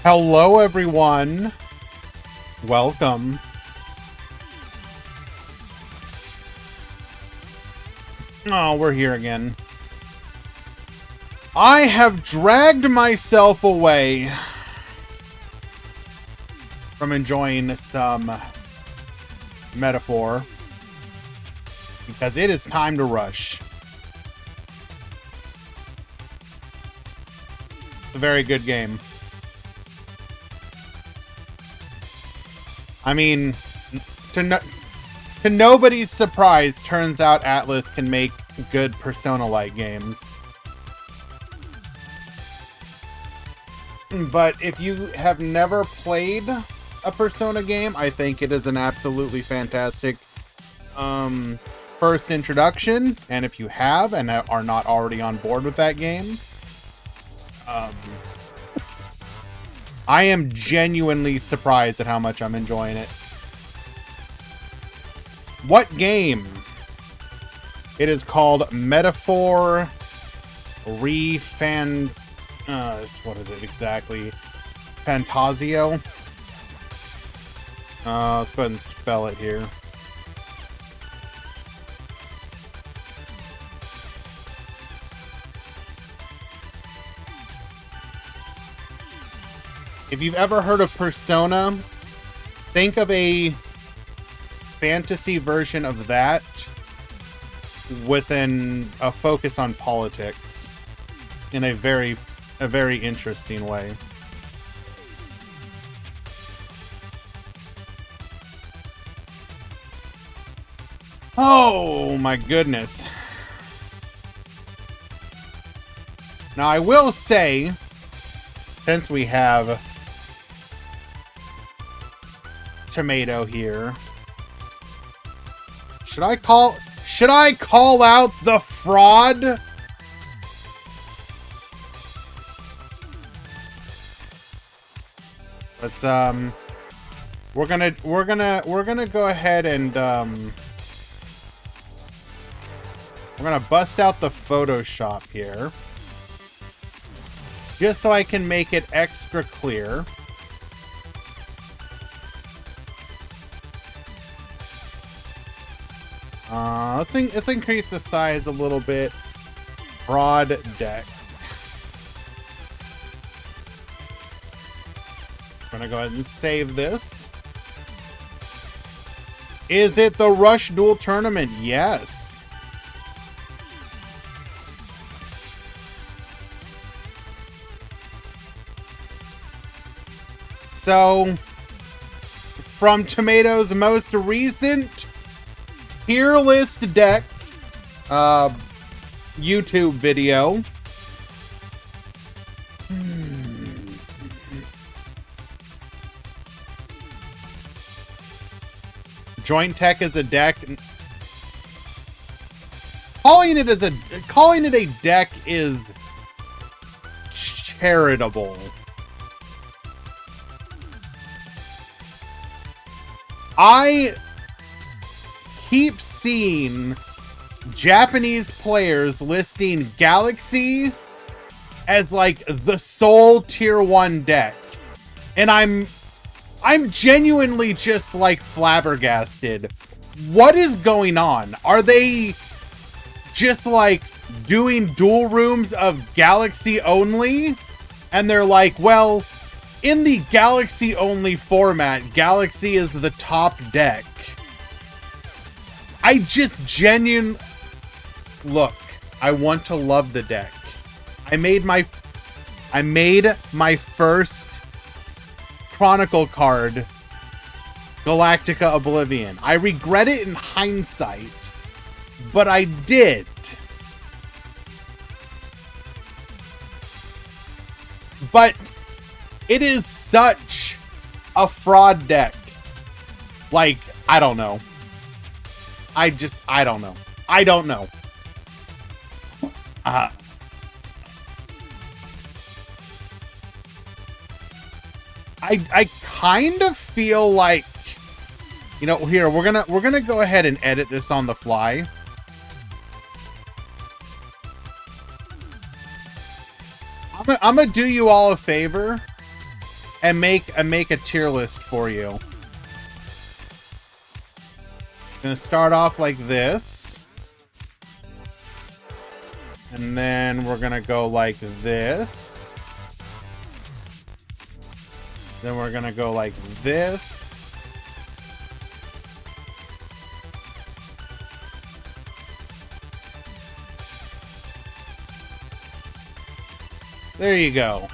Hello, everyone. Welcome. Oh, we're here again. I have dragged myself away from enjoying some metaphor because it is time to rush. It's a very good game. I mean, to nobody's surprise, turns out Atlas can make good Persona-like games. But if you have never played a Persona game, I think it is an absolutely fantastic first introduction. And if you have and are not already on board with that game, I am genuinely surprised at how much I'm enjoying it. What game? It is called Metaphor Refan... what is it exactly? Fantasio? Let's go ahead and spell it here. If you've ever heard of Persona, think of a fantasy version of that with a focus on politics in a very interesting way. Oh my goodness. Now I will say, since we have Tomato here, should I call out the fraud? Let's we're gonna go ahead and we're gonna bust out the Photoshop here just so I can make it extra clear. Let's increase the size a little bit. Broad deck. I'm gonna go ahead and save this. Is it the Rush Duel Tournament? Yes. So, from Tomato's most recent tier list deck YouTube video. Joint Tech is a deck. Calling it a deck is charitable. I keep seeing Japanese players listing Galaxy as like the sole tier 1 deck. And I'm genuinely just like flabbergasted. What is going on? Are they just like doing dual rooms of Galaxy only? And they're like, well, in the Galaxy only format, Galaxy is the top deck. I just look, I want to love the deck. I made my first Chronicle card, Galactica Oblivion. I regret it in hindsight, but I did. But it is such a fraud deck. Like, I don't know. I don't know. I don't know. I kind of feel like, you know, here we're gonna go ahead and edit this on the fly. I'm gonna do you all a favor and make a tier list for you. Gonna start off like this. And then we're gonna go like this. Then we're gonna go like this. There you go.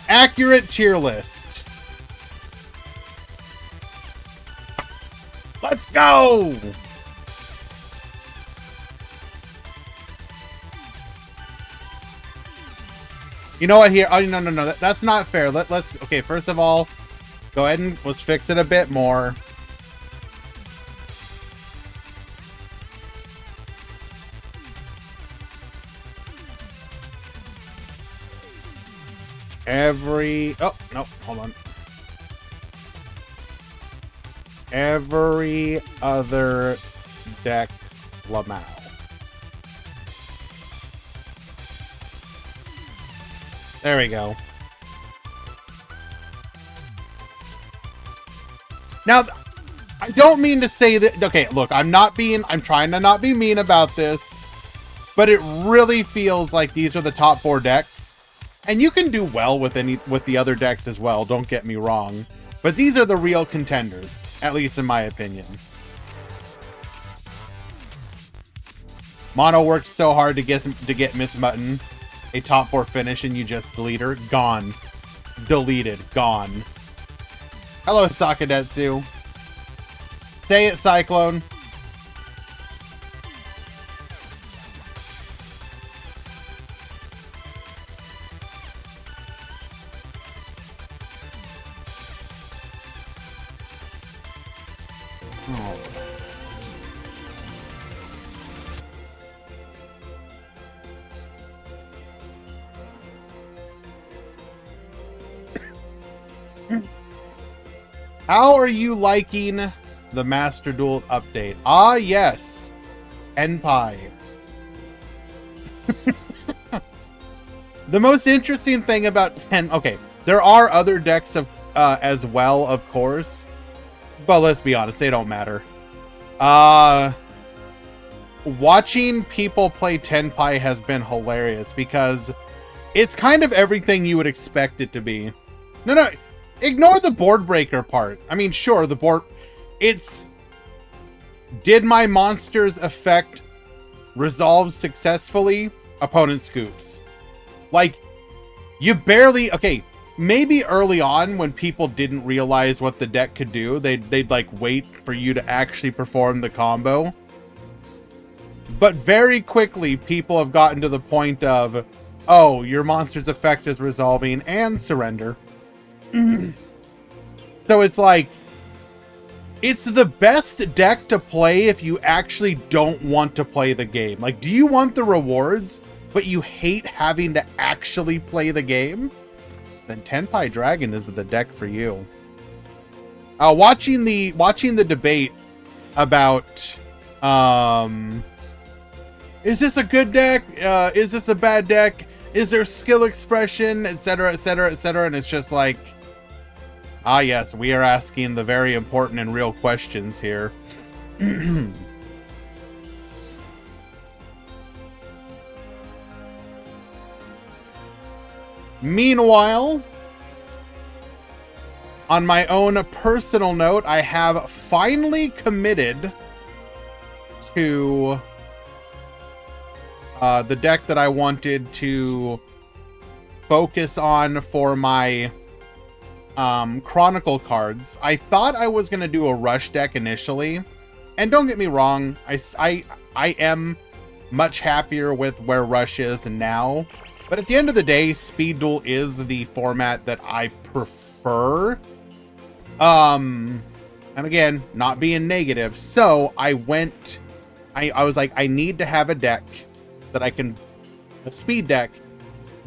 Accurate tier list. Let's go! You know what here? Oh, no. That's not fair. Let's... Okay, first of all, go ahead and let's fix it a bit more. Oh, no, hold on. Every other deck Lamau. There we go. Now, I don't mean to say that... Okay, look, I'm trying to not be mean about this, but it really feels like these are the top 4 decks. And you can do well with the other decks as well, don't get me wrong. But these are the real contenders, at least in my opinion. Mono worked so hard to get Miss Mutton a top 4 finish, and you just delete her. Gone. Deleted. Gone. Hello, Sakadetsu. Say it, Cyclone. How are you liking the Master Duel update? Ah, yes. Enpai. The most interesting thing about 10... Okay, there are other decks of as well, of course. But let's be honest, they don't matter. Watching people play Tenpai has been hilarious because it's kind of everything you would expect it to be. No. Ignore the board breaker part. I mean, sure, the board... It's... Did my monster's effect resolve successfully? Opponent scoops. Like, you barely... Okay, maybe early on when people didn't realize what the deck could do, they'd like, wait for you to actually perform the combo. But very quickly, people have gotten to the point of, oh, your monster's effect is resolving and surrender. So it's like, it's the best deck to play if you actually don't want to play the game. Like, do you want the rewards, but you hate having to actually play the game? Then Tenpai Dragon is the deck for you. Watching the debate about, is this a good deck? Is this a bad deck? Is there skill expression, etc., etc., etc.? And it's just like, ah, yes, we are asking the very important and real questions here. Meanwhile, on my own personal note, I have finally committed to the deck that I wanted to focus on for my Chronicle cards. I thought I was going to do a Rush deck initially, and don't get me wrong, I am much happier with where Rush is now, but at the end of the day, Speed Duel is the format that I prefer. And again, not being negative, so I was like, I need to have a deck that I can, a speed deck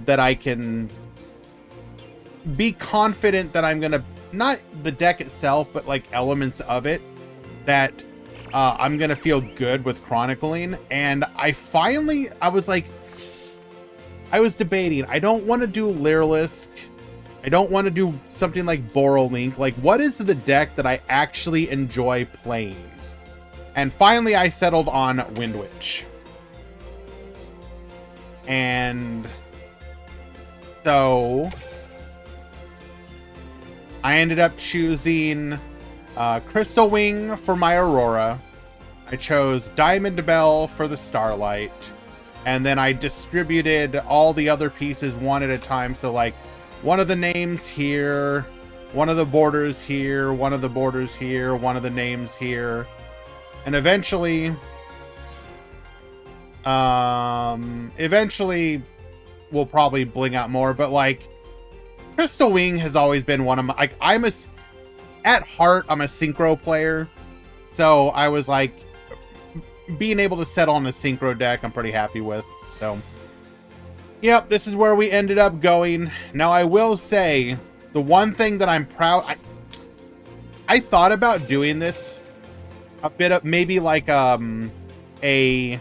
that I can be confident that I'm gonna, not the deck itself, but like elements of it that I'm gonna feel good with chronicling. And I was like, I was debating, I don't want to do Lyrilisk I don't want to do something like Borrelink. Like, what is the deck that I actually enjoy playing? And finally, I settled on Wind Witch. And so I ended up choosing Crystal Wing for my Aurora. I chose Diamond Bell for the Starlight. And then I distributed all the other pieces one at a time. So like one of the names here, one of the borders here, one of the borders here, one of the names here. And eventually we'll probably bling out more, but like Crystal Wing has always been one of my, like, at heart, I'm a synchro player. So I was like, being able to set on a synchro deck, I'm pretty happy with. So, yep, this is where we ended up going. Now, I will say, the one thing that I'm proud... I thought about doing this a bit of, maybe like, like a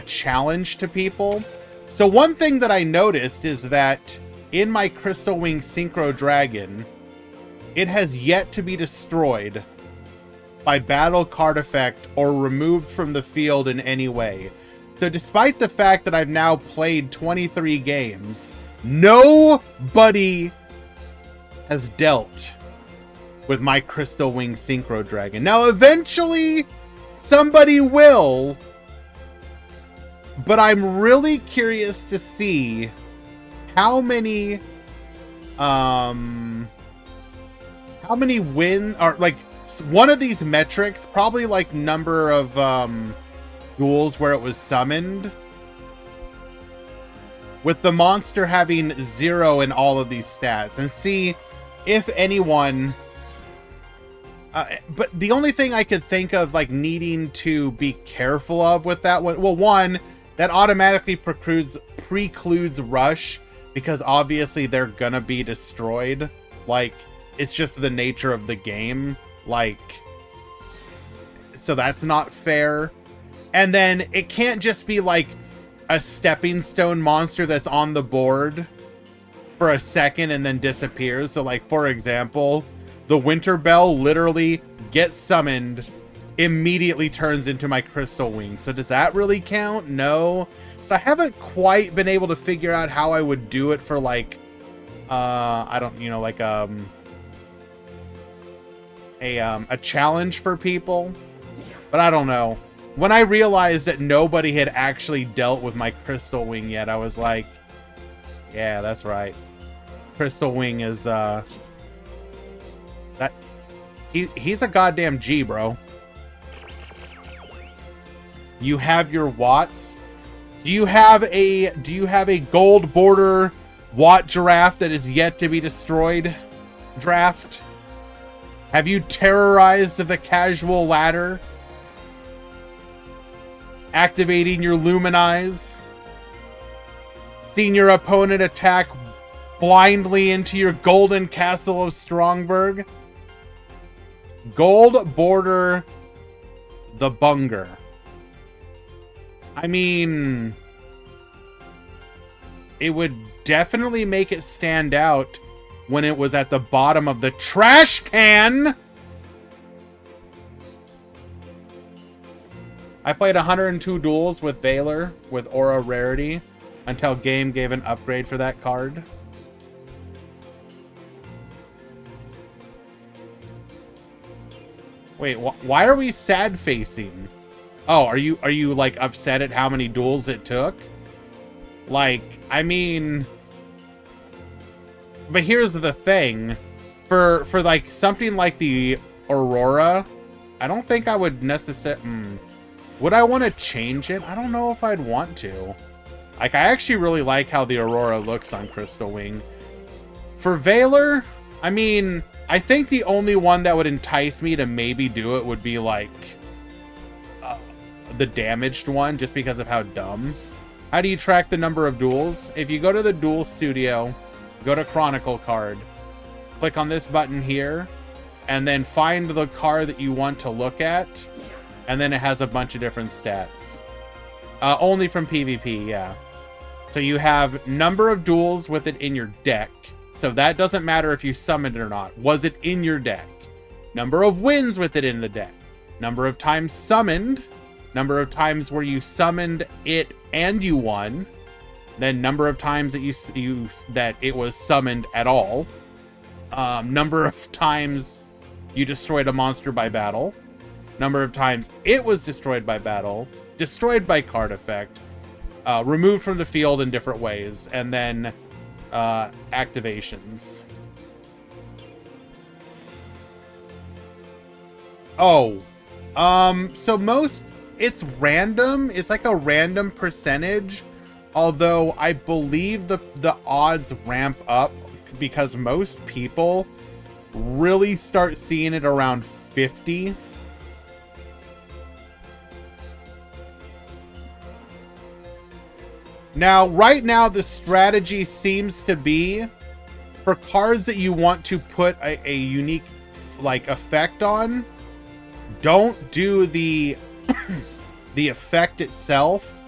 challenge to people. So one thing that I noticed is that in my Crystal Wing Synchro Dragon, it has yet to be destroyed by battle card effect or removed from the field in any way. So despite the fact that I've now played 23 games, nobody has dealt with my Crystal Wing Synchro Dragon. Now eventually somebody will, but I'm really curious to see how many win or like one of these metrics, probably like number of duels where it was summoned, with the monster having 0 in all of these stats, and see if anyone but the only thing I could think of like needing to be careful of with that one, well, one, that automatically precludes Rush, because obviously they're gonna be destroyed. Like, it's just the nature of the game. Like, so that's not fair. And then it can't just be like a stepping stone monster that's on the board for a second and then disappears. So like, for example, the Winter Bell literally gets summoned, immediately turns into my Crystal Wing. So does that really count? No. So I haven't quite been able to figure out how I would do it for like, I don't, you know, like a challenge for people. But I don't know. When I realized that nobody had actually dealt with my Crystal Wing yet, I was like, yeah, that's right. Crystal Wing is, he's a goddamn G, bro. You have your Watts. Do you have a gold border Watt Giraffe that is yet to be destroyed? Draft? Have you terrorized the casual ladder? Activating your Luminize? Seen your opponent attack blindly into your golden castle of Strongberg? Gold border the Bunger. I mean, it would definitely make it stand out when it was at the bottom of the trash can. I played 102 duels with Valor with Aura Rarity until Game gave an upgrade for that card. Wait, why are we sad facing? Oh, are you like upset at how many duels it took? Like, I mean, but here's the thing, for like something like the Aurora, I don't think I would necessarily. Would I want to change it? I don't know if I'd want to. Like, I actually really like how the Aurora looks on Crystal Wing. For Valor, I mean, I think the only one that would entice me to maybe do it would be like the damaged one, just because of how dumb. How do you track the number of duels? If you go to the Duel Studio, go to Chronicle card, click on this button here, and then find the card that you want to look at, and then it has a bunch of different stats. Only from PvP, yeah. So you have number of duels with it in your deck. So that doesn't matter if you summoned it or not. Was it in your deck? Number of wins with it in the deck. Number of times summoned. Number of times where you summoned it and you won. Then number of times that that it was summoned at all. Number of times you destroyed a monster by battle. Number of times it was destroyed by battle. Destroyed by card effect. Removed from the field in different ways. And then activations. Oh. So most... It's random. It's like a random percentage. Although I believe the odds ramp up because most people really start seeing it around 50. Now, right now, the strategy seems to be for cards that you want to put a unique like effect on. Don't do the the effect itself.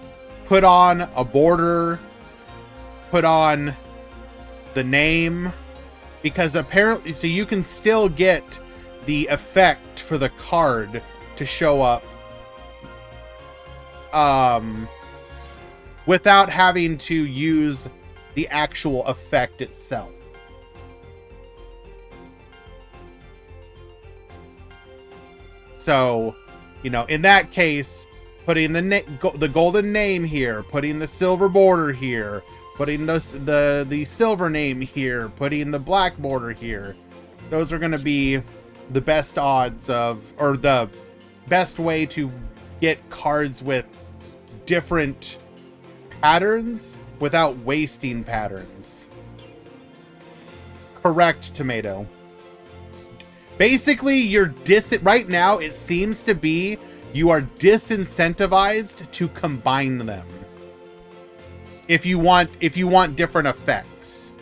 Put on a border. Put on the name, because apparently, so you can still get the effect for the card to show up without having to use the actual effect itself. So, you know, in that case, putting the golden name here, putting the silver border here, putting the silver name here, putting the black border here, those are going to be the best odds of, or the best way to get cards with different patterns without wasting patterns. Correct, Tomato. Basically, you're right now, it seems to be you are disincentivized to combine them. If you want different effects.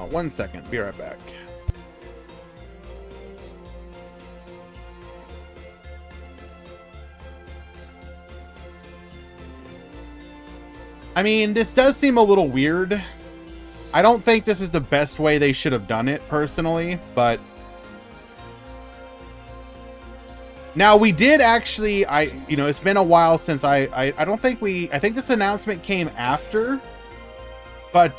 One second, be right back. I mean, this does seem a little weird. I don't think this is the best way they should have done it, personally, but... Now, we did actually, you know, it's been a while since I don't think I think this announcement came after, but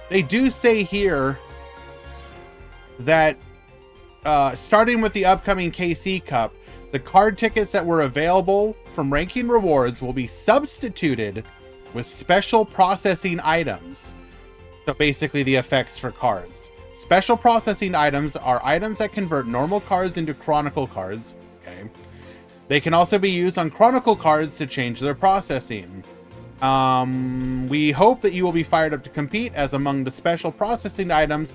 they do say here that starting with the upcoming KC Cup, the card tickets that were available from ranking rewards will be substituted with special processing items. So basically the effects for cards. Special processing items are items that convert normal cards into Chronicle cards. Okay. They can also be used on Chronicle cards to change their processing. We hope that you will be fired up to compete, as among the special processing items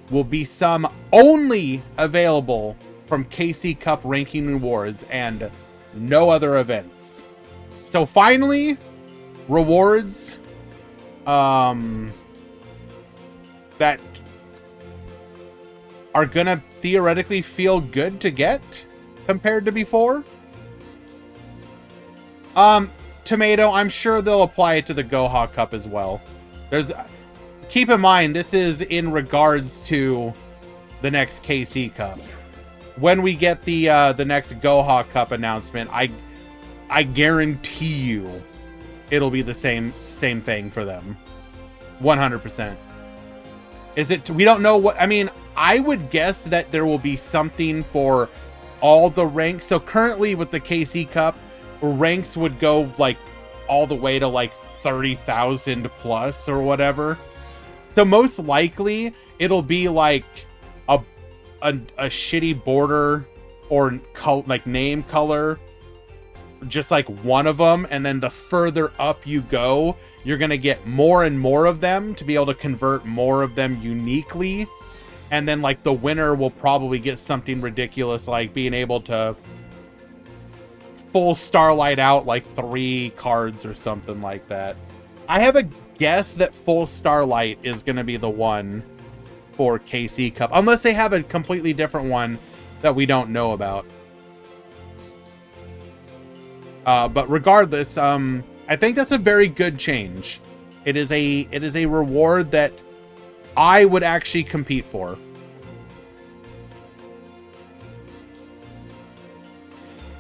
will be some only available from KC Cup ranking rewards and no other events. So finally, rewards that are gonna theoretically feel good to get compared to before. Tomato, I'm sure they'll apply it to the Goha Cup as well. Keep in mind, this is in regards to the next KC Cup. When we get the next Goha Cup announcement, I guarantee you it'll be the same thing for them. 100%. We don't know what, I mean, I would guess that there will be something for all the ranks. So currently with the KC Cup, ranks would go like all the way to like 30,000 plus or whatever. So most likely it'll be like a shitty border or like name color, just like one of them, and then the further up you go, you're gonna get more and more of them to be able to convert more of them uniquely. And then like the winner will probably get something ridiculous like being able to full Starlight out like 3 cards or something like that. I have a guess that full Starlight is gonna be the one for KC Cup, unless they have a completely different one that we don't know about. But regardless, I think that's a very good change. It is a reward that I would actually compete for.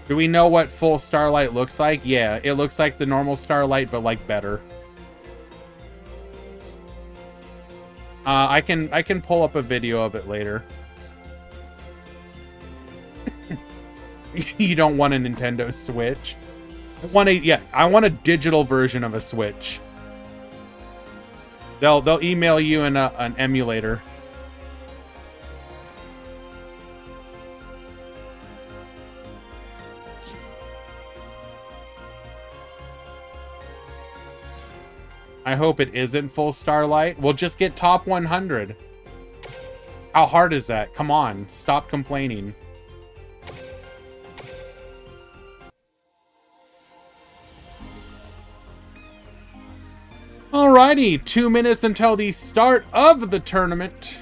Do we know what full Starlight looks like? Yeah, it looks like the normal Starlight, but like better. I can pull up a video of it later. You don't want a Nintendo Switch? I want a digital version of a Switch. They'll email you an emulator. I hope it isn't full Starlight. We'll just get top 100. How hard is that? Come on, stop complaining. Alrighty, 2 minutes until the start of the tournament.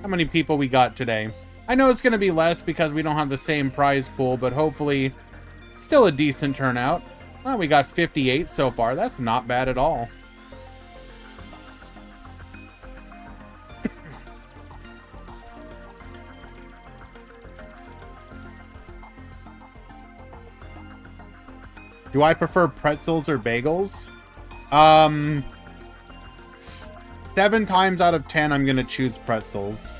How many people we got today? I know it's going to be less because we don't have the same prize pool, but hopefully still a decent turnout. Well, we got 58 so far. That's not bad at all. Do I prefer pretzels or bagels? 7 times out of 10, I'm gonna choose pretzels.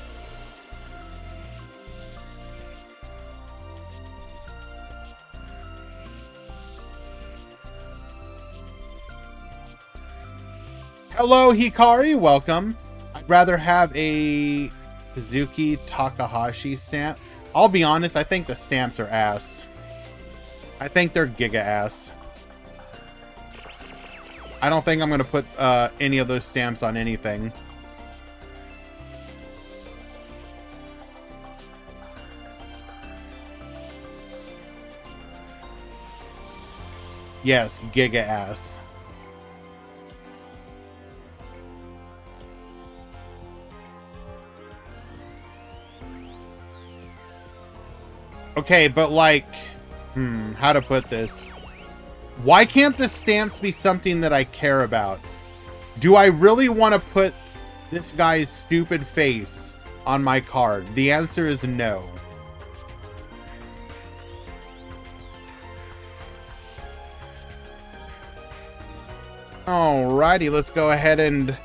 Hello, Hikari, welcome. I'd rather have a Kazuki Takahashi stamp. I'll be honest, I think the stamps are ass. I think they're giga ass. I don't think I'm going to put any of those stamps on anything. Yes, giga ass. Okay, but like, how to put this? Why can't the stamps be something that I care about? Do I really want to put this guy's stupid face on my card? The answer is no. Alrighty, let's go ahead and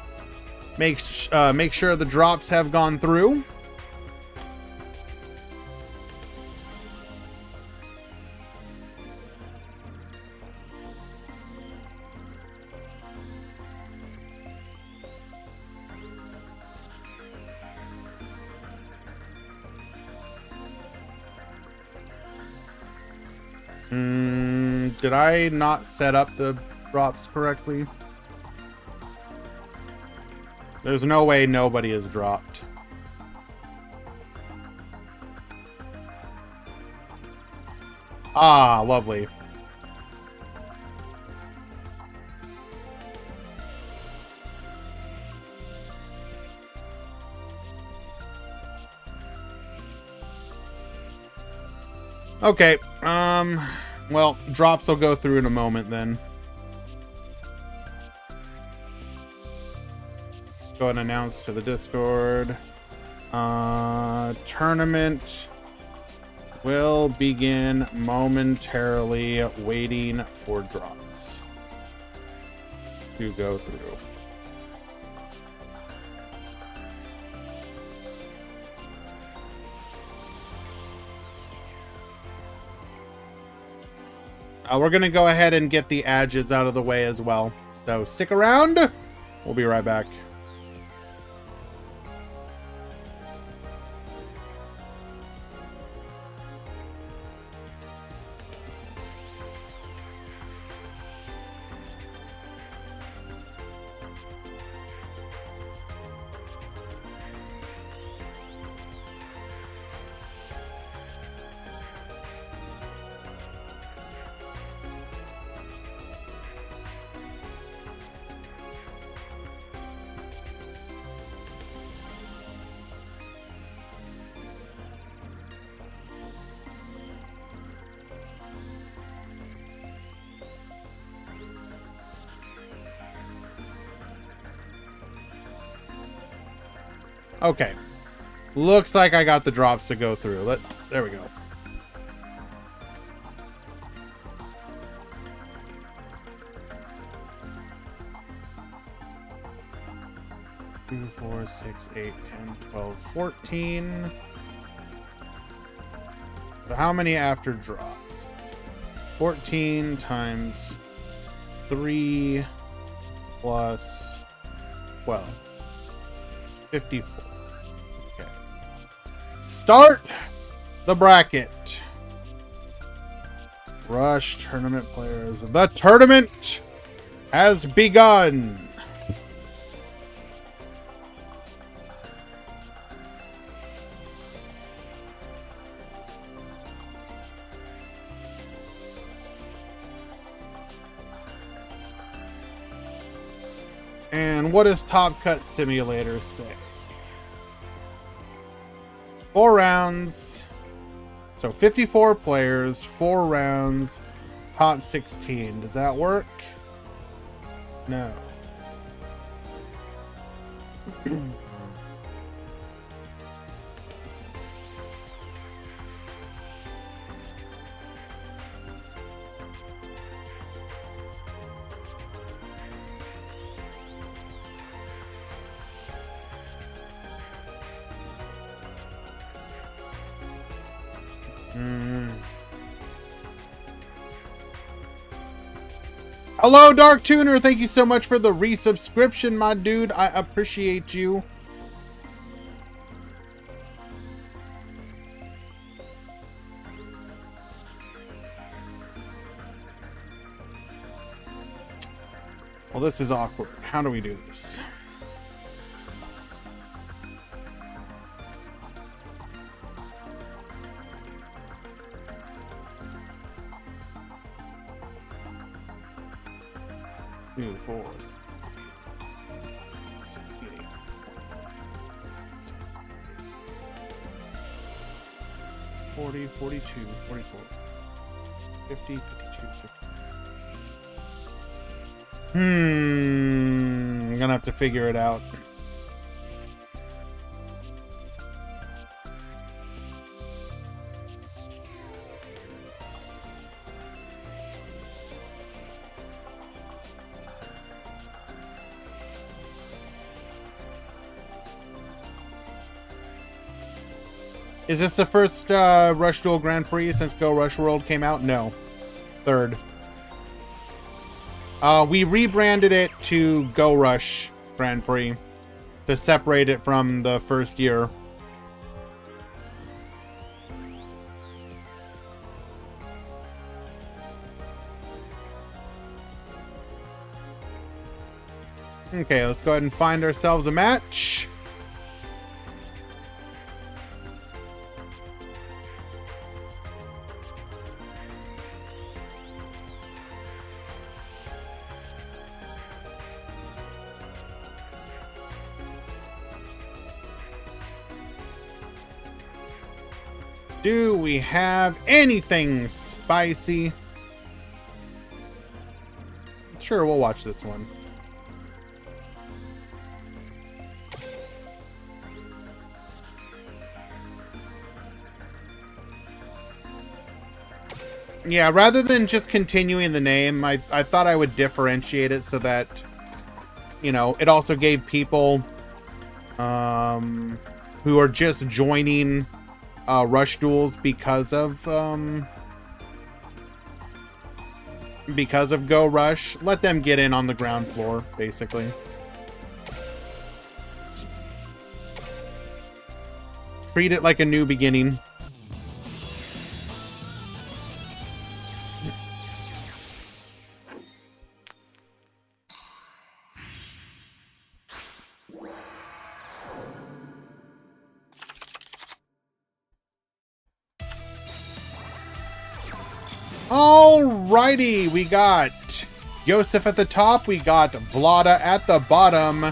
make sure the drops have gone through. Did I not set up the drops correctly? There's no way nobody has dropped. Ah, lovely. Okay, well, drops will go through in a moment then. Go ahead and announce to the Discord. Tournament will begin momentarily, waiting for drops to go through. We're going to go ahead and get the edges out of the way as well. So stick around. We'll be right back. Okay. Looks like I got the drops to go through. There we go. Two, 4, 6, 8, 10, 12, 14. So how many after drops? 14 times 3 plus 12. 54. Okay. Start the bracket. Rush tournament players. The tournament has begun. And what does Top Cut Simulator say? 4 rounds. So 54 players, 4 rounds, top 16. Does that work? No. Hello, Dark Tuner. Thank you so much for the resubscription, my dude. I appreciate you. Well, this is awkward. How do we do this? Two, 4, 6, 8, 40, 42, 44, 50, 52, 50. I'm gonna have to figure it out. Is this the first Rush Duel Grand Prix since Go Rush World came out? No. Third. We rebranded it to Go Rush Grand Prix to separate it from the first year. Okay, let's go ahead and find ourselves a match. Do we have anything spicy? Sure, we'll watch this one. Yeah, rather than just continuing the name, I thought I would differentiate it so that, you know, it also gave people who are just joining Rush Duels because of Go Rush, let them get in on the ground floor, basically. Treat it like a new beginning. Alrighty, we got Yosef at the top, we got Vlada at the bottom.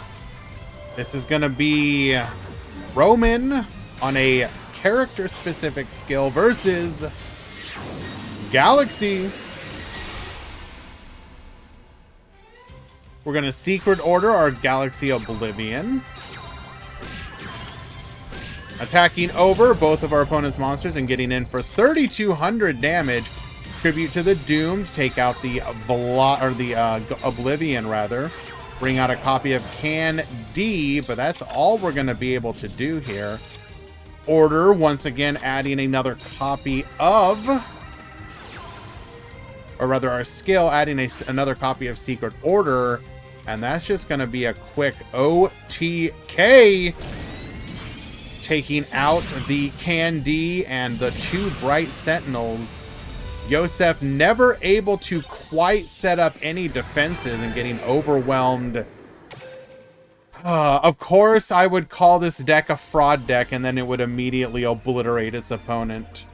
This is gonna be Roman on a character-specific skill versus Galaxy. We're gonna Secret Order our Galaxy Oblivion. Attacking over both of our opponent's monsters and getting in for 3,200 damage. Tribute to the Doomed. Take out the Oblivion, rather. Bring out a copy of Can D, but that's all we're going to be able to do here. Order, once again, adding another copy of... Or rather, our skill, adding another copy of Secret Order. And that's just going to be a quick OTK. Taking out the Can D and the 2 Bright Sentinels. Yosef never able to quite set up any defenses and getting overwhelmed. Of course, I would call this deck a fraud deck, and then it would immediately obliterate its opponent.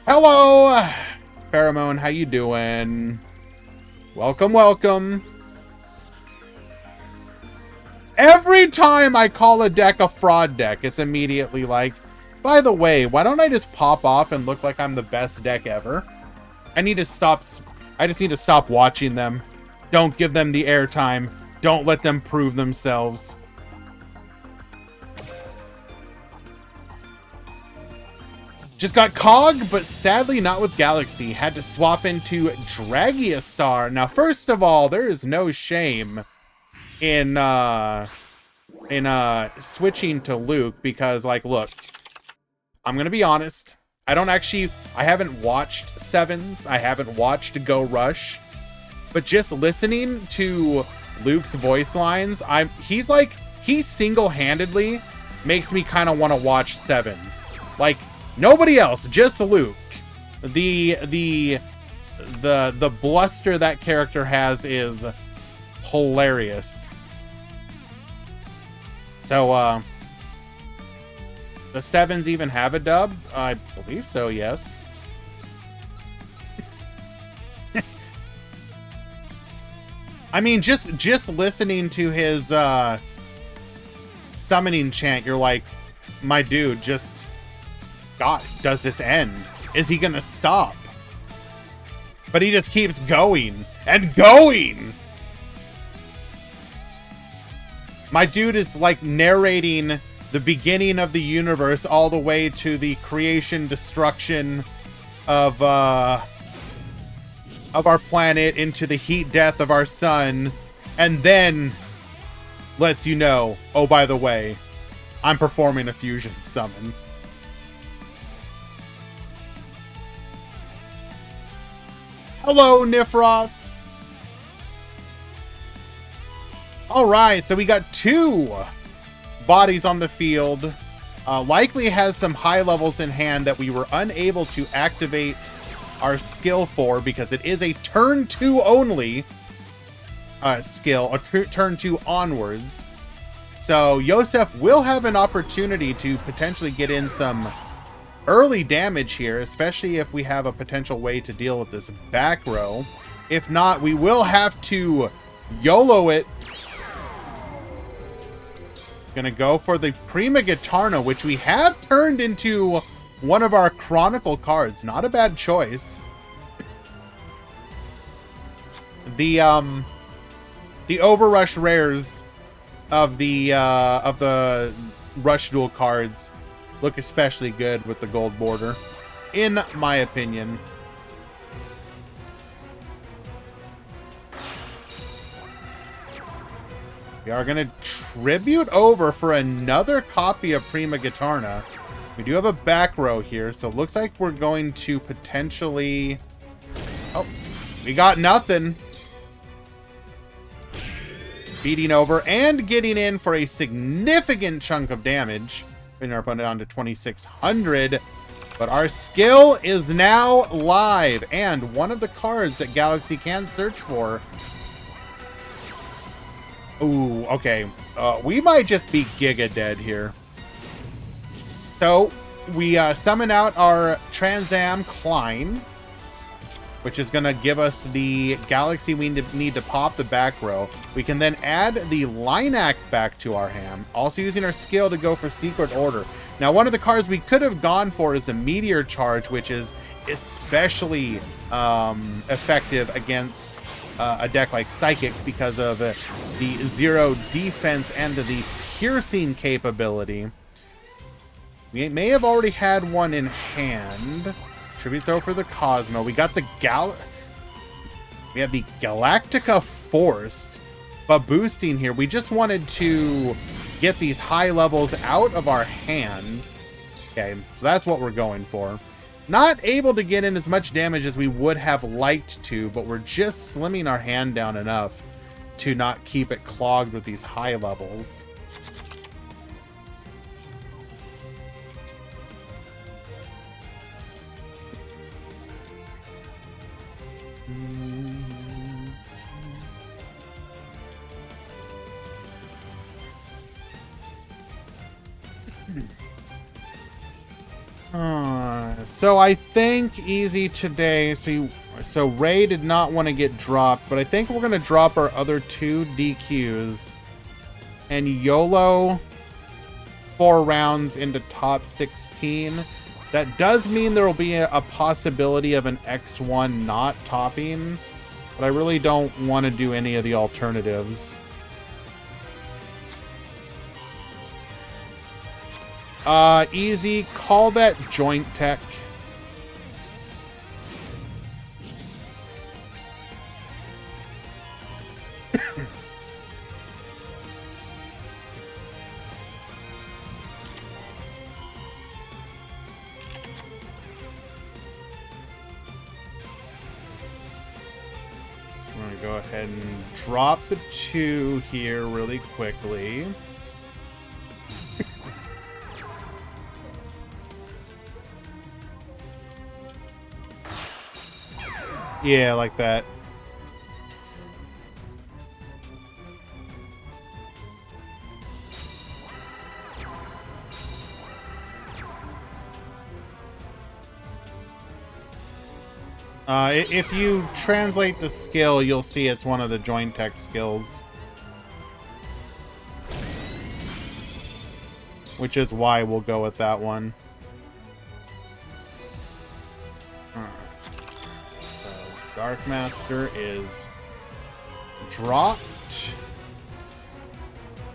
Hello, Pheromone, how you doing? Welcome, welcome. Every time I call a deck a fraud deck, it's immediately like, by the way, why don't I just pop off and look like I'm the best deck ever? I just need to stop watching them. Don't give them the airtime. Don't let them prove themselves. Just got Cog, but sadly not with Galaxy. Had to swap into Dragiastar. Now, first of all, there is no shame in switching to Luke, because, like, look, I'm gonna be honest. I haven't watched Sevens. I haven't watched Go Rush, but just listening to Luke's voice lines, he single-handedly makes me kind of want to watch Sevens. Like, nobody else, just Luke. The bluster that character has is hilarious. So, the Sevens even have a dub? I believe so, yes. I mean, just listening to his summoning chant, you're like, my dude, just... God, does this end? Is he gonna stop? But he just keeps going and going! My dude is like narrating the beginning of the universe all the way to the creation, destruction of our planet, into the heat death of our sun, and then lets you know, oh, by the way, I'm performing a fusion summon. Hello, Nifroth. All right, so we got 2 bodies on the field. Likely has some high levels in hand that we were unable to activate our skill for, because it is a turn 2 only skill, a turn 2 onwards. So Yosef will have an opportunity to potentially get in some early damage here, especially if we have a potential way to deal with this back row. If not, we will have to YOLO it. Gonna go for the Prima Gitarna, which we have turned into one of our Chronicle cards. Not a bad choice. The Overrush rares of the Rush Duel cards look especially good with the gold border, in my opinion. We are going to tribute over for another copy of Prima Gitarna. We do have a back row here, so it looks like we're going to potentially... Oh, we got nothing. Beating over and getting in for a significant chunk of damage. Bringing our opponent down to 2,600. But our skill is now live. And one of the cards that Galaxy can search for... Ooh, okay. We might just be giga dead here. So, we summon out our Transam Klein, which is going to give us the Galaxy we need to pop the back row. We can then add the Linak back to our hand, also using our skill to go for Secret Order. Now, one of the cards we could have gone for is a Meteor Charge, which is especially effective against a deck like Psychics because of the 0 defense and the piercing capability. We may have already had one in hand. Tributes over the Cosmo. We got the We have the Galactica Forced, but boosting here. We just wanted to get these high levels out of our hand. Okay, so that's what we're going for. Not able to get in as much damage as we would have liked to, but we're just slimming our hand down enough to not keep it clogged with these high levels. So I think easy today. So Ray did not want to get dropped, but I think we're going to drop our other 2 DQs and YOLO 4 rounds into top 16. That does mean there will be a possibility of an X1 not topping, but I really don't want to do any of the alternatives. Easy. Call that joint tech. I'm going to go ahead and drop the 2 here really quickly. Yeah, like that. If you translate the skill, you'll see it's one of the joint tech skills. Which is why we'll go with that one. Dark Master is dropped,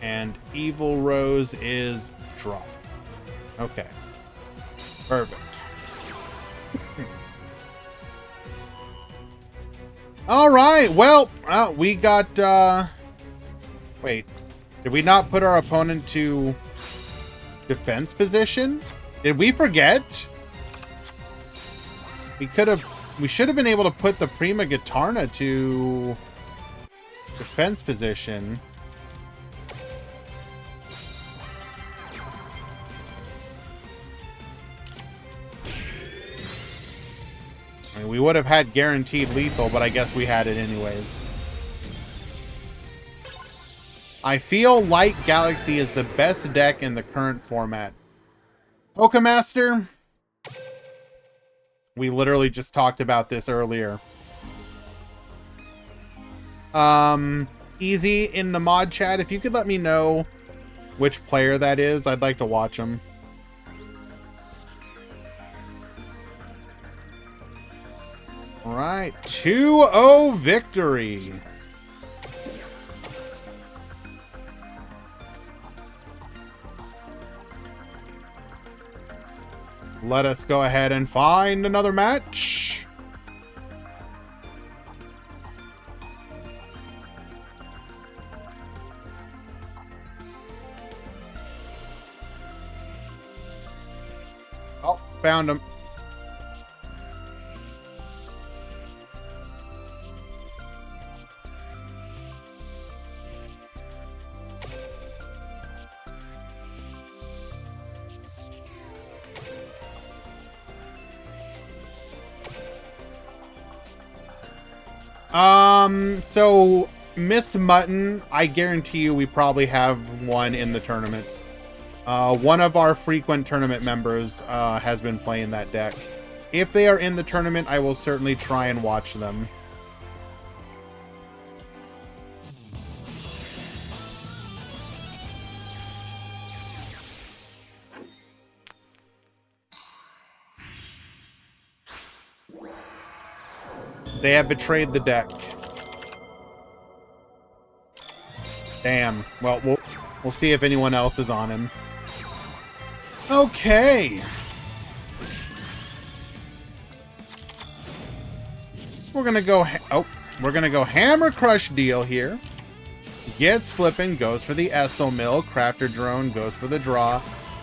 and Evil Rose is dropped. Okay. Perfect. All right. Well, we got... Wait. Did we not put our opponent to defense position? Did we forget? We should have been able to put the Prima Guitarna to defense position. I mean, we would have had guaranteed lethal, but I guess we had it anyways. I feel like Galaxy is the best deck in the current format. Pokemaster? We literally just talked about this earlier. Easy in the mod chat, if you could let me know which player that is, I'd like to watch him. All right, 2-0 victory. Let us go ahead and find another match. Oh, found him. So Miss Mutton, I guarantee you we probably have one in the tournament. One of our frequent tournament members has been playing that deck. If they are in the tournament, I will certainly try and watch them. They have betrayed the deck. Damn. Well, we'll see if anyone else is on him. Okay. We're gonna go. We're gonna go Hammer Crush deal here. Gets flipping, goes for the Essel Mill. Crafter Drone goes for the draw.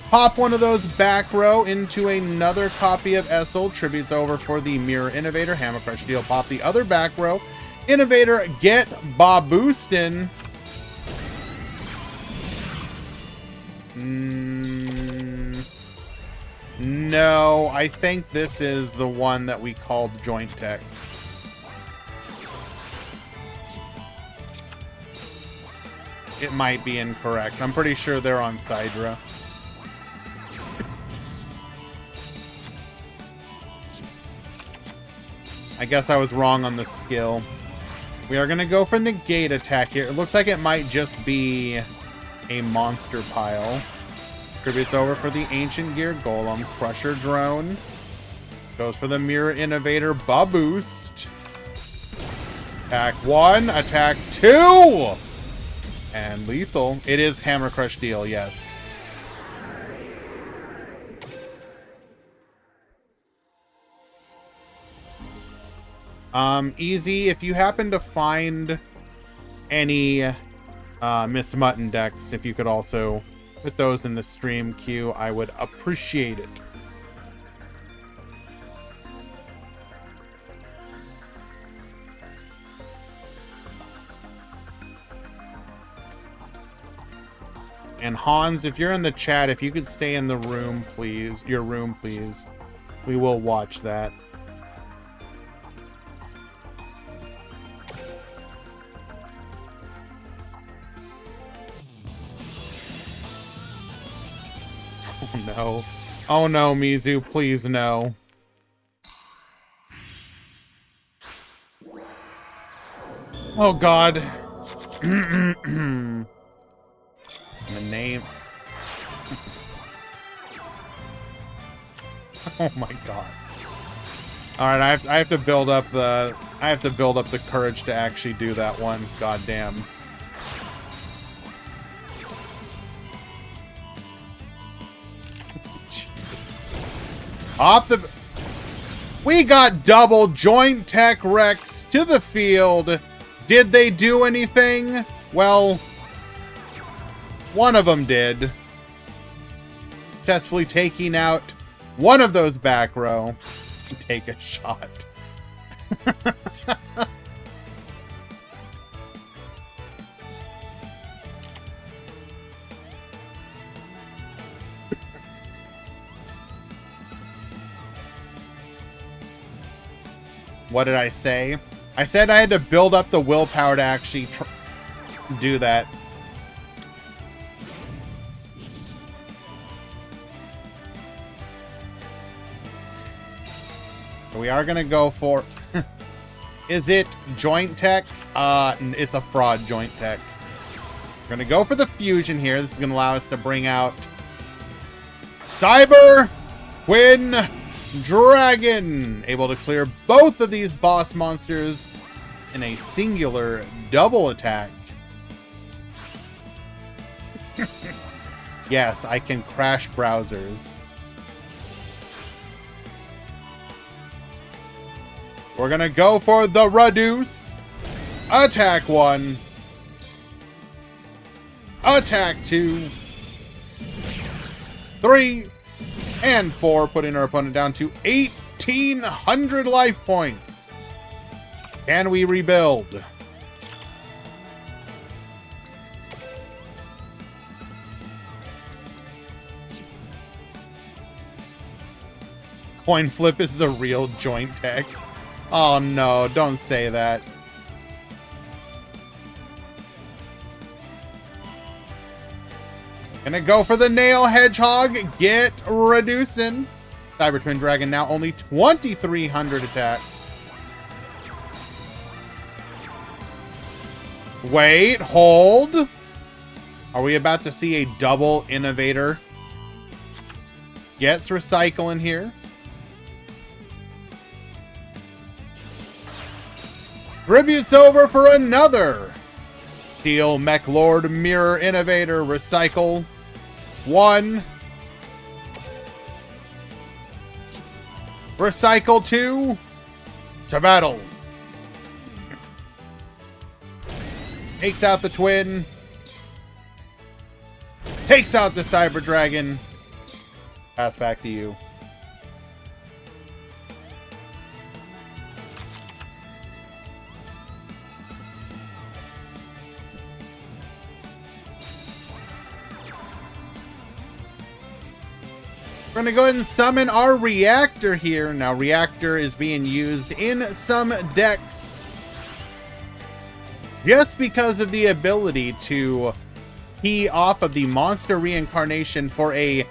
Pop one of those back row into another copy of Essel. Tributes over for the Mirror Innovator. Hammer Crush deal. Pop the other back row. Innovator, get Boboostin. No, I think this is the one that we called Joint Tech. It might be incorrect. I'm pretty sure they're on Sidra. I guess I was wrong on the skill. We are going to go for Negate attack here. It looks like it might just be a monster pile. Tributes over for the Ancient Gear Golem. Crusher Drone. Goes for the Mirror Innovator Boost. Attack 1. Attack 2. And lethal. It is Hammer Crush deal, yes. Easy. If you happen to find any Miss Mutton decks, if you could also put those in the stream queue, I would appreciate it. And Hans, if you're in the chat, if you could stay in the room, please. Your room, please. We will watch that. Oh no. Oh no, Mizu, please no. Oh god. The name. Oh my god. All right, I have to build up the courage to actually do that one. God damn. Off the. We got double Joint Tech Rex to the field. Did they do anything? Well, one of them did. Successfully taking out one of those back row. Take a shot. What did I say? I said I had to build up the willpower to actually do that. We are going to go for... Is it Joint Tech? It's a fraud Joint Tech. We're going to go for the fusion here. This is going to allow us to bring out Cyber Twin Dragon. Able to clear both of these boss monsters in a singular double attack. Yes, I can crash browsers. We're gonna go for the reduce. Attack 1. Attack 2. 3. And 4, putting our opponent down to 1,800 life points. Can we rebuild? Coin flip is a real Joint Tech. Oh no, don't say that. Gonna go for the Nail Hedgehog. Get reducing. Cyber Twin Dragon now only 2,300 attack. Wait, hold. Are we about to see a double Innovator? Gets recycling here. Tributes over for another Steel Mech Lord Mirror Innovator. Recycle 1. Recycle 2 to battle. Takes out the twin. Takes out the Cyber Dragon. Pass back to you. We're going to go ahead and summon our reactor here. Now, reactor is being used in some decks just because of the ability to key off of the monster reincarnation for a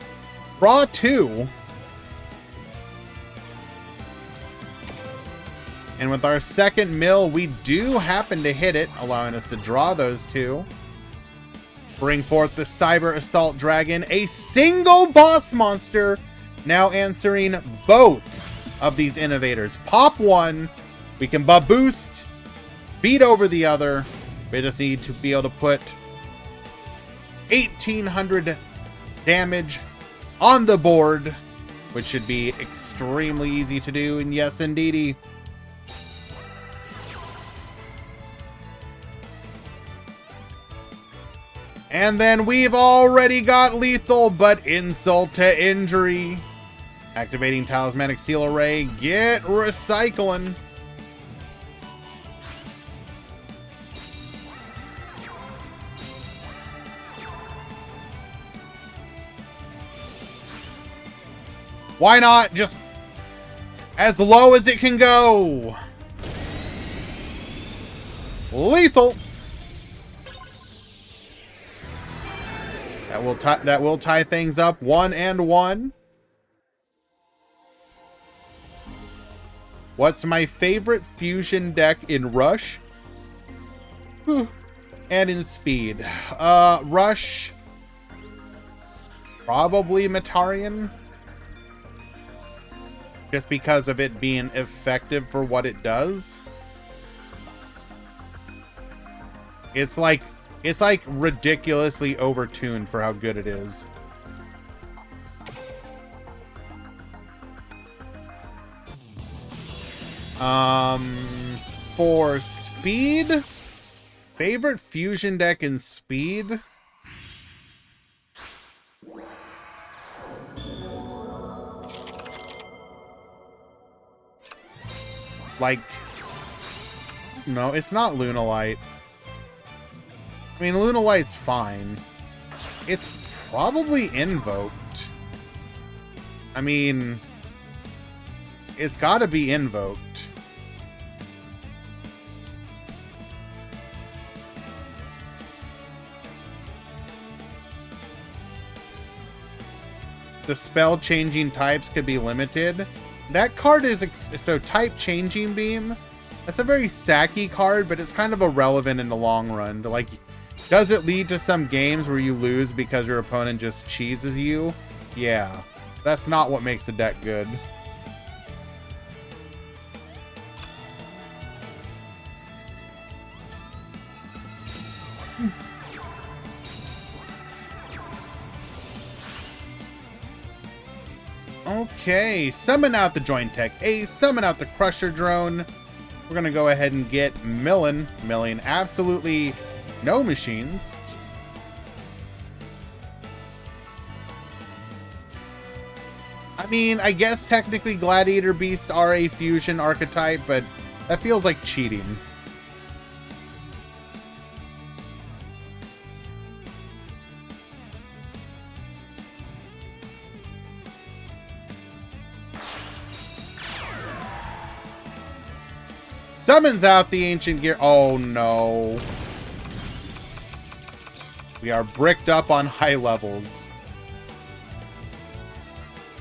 draw 2. And with our second mill, we do happen to hit it, allowing us to draw those 2. Bring forth the Cyber Assault Dragon, a single boss monster, now answering both of these innovators. Pop one, we can boost, beat over the other. We just need to be able to put 1,800 damage on the board, which should be extremely easy to do, and yes, indeedy. And then we've already got lethal, but insult to injury. Activating Talismanic Seal Array. Get recycling. Why not? Just as low as it can go. Lethal. That will tie things up 1-1. What's my favorite fusion deck in Rush? And in Speed? Rush. Probably Metarian. Just because of it being effective for what it does. It's like ridiculously overtuned for how good it is. For Speed, favorite fusion deck in Speed? Like, no, it's not Lunalight. I mean, Lunalight's fine. It's probably Invoked. I mean, it's gotta be Invoked. The spell changing types could be limited. That card is so type changing beam. That's a very sacky card, but it's kind of irrelevant in the long run. Like, does it lead to some games where you lose because your opponent just cheeses you? Yeah, that's not what makes a deck good. Okay, summon out the Joint Tech Ace, summon out the Crusher Drone. We're gonna go ahead and get milling absolutely no machines. I mean, I guess technically Gladiator Beast are a fusion archetype, but that feels like cheating. Summons out the Ancient Gear. Oh no. We are bricked up on high levels.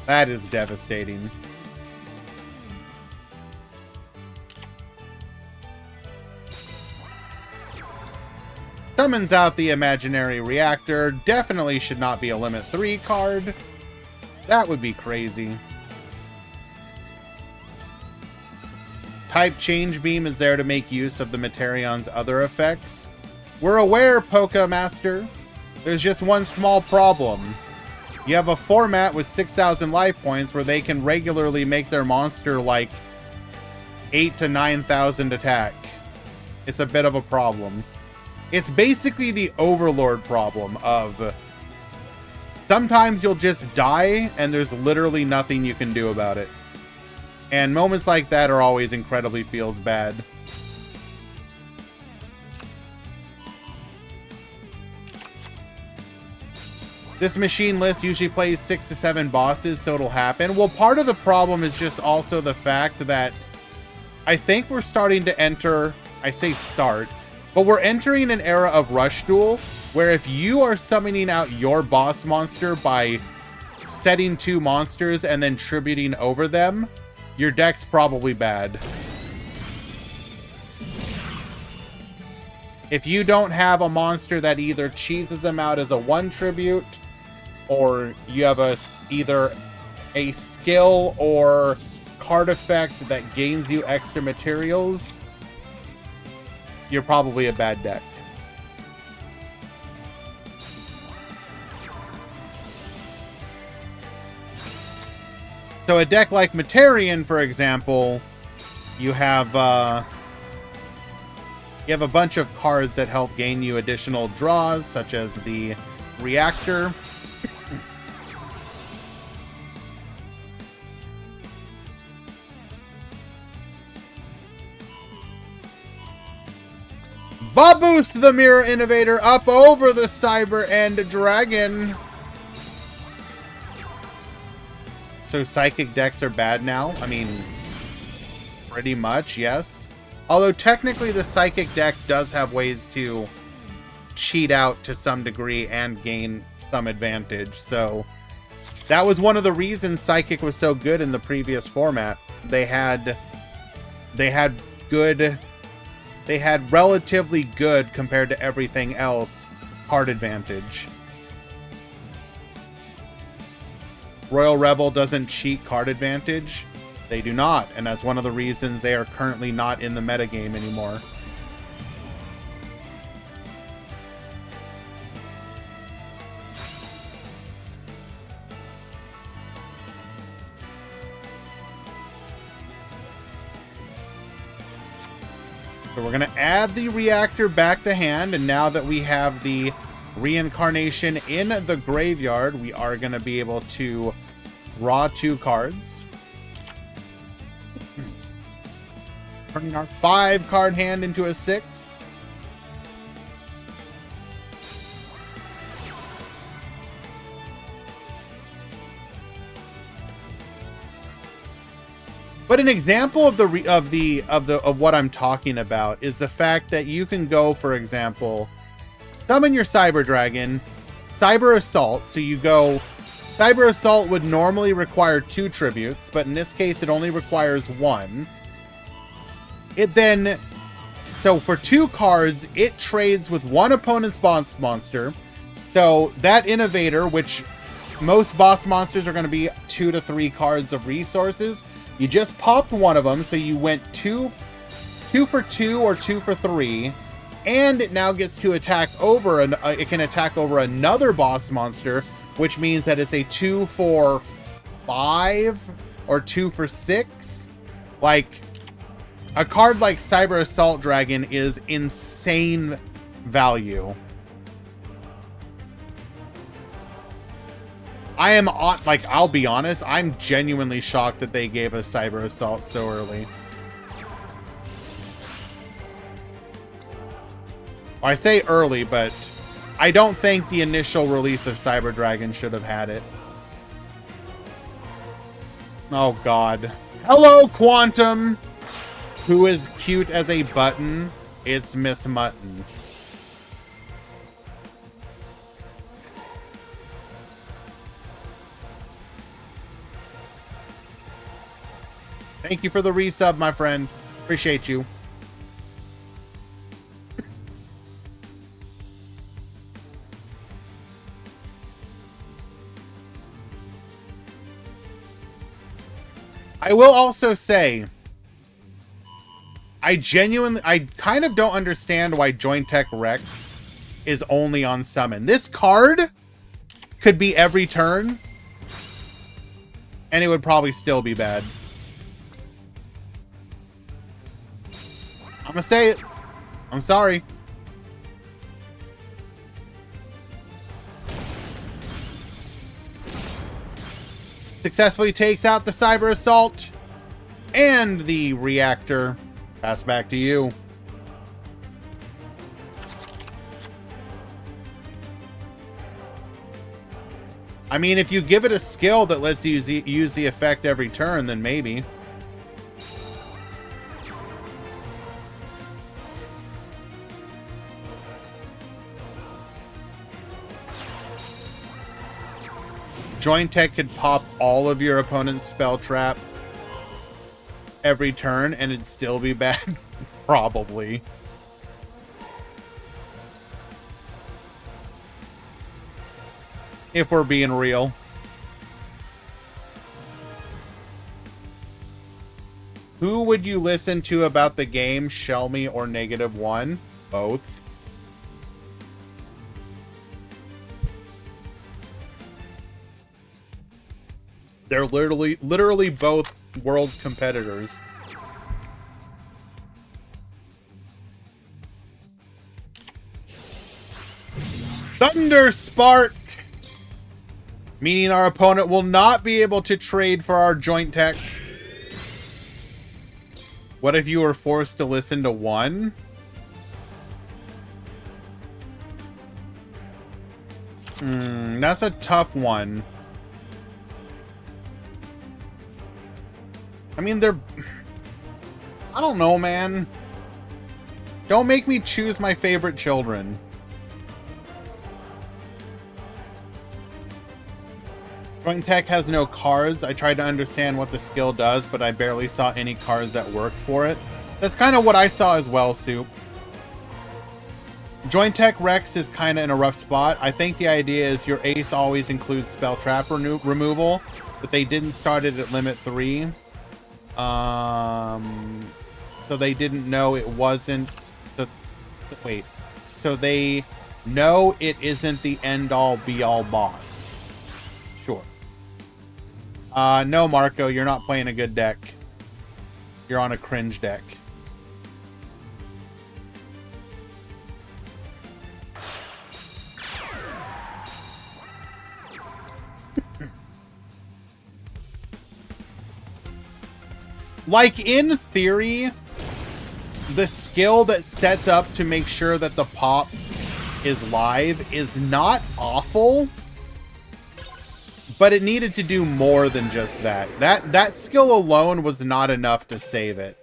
That is devastating. Summons out the Imaginary Reactor. Definitely should not be a Limit 3 card. That would be crazy. Type Change Beam is there to make use of the Materion's other effects. We're aware, Poké Master. There's just one small problem. You have a format with 6,000 life points where they can regularly make their monster like 8 to 9,000 attack. It's a bit of a problem. It's basically the Overlord problem of sometimes you'll just die and there's literally nothing you can do about it. And moments like that are always incredibly feels bad. This machine list usually plays 6 to 7 bosses, so it'll happen. Well, part of the problem is just also the fact that I think we're starting to enter, I say start, but we're entering an era of Rush Duel, where if you are summoning out your boss monster by setting 2 monsters and then tributing over them, your deck's probably bad. If you don't have a monster that either cheeses them out as a 1 tribute, or you have either a skill or card effect that gains you extra materials, you're probably a bad deck. So a deck like Materian, for example, you have a bunch of cards that help gain you additional draws, such as the Reactor. Babus the Mirror Innovator up over the Cyber End Dragon. So Psychic decks are bad now? I mean, pretty much, yes. Although technically the Psychic deck does have ways to cheat out to some degree and gain some advantage. So that was one of the reasons Psychic was so good in the previous format. They had relatively good, compared to everything else, card advantage. Royal Rebel doesn't cheat card advantage. They do not, and that's one of the reasons they are currently not in the metagame anymore. So we're going to add the Reactor back to hand, and now that we have the Reincarnation in the graveyard, we are going to be able to draw 2 cards. Turning our 5-card hand into a 6. But an example of what I'm talking about is the fact that you can go, for example, summon your Cyber Dragon, Cyber Assault. So you go, Cyber Assault would normally require 2 tributes, but in this case it only requires 1. It then, so for 2 cards, it trades with 1 opponent's boss monster. So that Innovator, which most boss monsters are going to be 2 to 3 cards of resources, you just popped one of them, so you went 2 for 2 or 2 for 3, and it now gets to attack over, it can attack over another boss monster, which means that it's a 2 for 5 or 2 for 6. Like, a card like Cyber Assault Dragon is insane value. I am, like, I'll be honest, I'm genuinely shocked that they gave us Cyber Assault so early. Well, I say early, but I don't think the initial release of Cyber Dragon should have had it. Oh, God. Hello, Quantum! Who is cute as a button? It's Miss Mutton. Thank you for the resub, my friend. Appreciate you. I will also say, I kind of don't understand why Joint Tech Rex is only on summon. This card could be every turn, and it would probably still be bad. I'm gonna say it. I'm sorry. Successfully takes out the cyber assault and the reactor. Pass back to you. I mean, if you give it a skill that lets you use the effect every turn, then maybe. Joint Tech could pop all of your opponent's spell trap every turn, and it'd still be bad. Probably. If we're being real. Who would you listen to about the game, Shelmy or -1? Both. They're literally both world's competitors. Thunder Spark! Meaning our opponent will not be able to trade for our joint tech. What if you were forced to listen to one? That's a tough one. I mean, I don't know, man. Don't make me choose my favorite children. Joint Tech has no cards. I tried to understand what the skill does, but I barely saw any cards that worked for it. That's kind of what I saw as well, Soup. Joint Tech Rex is kind of in a rough spot. I think the idea is your ace always includes spell trap removal, but they didn't start it at limit 3. So they didn't know it wasn't wait. So they know it isn't the end-all be-all boss. Sure. No, Marco, you're not playing a good deck. You're on a cringe deck. Like, in theory, the skill that sets up to make sure that the pop is live is not awful, but it needed to do more than just that. That skill alone was not enough to save it.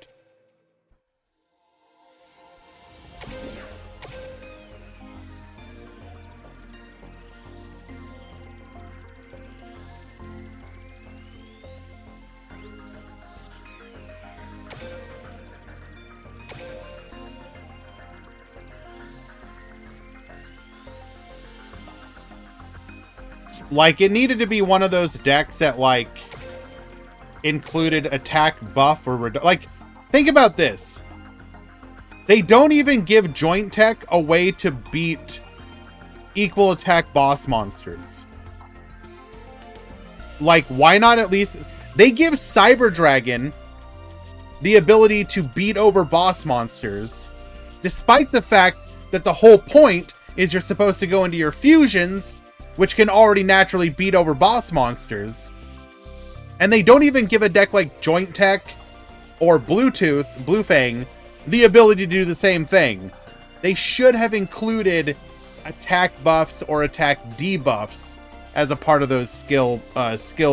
Like, it needed to be one of those decks that, like, included attack buff or... Like, think about this. They don't even give Joint Tech a way to beat equal attack boss monsters. Like, why not at least... They give Cyber Dragon the ability to beat over boss monsters, despite the fact that the whole point is you're supposed to go into your fusions, which can already naturally beat over boss monsters. And they don't even give a deck like Joint Tech or Blue Fang, the ability to do the same thing. They should have included attack buffs or attack debuffs as a part of those skill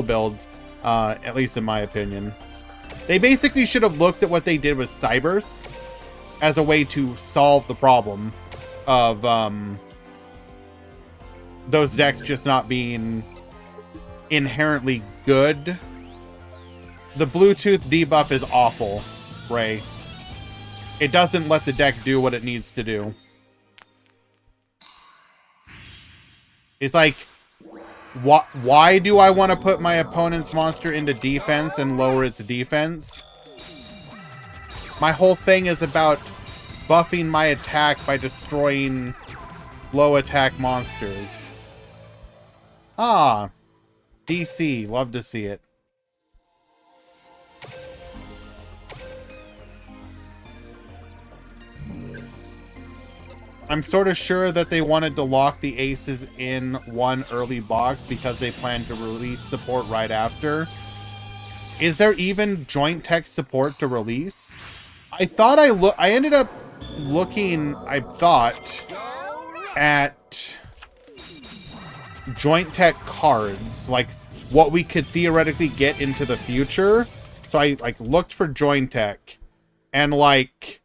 builds, at least in my opinion. They basically should have looked at what they did with Cybers as a way to solve the problem of those decks just not being inherently good. The Bluetooth debuff is awful, Ray. It doesn't let the deck do what it needs to do. It's like, why do I want to put my opponent's monster into defense and lower its defense? My whole thing is about buffing my attack by destroying low attack monsters. Ah, DC. Love to see it. I'm sort of sure that they wanted to lock the aces in one early box because they plan to release support right after. Is there even joint tech support to release? I thought I ended up looking, I thought, at joint tech cards, like what we could theoretically get into the future. So I like looked for joint tech and like,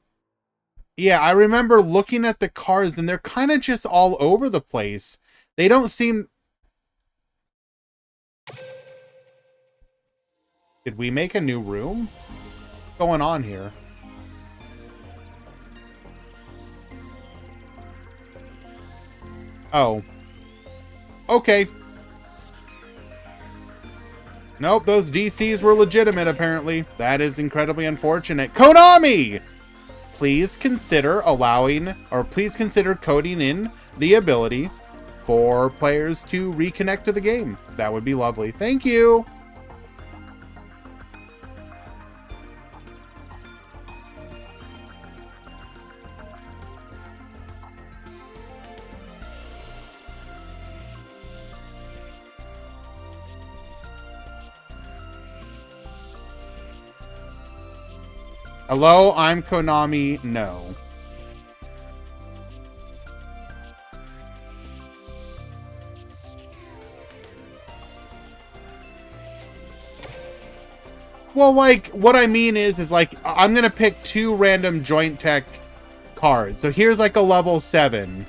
yeah, I remember looking at the cards and they're kind of just all over the place. They don't seem... Did we make a new room? What's going on here? Oh. Okay. Nope, those DCs were legitimate, apparently. That is incredibly unfortunate. Konami! Please consider allowing, or please consider coding in the ability for players to reconnect to the game. That would be lovely. Thank you! Hello, I'm Konami. No. Well, like, what I mean is like, I'm gonna pick 2 random joint tech cards. So here's like a level 7.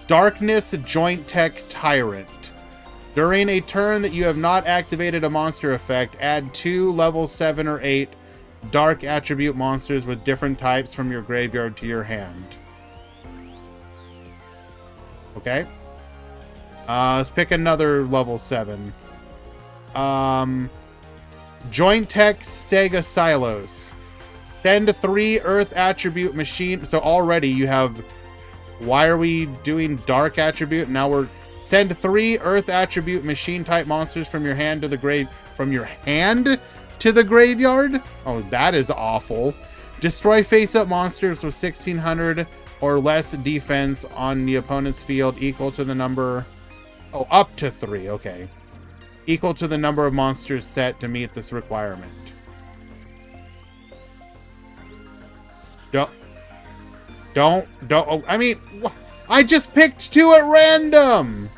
Darkness Joint Tech Tyrant. During a turn that you have not activated a monster effect, add 2 level 7 or 8 dark attribute monsters with different types from your graveyard to your hand. Okay. Let's pick another level 7. Joint Tech Stegosylos. Send 3 Earth attribute machine. So already you have... Why are we doing dark attribute? Now we're... Send 3 Earth attribute machine type monsters from your hand to the grave. From your hand to the graveyard? Oh, that is awful. Destroy face-up monsters with 1600 or less defense on the opponent's field equal to the number... Oh, up to 3. Okay. Equal to the number of monsters set to meet this requirement. Don't. Oh, I mean, I just picked 2 at random.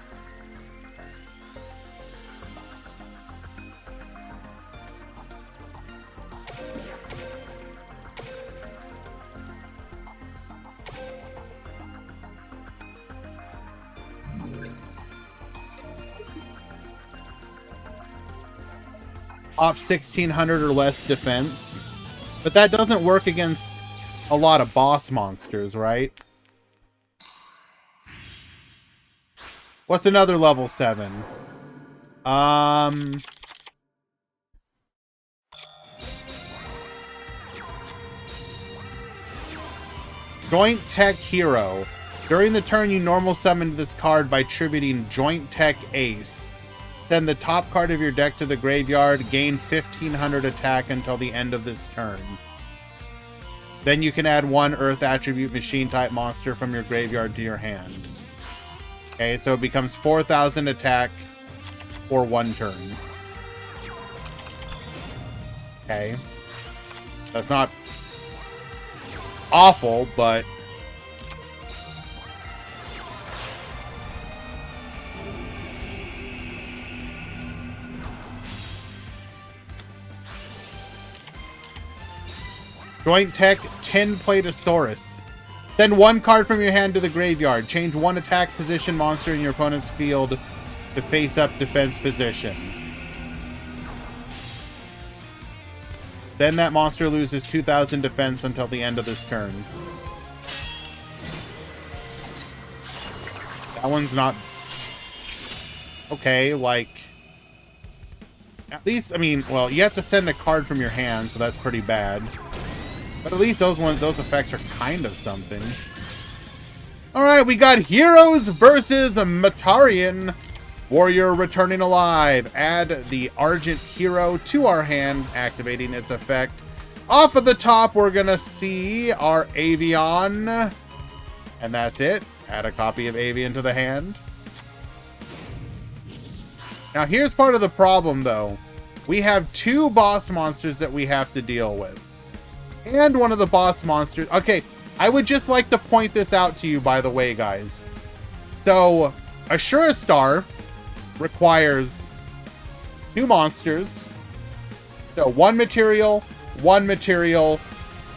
Off 1600 or less defense. But that doesn't work against a lot of boss monsters, right? What's another level 7? Joint Tech Hero. During the turn, you normal summon this card by tributing Joint Tech Ace. Send the top card of your deck to the graveyard. Gain 1500 attack until the end of this turn. Then you can add 1 Earth attribute machine type monster from your graveyard to your hand. Okay, so it becomes 4000 attack for 1 turn. Okay. That's not awful, but... Joint Tech Tinplatosaurus. Send 1 card from your hand to the graveyard. Change 1 attack position monster in your opponent's field to face-up defense position. Then that monster loses 2000 defense until the end of this turn. That one's not... Okay, like... At least, I mean, well, you have to send a card from your hand, so that's pretty bad. But at least those effects are kind of something. Alright, we got Heroes versus Matarian. Warrior returning alive. Add the Argent Hero to our hand, activating its effect. Off of the top, we're gonna see our Avian. And that's it. Add a copy of Avian to the hand. Now, here's part of the problem, though. We have 2 boss monsters that we have to deal with. And one of the boss monsters... Okay, I would just like to point this out to you, by the way, guys. So, Ashura Star requires 2 monsters. So, 1 material,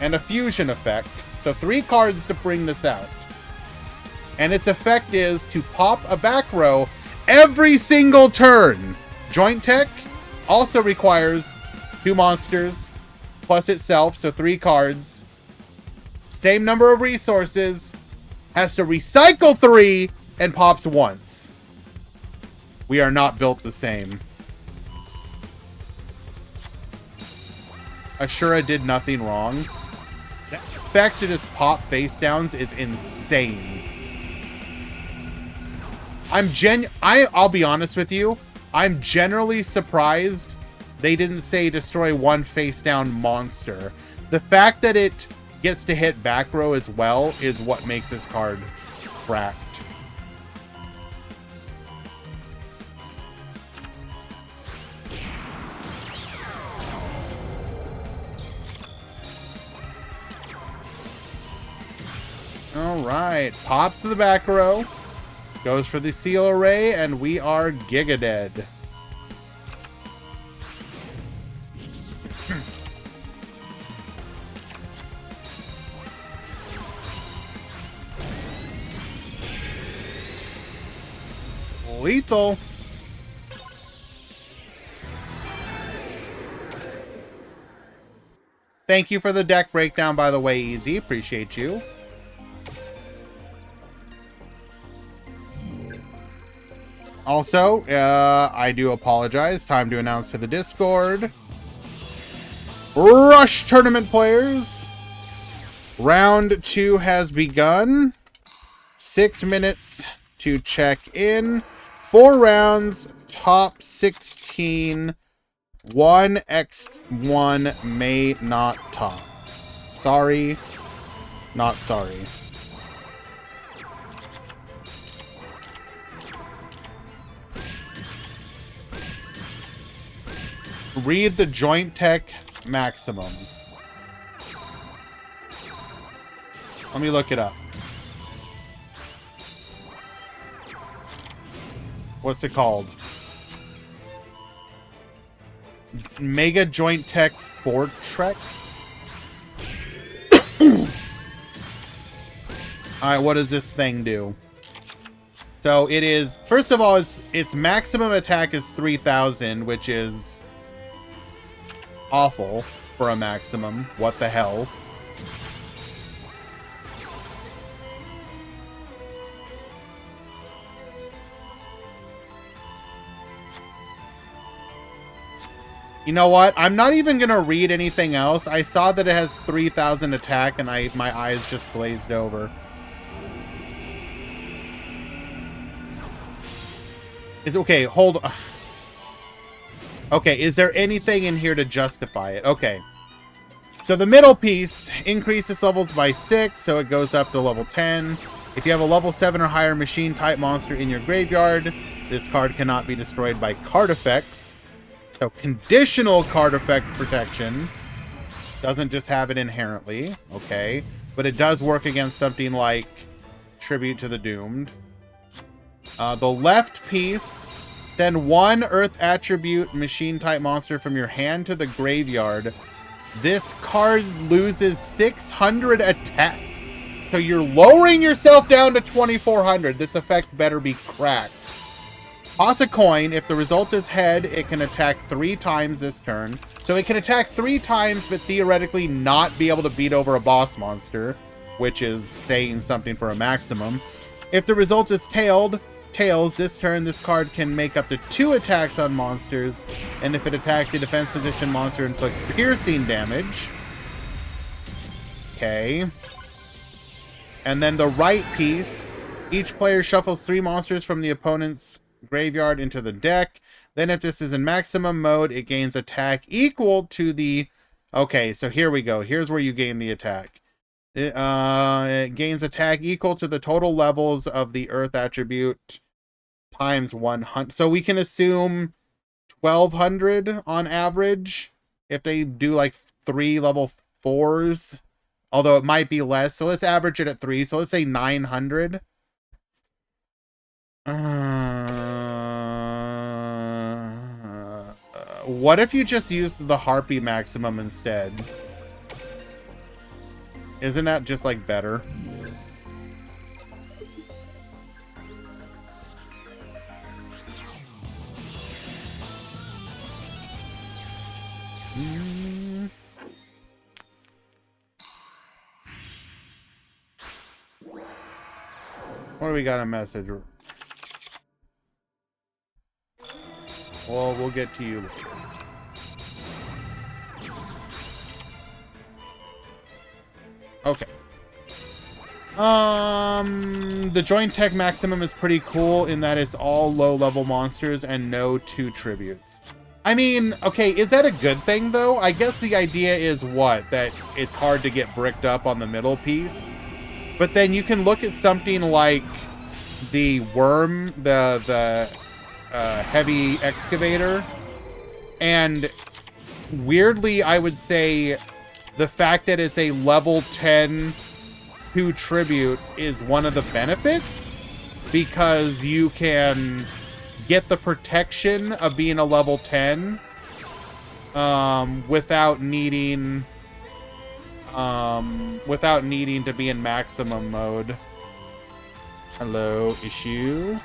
and a fusion effect. So, 3 cards to bring this out. And its effect is to pop a back row every single turn. Joint Tech also requires 2 monsters plus itself, so 3 cards. Same number of resources. Has to recycle 3 and pops once. We are not built the same. Ashura did nothing wrong. The fact to just pop face downs is insane. I'll be honest with you. I'm generally surprised they didn't say destroy 1 face down monster. The fact that it gets to hit back row as well is what makes this card cracked. Alright, pops to the back row. Goes for the seal array, and we are Giga Dead. Lethal. Thank you for the deck breakdown, by the way, Easy. Appreciate you. Also, I do apologize. Time to announce to the Discord. Rush tournament players. Round 2 has begun. 6 minutes to check in. 4 rounds, top 16. 1x1 may not top. Sorry, not sorry. Read the Joint Tech maximum. Let me look it up. What's it called? Mega Joint Tech Fortrex? Alright, what does this thing do? So it is... First of all, its maximum attack is 3,000, which is... awful for a maximum. What the hell? You know what? I'm not even gonna read anything else. I saw that it has 3,000 attack and my eyes just glazed over. Okay, hold on. Okay, is there anything in here to justify it? Okay. So the middle piece increases levels by 6, so it goes up to level 10. If you have a level 7 or higher machine type monster in your graveyard, this card cannot be destroyed by card effects. So conditional card effect protection. Doesn't just have it inherently. Okay. But it does work against something like Tribute to the Doomed. The left piece... Send 1 Earth Attribute machine type monster from your hand to the graveyard. This card loses 600 attack. So you're lowering yourself down to 2,400. This effect better be cracked. Toss a coin. If the result is head, it can attack 3 times this turn. So it can attack 3 times, but theoretically not be able to beat over a boss monster, which is saying something for a maximum. If the result is tails, this turn, this card can make up to 2 attacks on monsters, and if it attacks a defense position monster, inflict piercing damage. Okay. And then the right piece, each player shuffles 3 monsters from the opponent's graveyard into the deck. Then if this is in maximum mode, it gains attack equal to the... Okay, so here we go. Here's where you gain the attack. It gains attack equal to the total levels of the Earth attribute times 100. So we can assume 1,200 on average if they do like 3 level 4s. Although it might be less. So let's average it at 3. So let's say 900. What if you just used the Harpy maximum instead? Isn't that just like better? What do we got a message? Well, we'll get to you later. Okay. The joint tech maximum is pretty cool in that it's all low-level monsters and no 2 tributes. I mean, okay, is that a good thing, though? I guess the idea is what? That it's hard to get bricked up on the middle piece? But then you can look at something like the worm, the heavy excavator, and weirdly, I would say the fact that it's a level 10 2 tribute is one of the benefits, because you can get the protection of being a level 10 without needing to be in maximum mode. Hello, issue.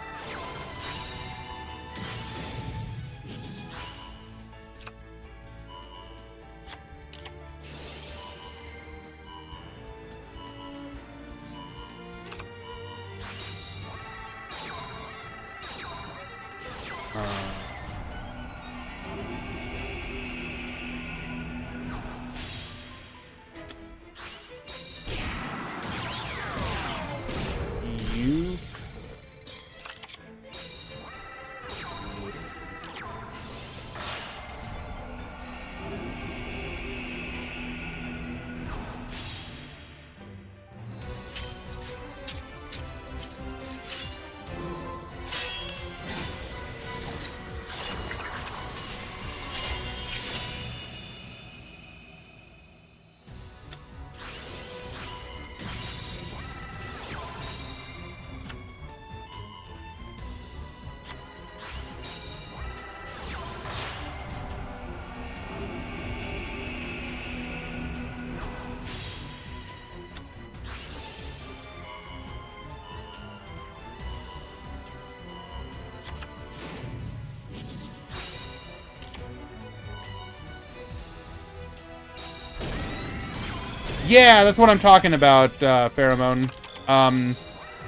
Yeah, that's what I'm talking about, Pheromone.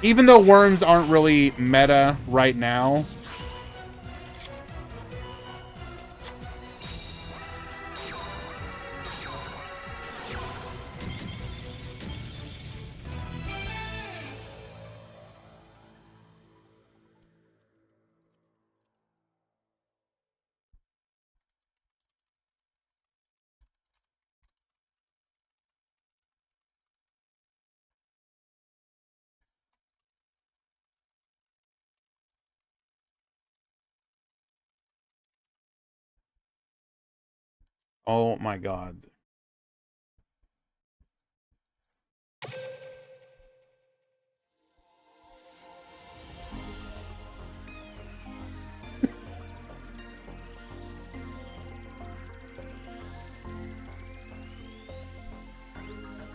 Even though worms aren't really meta right now. Oh my god.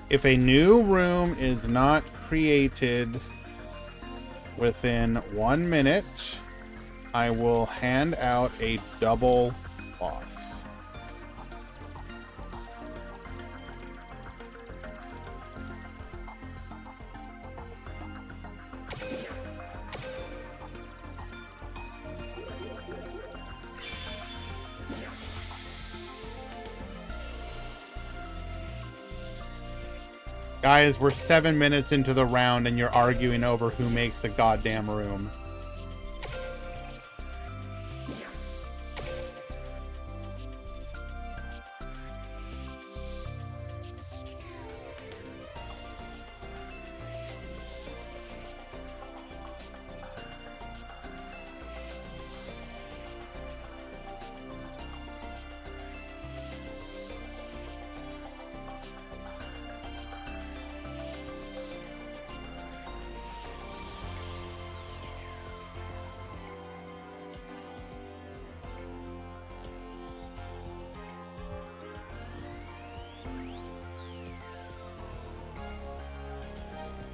If a new room is not created within 1 minute, I will hand out a double boss. Guys, we're 7 minutes into the round and you're arguing over who makes the goddamn room.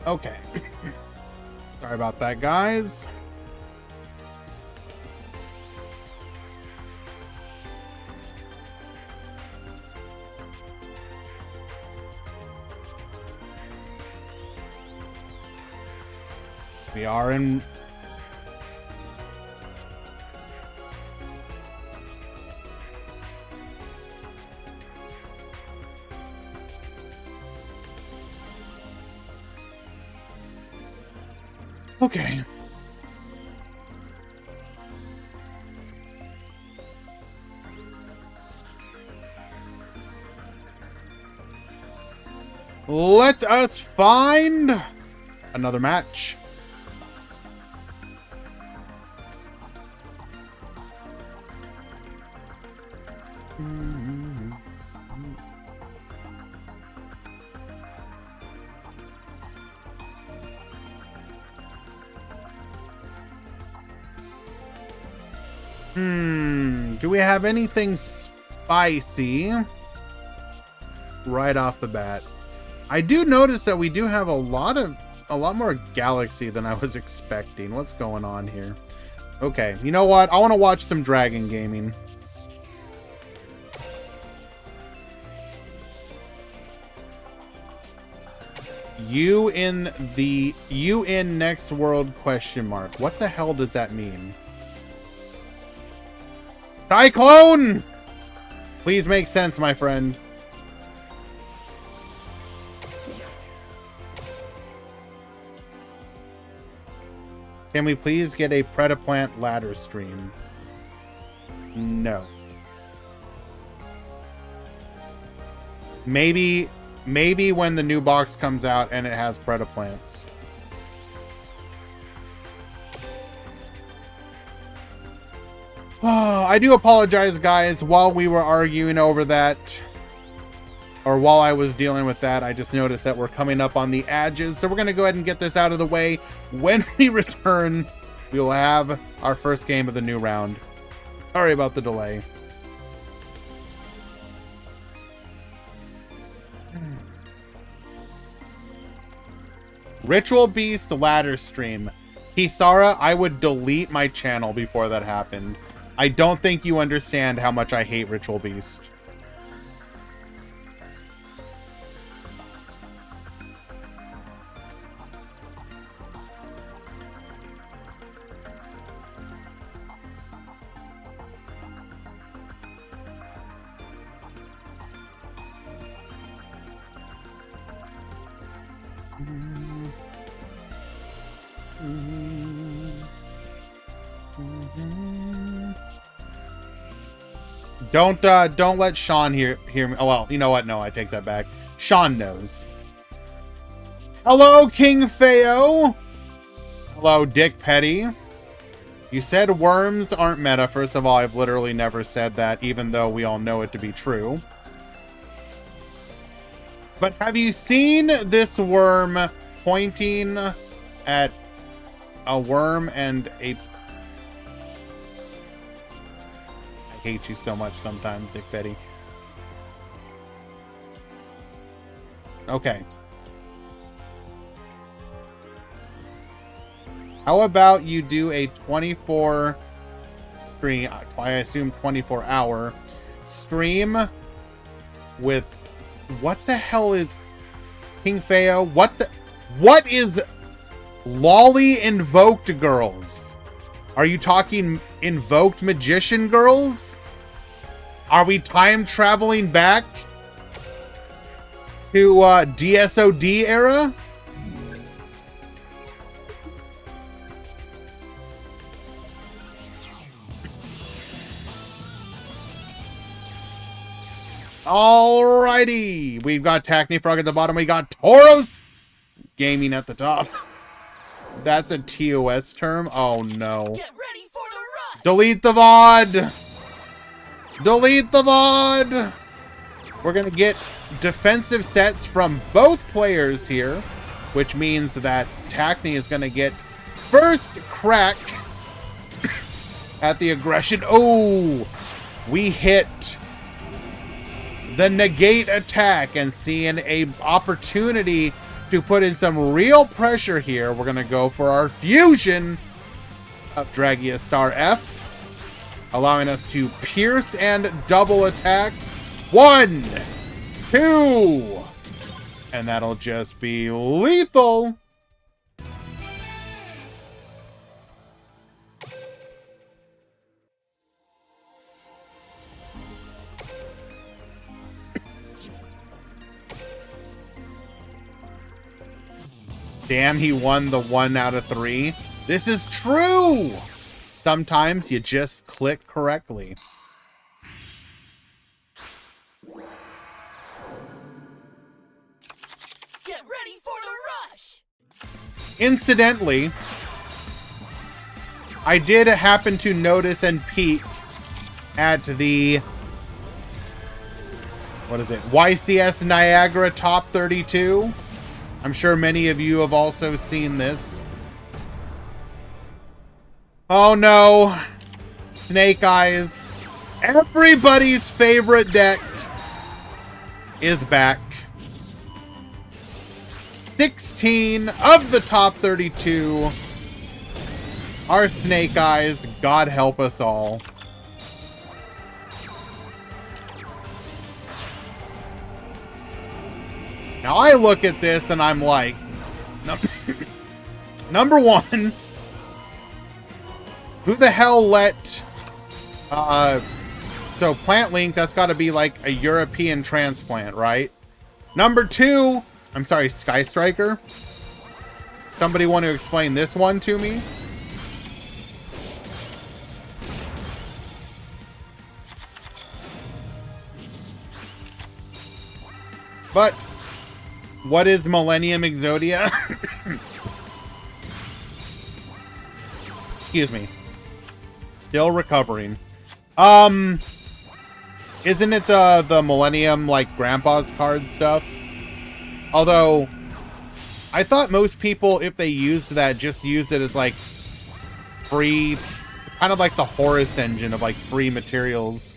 Okay. Sorry about that, guys. We are in... Okay. Let us find another match. Do we have anything spicy right off the bat? I do notice that we do have a lot more Galaxy than I was expecting. What's going on here? Okay, you know what? I want to watch some Dragon Gaming. You in next world question mark. What the hell does that mean? Cyclone! Please make sense, my friend. Can we please get a Predaplant ladder stream? No. Maybe when the new box comes out and it has Predaplants. Oh, I do apologize, guys. While we were arguing over that, or while I was dealing with that, I just noticed that we're coming up on the edges. So we're going to go ahead and get this out of the way. When we return, we will have our first game of the new round. Sorry about the delay. Ritual Beast ladder stream. Kisara, I would delete my channel before that happened. I don't think you understand how much I hate Ritual Beast. Don't let Sean hear me. Oh, well, you know what? No, I take that back. Sean knows. Hello, King Feo. Hello, Dick Petty. You said worms aren't meta. First of all, I've literally never said that, even though we all know it to be true. But have you seen this worm pointing at a worm and a... I hate you so much sometimes, Dick Petty. Okay. How about you do a 24 stream, I assume 24-hour stream with... What the hell is King Feo? What is Lolly Invoked Girls? Are you talking Invoked Magician Girls? Are we time traveling back? to DSOD era. Alrighty, we've got Frog at the bottom. We got Tauros Gaming at the top. That's a TOS term. Oh no! Get ready for the rush. Delete the VOD. Delete the VOD. We're gonna get defensive sets from both players here, which means that Tacne is gonna get first crack at the aggression. Oh, we hit the negate attack and seeing a opportunity to put in some real pressure here. We're gonna go for our fusion of Dragia Star F, allowing us to pierce and double attack. 1, 2, and that'll just be lethal. Damn, he won the 1 out of 3. This is true! Sometimes you just click correctly. Get ready for the rush! Incidentally, I did happen to notice and peek at the... what is it? YCS Niagara Top 32. I'm sure many of you have also seen this. Oh no! Snake Eyes. Everybody's favorite deck is back. 16 of the top 32 are Snake Eyes. God help us all. Now I look at this and I'm like, number one, who the hell let, so Plant Link, that's got to be like a European transplant, right? Number two, I'm sorry, Sky Striker. Somebody want to explain this one to me? But what is Millennium Exodia? Excuse me. Still recovering. Isn't it the Millennium, like, Grandpa's card stuff? Although, I thought most people, if they used that, just used it as, like, free, kind of like the Horus engine of, like, free materials.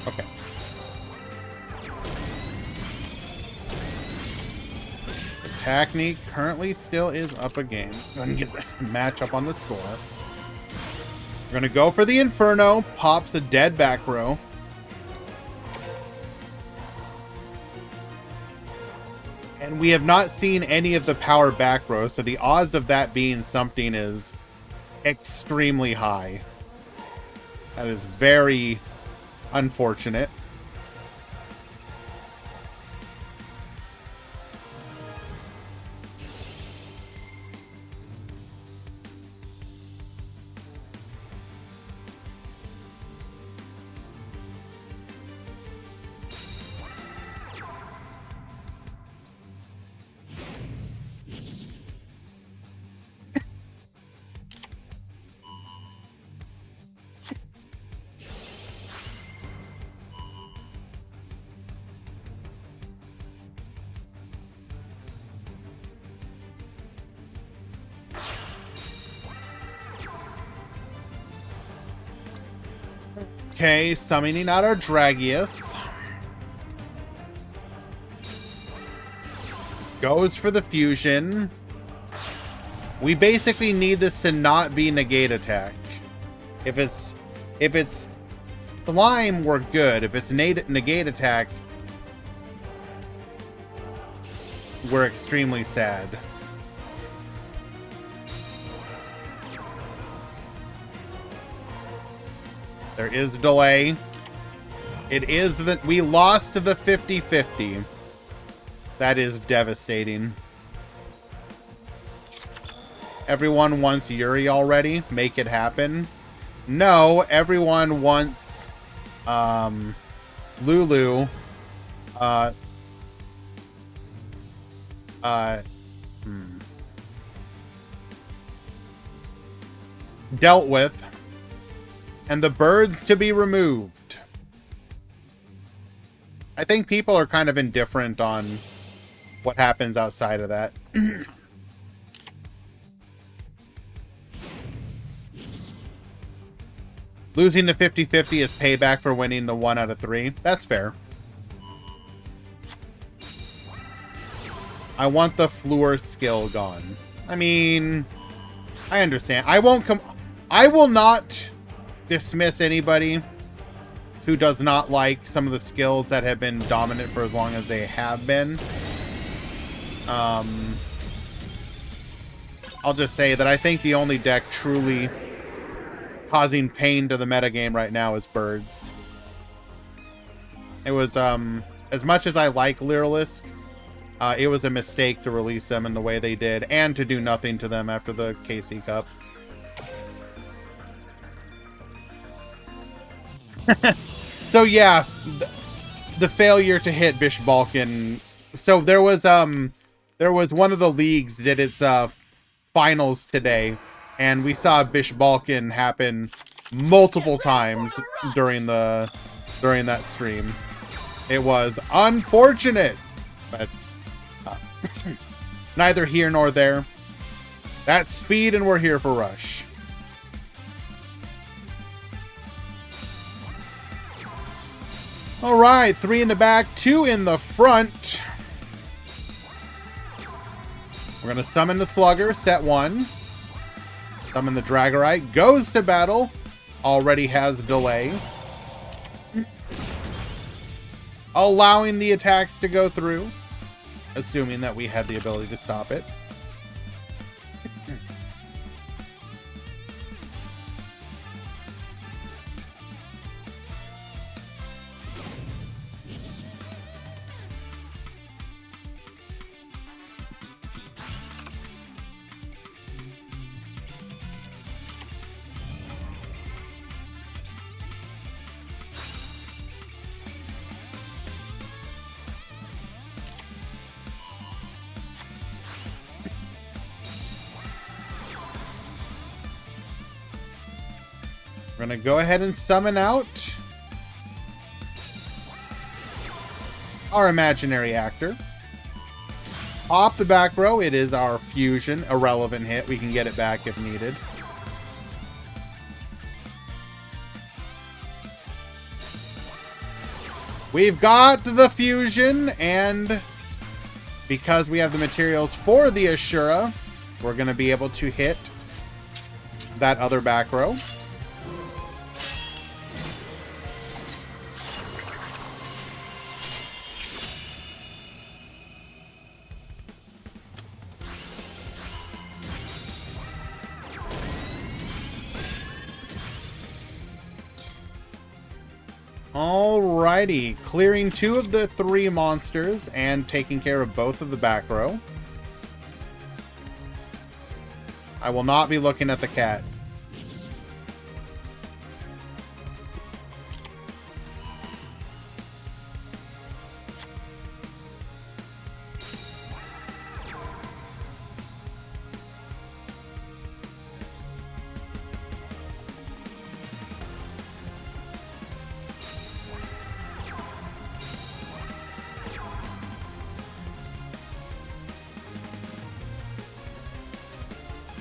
Okay. Hackney currently still is up a game. Let's go ahead and get the match up on the score. We're going to go for the Inferno. Pops a dead back row. And we have not seen any of the power back row, so the odds of that being something is extremely high. That is very unfortunate. Okay, summoning out our Dragius. Goes for the fusion. We basically need this to not be negate attack. If it's If it's slime, we're good. If it's negate attack, we're extremely sad. There is delay. It is that we lost the 50-50. That is devastating. Everyone wants Yuri already. Make it happen. No, everyone wants Lulu. Dealt with. And the birds to be removed. I think people are kind of indifferent on what happens outside of that. Losing the 50-50 is payback for winning the 1 out of 3. That's fair. I want the Floor skill gone. I mean, I understand. I will not dismiss anybody who does not like some of the skills that have been dominant for as long as they have been. I'll just say that I think the only deck truly causing pain to the metagame right now is birds. It was, as much as I like Lyrilisk, it was a mistake to release them in the way they did, and to do nothing to them after the KC Cup. So yeah, the failure to hit Bish Balkan. So there was one of the leagues did its finals today, and we saw Bish Balkan happen multiple times during that stream. It was unfortunate, but neither here nor there. That's speed, and we're here for Rush. All right, 3 in the back, 2 in the front. We're gonna summon the Slugger, set 1. Summon the Dragorite, goes to battle. Already has delay. Allowing the attacks to go through. Assuming that we had the ability to stop it. We're going to go ahead and summon out our imaginary actor. Off the back row, it is our fusion, irrelevant hit. We can get it back if needed. We've got the fusion, and because we have the materials for the Ashura, we're going to be able to hit that other back row. Alrighty, clearing 2 of the 3 monsters and taking care of both of the back row. I will not be looking at the cat.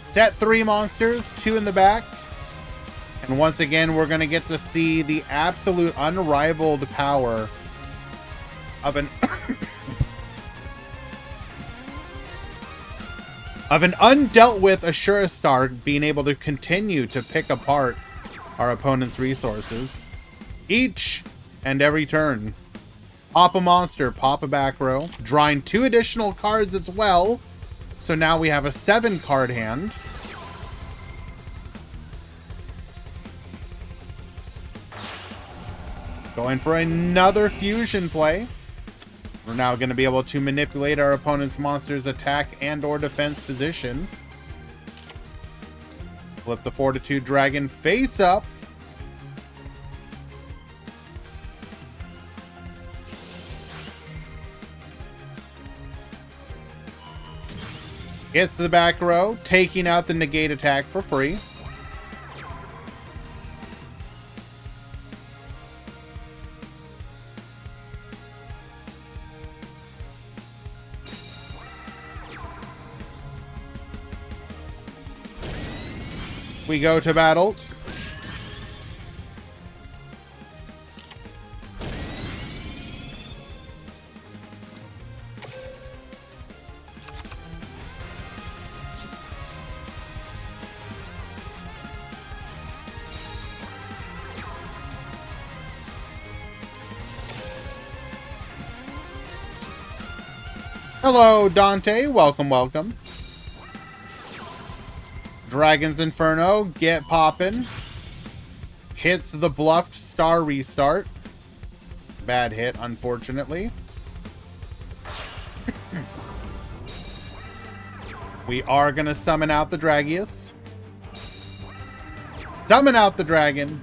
Set 3 monsters, 2 in the back. And once again, we're going to get to see the absolute unrivaled power of an of an undealt with Ashura Star being able to continue to pick apart our opponent's resources each and every turn. Pop a monster, pop a back row, drawing 2 additional cards as well. So now we have a 7-card hand. Going for another fusion play. We're now going to be able to manipulate our opponent's monster's attack and or defense position. Flip the Fortitude Dragon face up. Hits the back row, taking out the negate attack for free. We go to battle. Hello, Dante. Welcome, welcome. Dragon's Inferno, get poppin'. Hits the bluffed star restart. Bad hit, unfortunately. We are gonna summon out the Dragius. Summon out the dragon.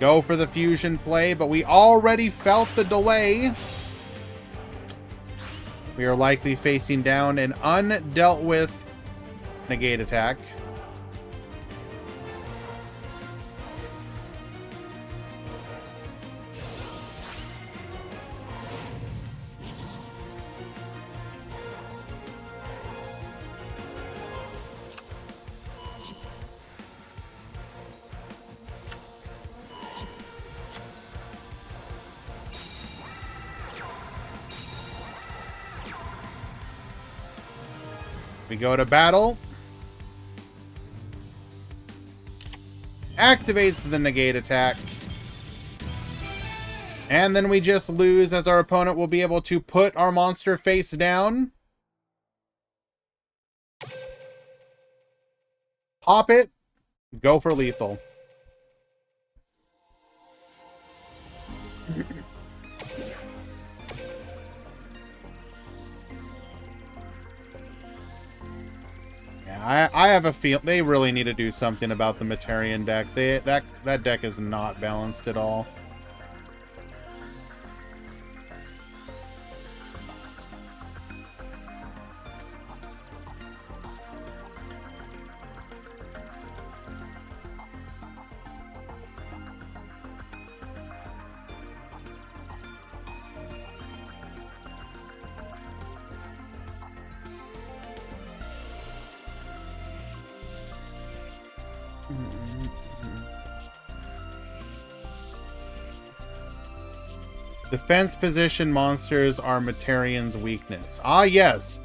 Go for the fusion play, but we already felt the delay. We are likely facing down an undealt with negate attack. We go to battle. Activates the negate attack. And then we just lose, as our opponent will be able to put our monster face down. Pop it. Go for lethal. I have a feel they really need to do something about the Materian deck. That deck is not balanced at all. Defense position monsters are Materian's weakness. Ah, yes.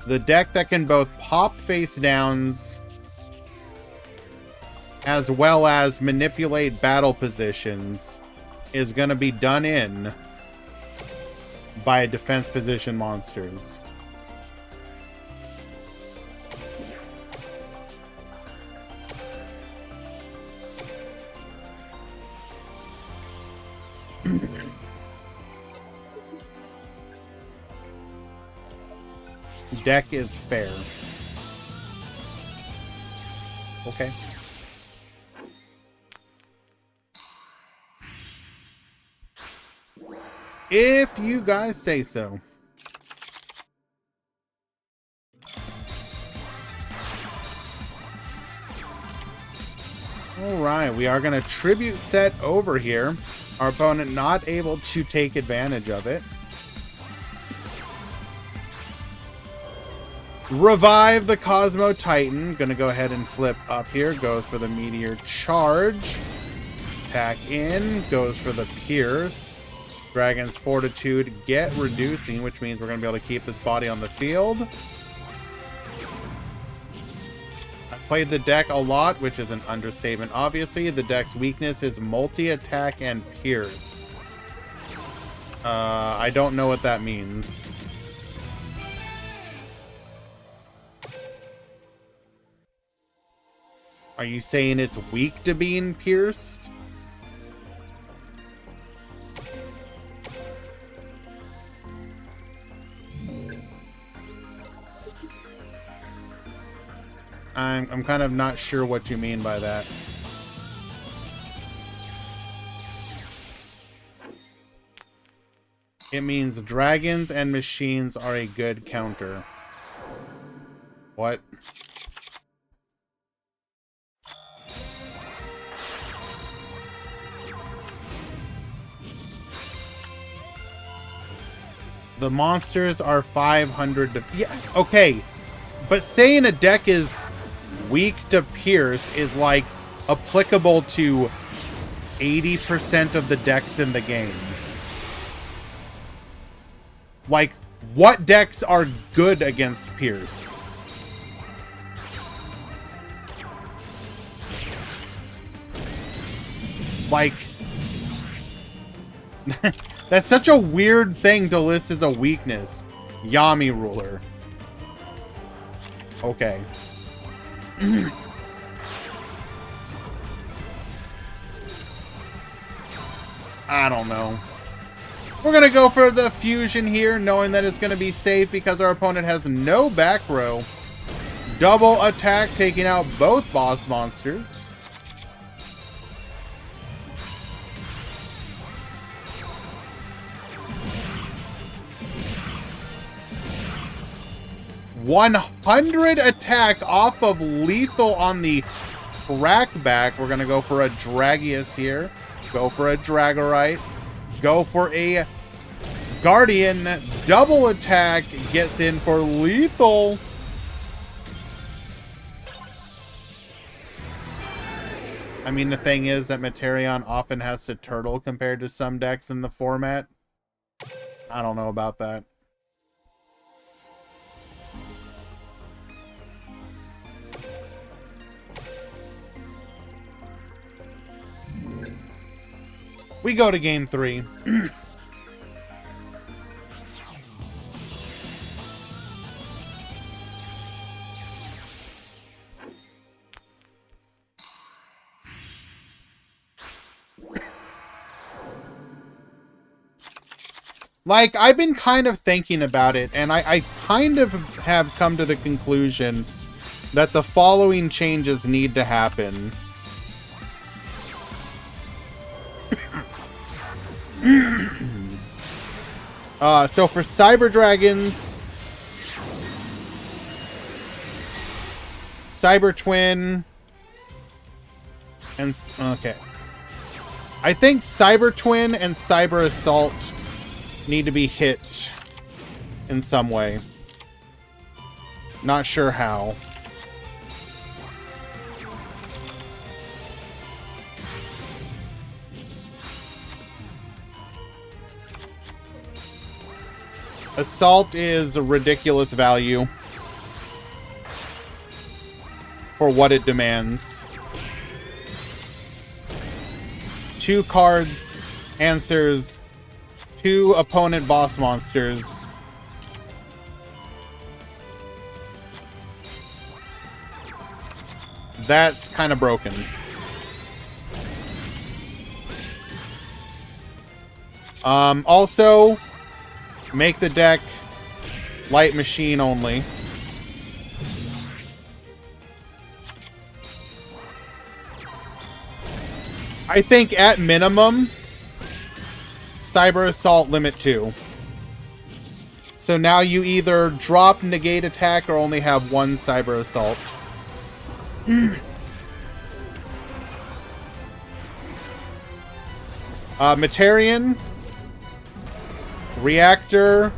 The deck that can both pop face downs as well as manipulate battle positions is going to be done in by defense position monsters. Deck is fair. Okay. If you guys say so. Alright, we are going to tribute set over here. Our opponent not able to take advantage of it. Revive the Cosmo Titan. Gonna go ahead and flip up here. Goes for the Meteor Charge. Attack in. Goes for the Pierce. Dragon's Fortitude get reducing, which means we're gonna be able to keep this body on the field. Played the deck a lot, which is an understatement, obviously. The deck's weakness is multi-attack and pierce. I don't know what that means. Are you saying it's weak to being pierced? I'm kind of not sure what you mean by that. It means dragons and machines are a good counter. What? The monsters are 500 to... Yeah, okay. But saying a deck is weak to pierce is, like, applicable to 80% of the decks in the game. Like, what decks are good against pierce? Like... That's such a weird thing to list as a weakness. Yami Ruler. Okay. I don't know. We're going to go for the fusion here, knowing that it's going to be safe because our opponent has no back row. Double attack, taking out both boss monsters. $100 attack off of lethal on the crackback. We're going to go for a Dragius here. Go for a Dragorite. Go for a Guardian. Double attack. Gets in for lethal. I mean, the thing is that Materion often has to turtle compared to some decks in the format. I don't know about that. We go to game 3. Like, I've been kind of thinking about it, and I kind of have come to the conclusion that the following changes need to happen. So for Cyber Dragons, Cyber Twin, and okay, I think Cyber Twin and Cyber Assault need to be hit in some way. Not sure how. Assault is a ridiculous value for what it demands. 2 cards, answers 2 opponent boss monsters. That's kind of broken. Also, make the deck light machine only. I think at minimum, Cyber Assault limit 2. So now you either drop negate attack or only have 1 Cyber Assault. Materion, Reactor,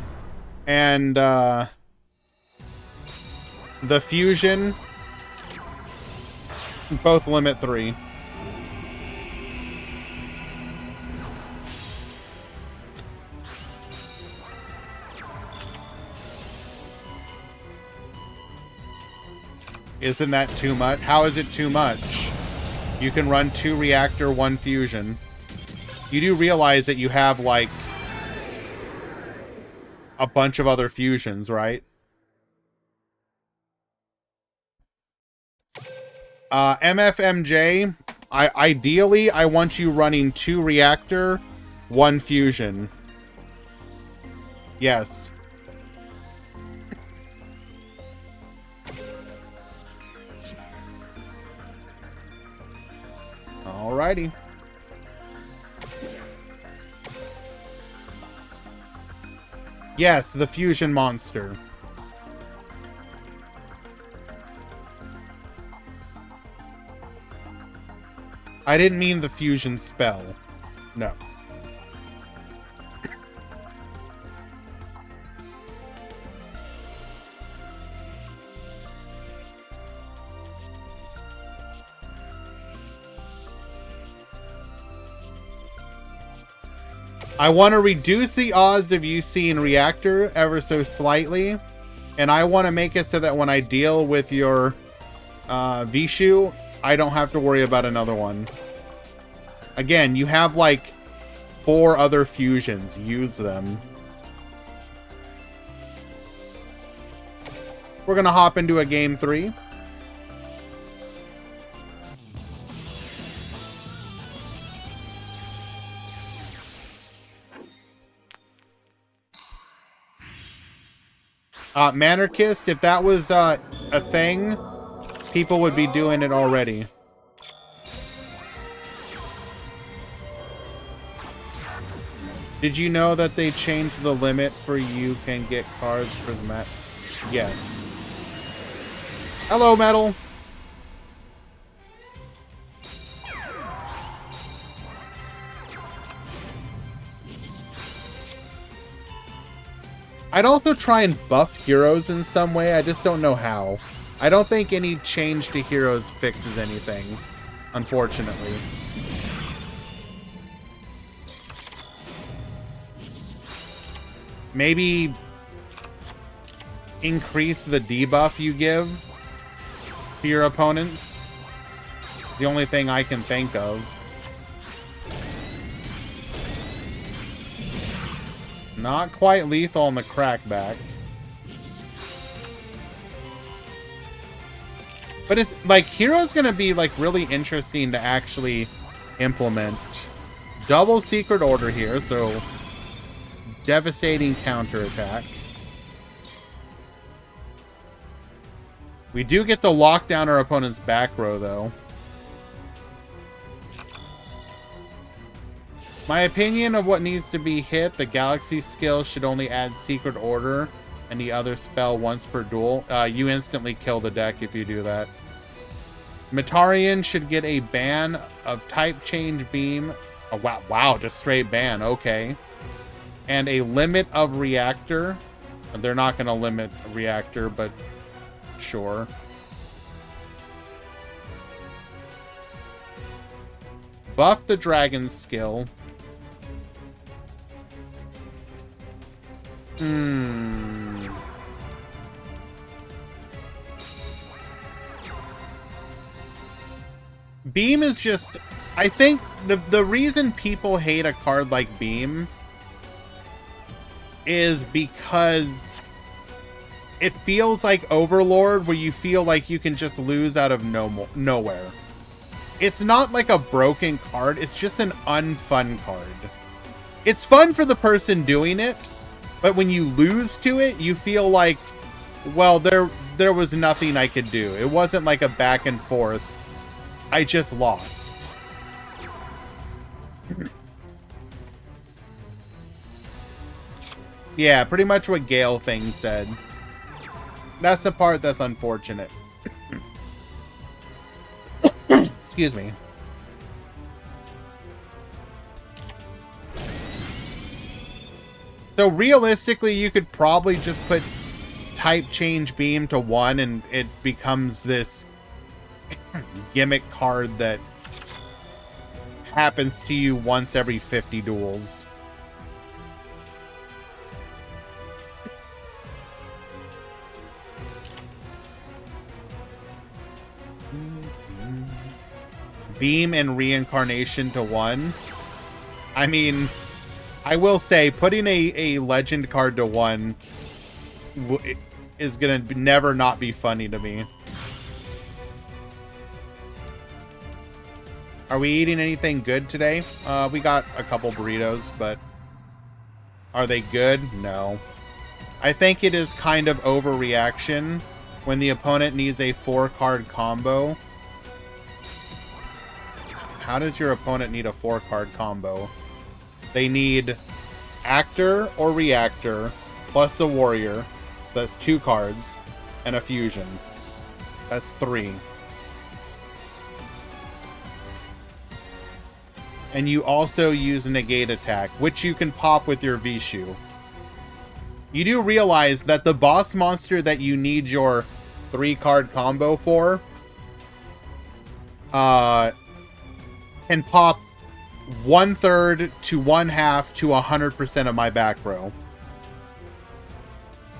and the Fusion both limit 3. Isn't that too much? How is it too much? You can run 2 reactor, 1 fusion. You do realize that you have, like, a bunch of other fusions, right? MFMJ, ideally, I want you running 2 reactor, 1 fusion. Yes. Alrighty. Yes, the fusion monster. I didn't mean the fusion spell. No. I want to reduce the odds of you seeing reactor ever so slightly. And I want to make it so that when I deal with your Vishu, I don't have to worry about another one. Again, you have like 4 other fusions. Use them. We're going to hop into a game 3. Manarchist, if that was a thing, people would be doing it already. Did you know that they changed the limit for you can get cards for the match? Yes. Hello, Metal. I'd also try and buff heroes in some way. I just don't know how. I don't think any change to heroes fixes anything, unfortunately. Maybe increase the debuff you give to your opponents. It's the only thing I can think of. Not quite lethal on the crackback. But it's like hero's gonna be like really interesting to actually implement. Double secret order here, so devastating counterattack. We do get to lock down our opponent's back row though. My opinion of what needs to be hit, the Galaxy skill should only add Secret Order and the other spell once per duel. You instantly kill the deck if you do that. Metarian should get a ban of Type Change Beam. Oh, wow, just straight ban, okay. And a limit of Reactor. They're not going to limit a Reactor, but sure. Buff the Dragon skill. Beam is just... I think the reason people hate a card like Beam is because it feels like Overlord, where you feel like you can just lose out of nowhere. It's not like a broken card, it's just an unfun card. It's fun for the person doing it, but when you lose to it, you feel like, well, there was nothing I could do. It wasn't like a back and forth. I just lost. Yeah, pretty much what Gale Thing said. That's the part that's unfortunate. Excuse me. So realistically, you could probably just put Type Change Beam to 1 and it becomes this gimmick card that happens to you once every 50 duels. Beam and Reincarnation to 1. I mean, I will say, putting a legend card to 1 is gonna never not be funny to me. Are we eating anything good today? We got a couple burritos, but are they good? No. I think it is kind of overreaction when the opponent needs a 4-card combo. How does your opponent need a 4-card combo? They need Actor or Reactor plus a Warrior. That's 2 cards. And a Fusion. That's 3. And you also use Negate Attack, which you can pop with your Vishu. You do realize that the boss monster that you need your 3-card combo for can pop 1/3 to 1/2 to 100% of my back row.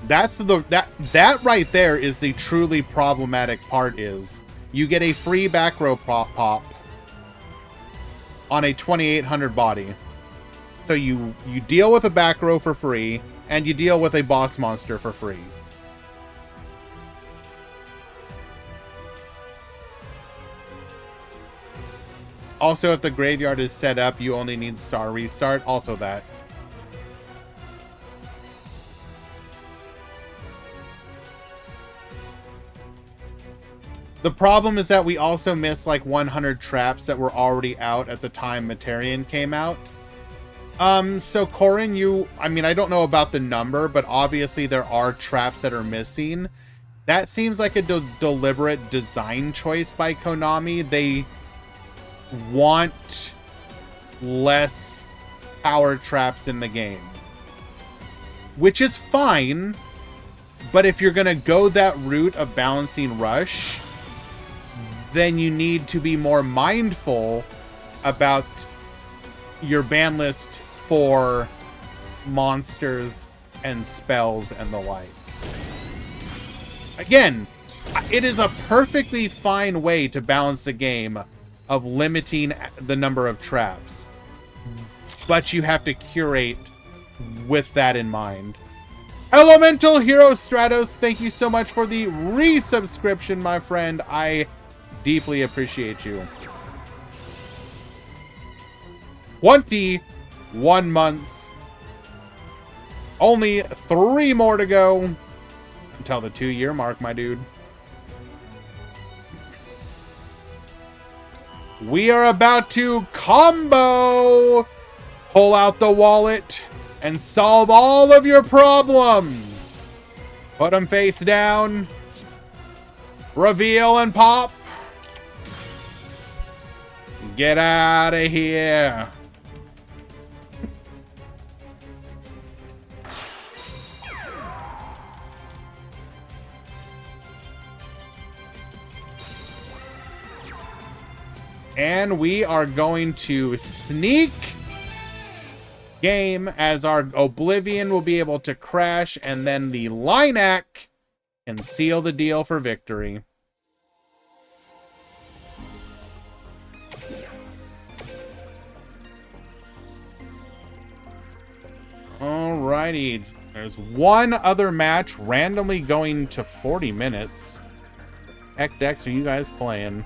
That right there is the truly problematic part. Is you get a free back row pop on a 2800 body. So you deal with a back row for free, and you deal with a boss monster for free. Also, if the graveyard is set up, you only need Star Restart. Also that. The problem is that we also missed like 100 traps that were already out at the time Materian came out. So Corin, I mean, I don't know about the number, but obviously there are traps that are missing. That seems like a deliberate design choice by Konami. They want less power traps in the game, which is fine. But if you're going to go that route of balancing Rush, then you need to be more mindful about your ban list for monsters and spells and the like. Again, it is a perfectly fine way to balance the game of limiting the number of traps, but you have to curate with that in mind. Elemental Hero Stratos, thank you so much for the resubscription, my friend. I deeply appreciate you. 21 months. Only 3 more to go until the 2-year mark, my dude. We are about to combo. Pull out the wallet and solve all of your problems. Put them face down. Reveal and pop. Get out of here. And we are going to sneak game as our Oblivion will be able to crash, and then the Lineac can seal the deal for victory. Alrighty. There's one other match randomly going to 40 minutes. Heck decks are you guys playing?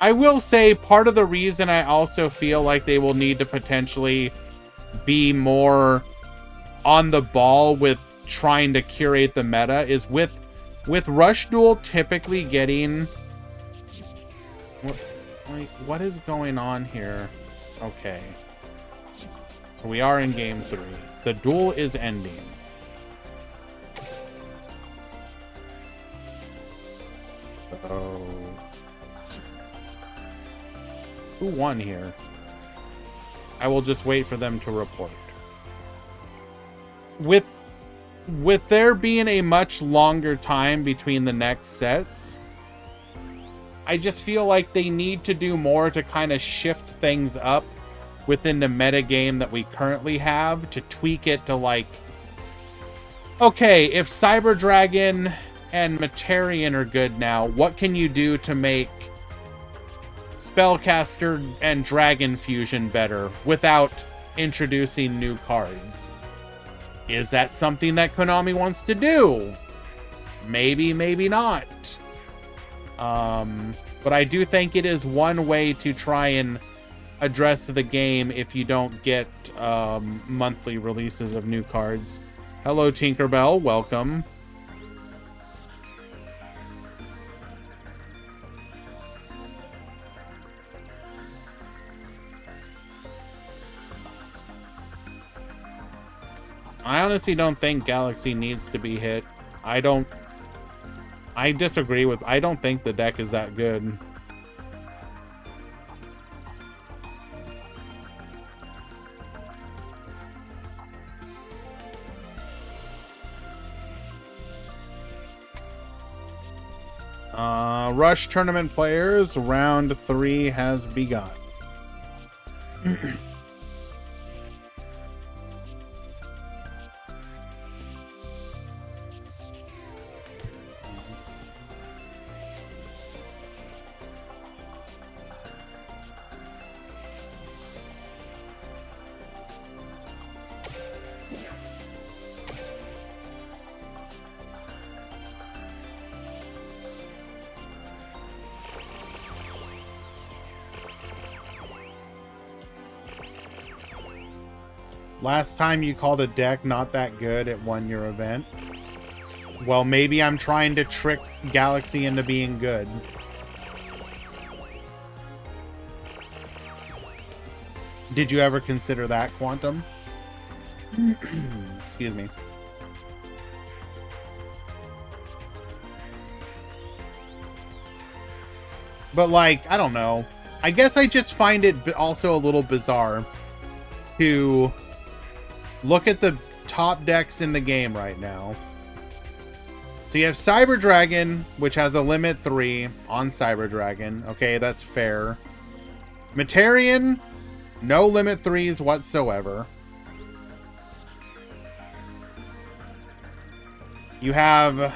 I will say part of the reason I also feel like they will need to potentially be more on the ball with trying to curate the meta is with Rush Duel typically getting... What is going on here? Okay. So we are in game 3. The duel is ending. Oh... Who won here? I will just wait for them to report. with there being a much longer time between the next sets, I just feel like they need to do more to kind of shift things up within the metagame that we currently have to tweak it to like, okay, if Cyber Dragon and Materian are good now, what can you do to make Spellcaster and Dragon Fusion better without introducing new cards? Is that something that Konami wants to do? Maybe, maybe not. But I do think it is one way to try and address the game if you don't get monthly releases of new cards. Hello, Tinkerbell. Welcome. I honestly don't think Galaxy needs to be hit. I disagree with... I don't think the deck is that good. Rush tournament players, round 3 has begun. Last time you called a deck not that good, it won your event. Well, maybe I'm trying to trick Galaxy into being good. Did you ever consider that, Quantum? Excuse me. But, like, I don't know. I guess I just find it also a little bizarre to look at the top decks in the game right now. So you have Cyber Dragon, which has a limit 3 on Cyber Dragon. Okay, that's fair. Materian, no limit 3s whatsoever. You have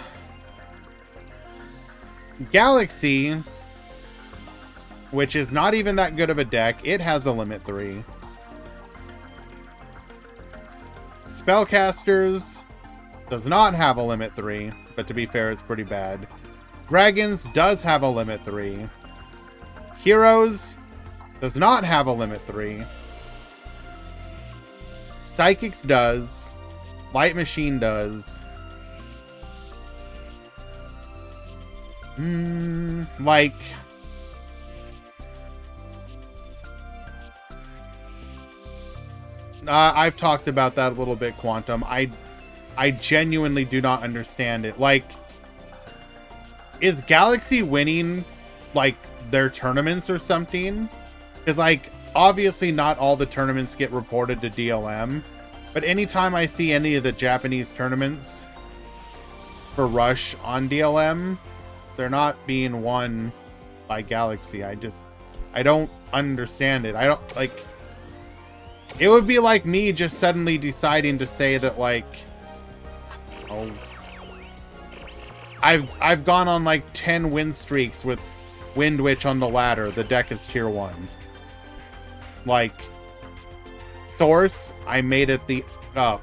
Galaxy, which is not even that good of a deck. It has a limit 3. Spellcasters does not have a limit 3, but to be fair, it's pretty bad. Dragons does have a limit 3. Heroes does not have a limit 3. Psychics does. Light Machine does. Like... I've talked about that a little bit, Quantum. I genuinely do not understand it. Like, is Galaxy winning, like, their tournaments or something? Because, like, obviously not all the tournaments get reported to DLM. But anytime I see any of the Japanese tournaments for Rush on DLM, they're not being won by Galaxy. I don't understand it. I don't, like... It would be like me just suddenly deciding to say that, like, oh, I've gone on like 10 win streaks with Wind Witch on the ladder. The deck is tier 1. Like, Source, I made it the up.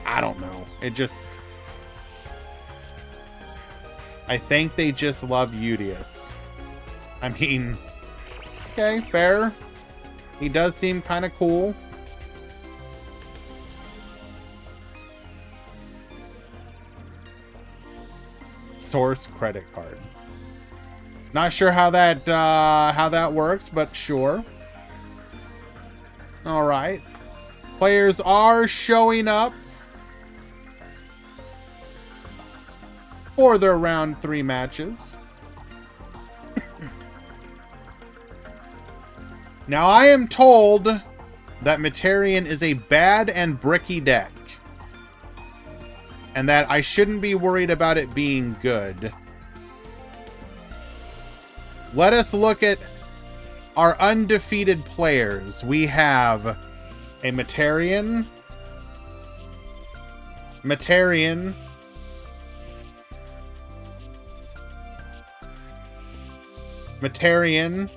I don't know. It just... I think they just love Udius. I mean, okay, fair. He does seem kind of cool. Source credit card. Not sure how that works, but sure. All right. Players are showing up for their round 3 matches. Now, I am told that Materian is a bad and bricky deck. and that I shouldn't be worried about it being good. Let us look at our undefeated players. We have a Metarian, Metarian, Metarian,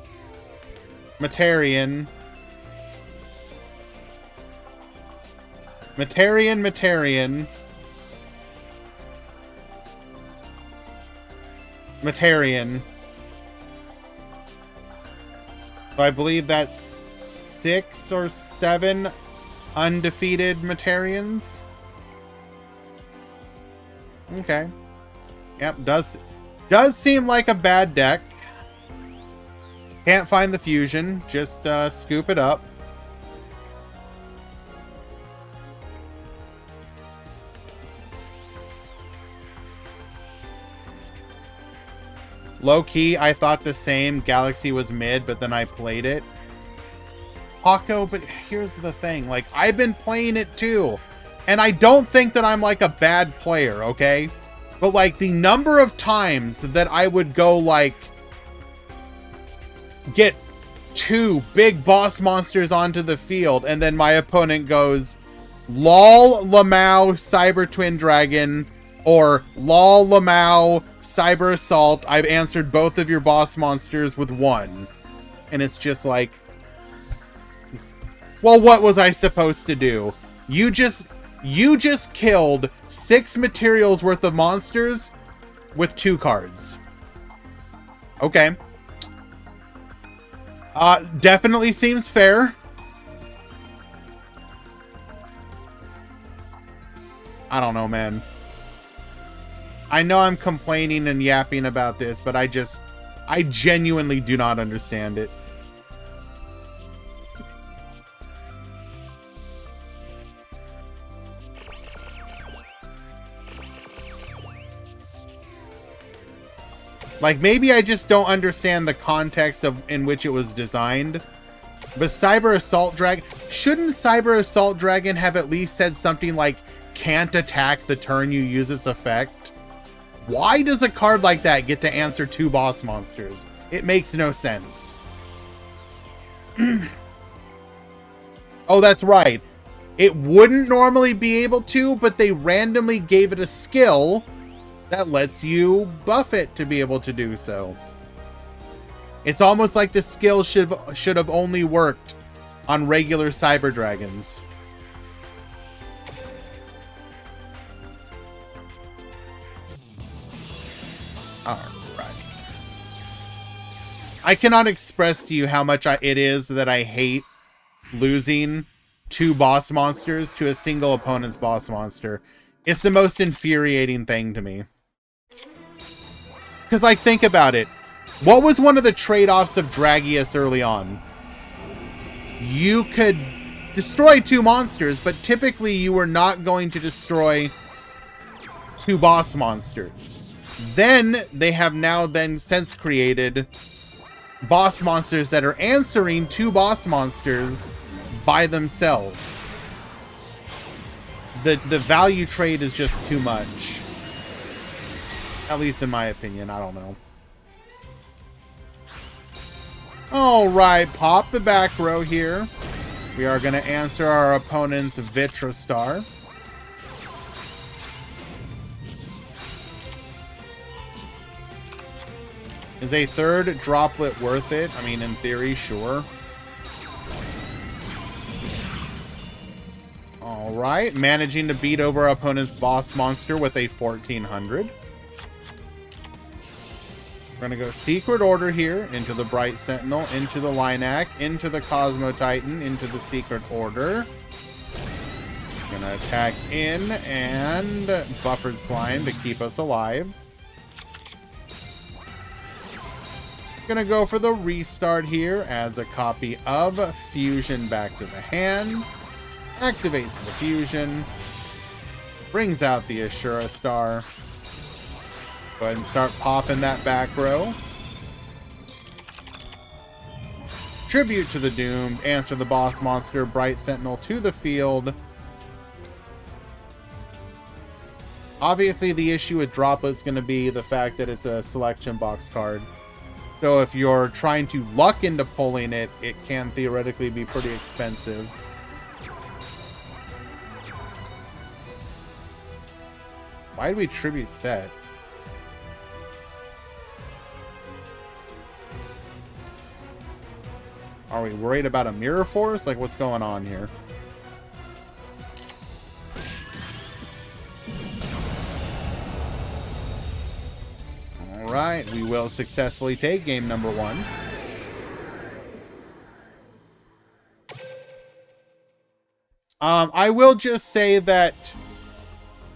Metarian, Metarian, Metarian, Metarian. So I believe that's 6 or 7 undefeated Metarians. Okay. Yep, does seem like a bad deck. Can't find the fusion. Just scoop it up. Low-key, I thought the same. Galaxy was mid, but then I played it. Paco, but here's the thing. Like, I've been playing it too. And I don't think that I'm, like, a bad player, okay? But, like, the number of times that I would go, like, get 2 big boss monsters onto the field, and then my opponent goes, LOL, Lamau, Cyber Twin Dragon, or LOL, Lamau, Cyber Assault. I've answered both of your boss monsters with 1. And it's just like, well, what was I supposed to do? You just killed 6 materials worth of monsters with 2 cards. Okay. Definitely seems fair. I don't know, man. I know I'm complaining and yapping about this, but I genuinely do not understand it. Like, maybe I just don't understand the context in which it was designed. But Cyber Assault Dragon... Shouldn't Cyber Assault Dragon have at least said something like, can't attack the turn you use its effect? Why does a card like that get to answer 2 boss monsters? It makes no sense. Oh, that's right. It wouldn't normally be able to, but they randomly gave it a skill that lets you buff it to be able to do so. It's almost like the skill should have only worked on regular Cyber Dragons. Alright. I cannot express to you how much it is that I hate losing 2 boss monsters to a single opponent's boss monster. It's the most infuriating thing to me. Because, like, think about it. What was one of the trade-offs of Dragius early on? You could destroy 2 monsters, but typically you were not going to destroy 2 boss monsters. Then, they have now since created boss monsters that are answering 2 boss monsters by themselves. The value trade is just too much. At least in my opinion, I don't know. Alright, pop the back row here. We are going to answer our opponent's Vitrastar. Is a 3rd droplet worth it? I mean, in theory, sure. Alright, managing to beat over our opponent's boss monster with a 1400. We're going to go Secret Order here, into the Bright Sentinel, into the Linak, into the Cosmo Titan, into the Secret Order. Going to attack in and Buffered Slime to keep us alive. Going to go for the Restart here as a copy of Fusion back to the hand. Activates the Fusion. Brings out the Ashura Star. Go ahead and start popping that back row. Tribute to the Doomed. Answer the boss monster. Bright Sentinel to the field. Obviously, the issue with Droplet is going to be the fact that it's a selection box card. So if you're trying to luck into pulling it, it can theoretically be pretty expensive. Why did we tribute set? Are we worried about a Mirror Force? Like, what's going on here? All right, we will successfully take game number 1. I will just say that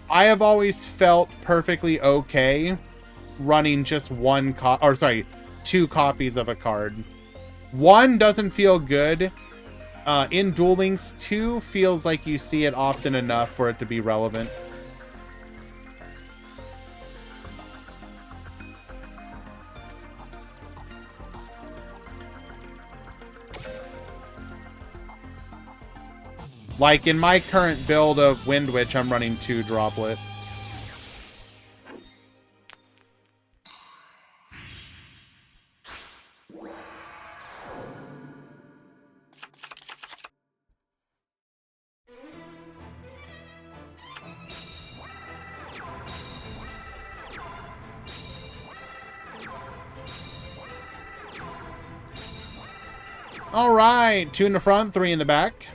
I have always felt perfectly okay running just two copies of a card. 1 doesn't feel good. In Duel Links, 2 feels like you see it often enough for it to be relevant. Like in my current build of Wind Witch, I'm running 2 Droplet. All right, 2 in the front, 3 in the back.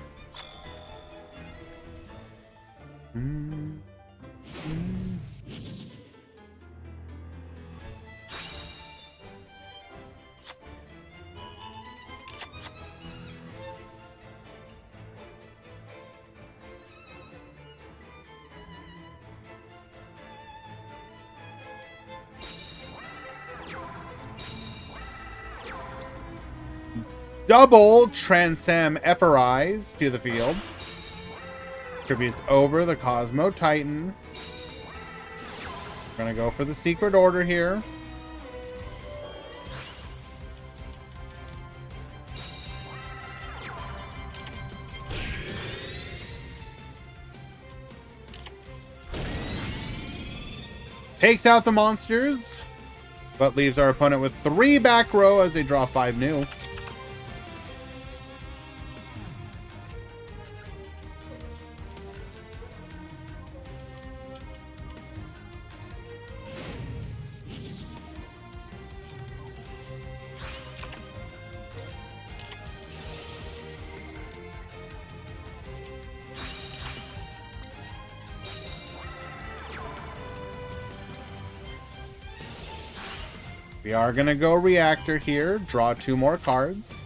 Double Transcend Epherise to the field. Tributes over the Cosmo Titan. We're gonna go for the Secret Order here. Takes out the monsters, but leaves our opponent with 3 back row as they draw 5 new. We are going to go Reactor here. Draw 2 more cards.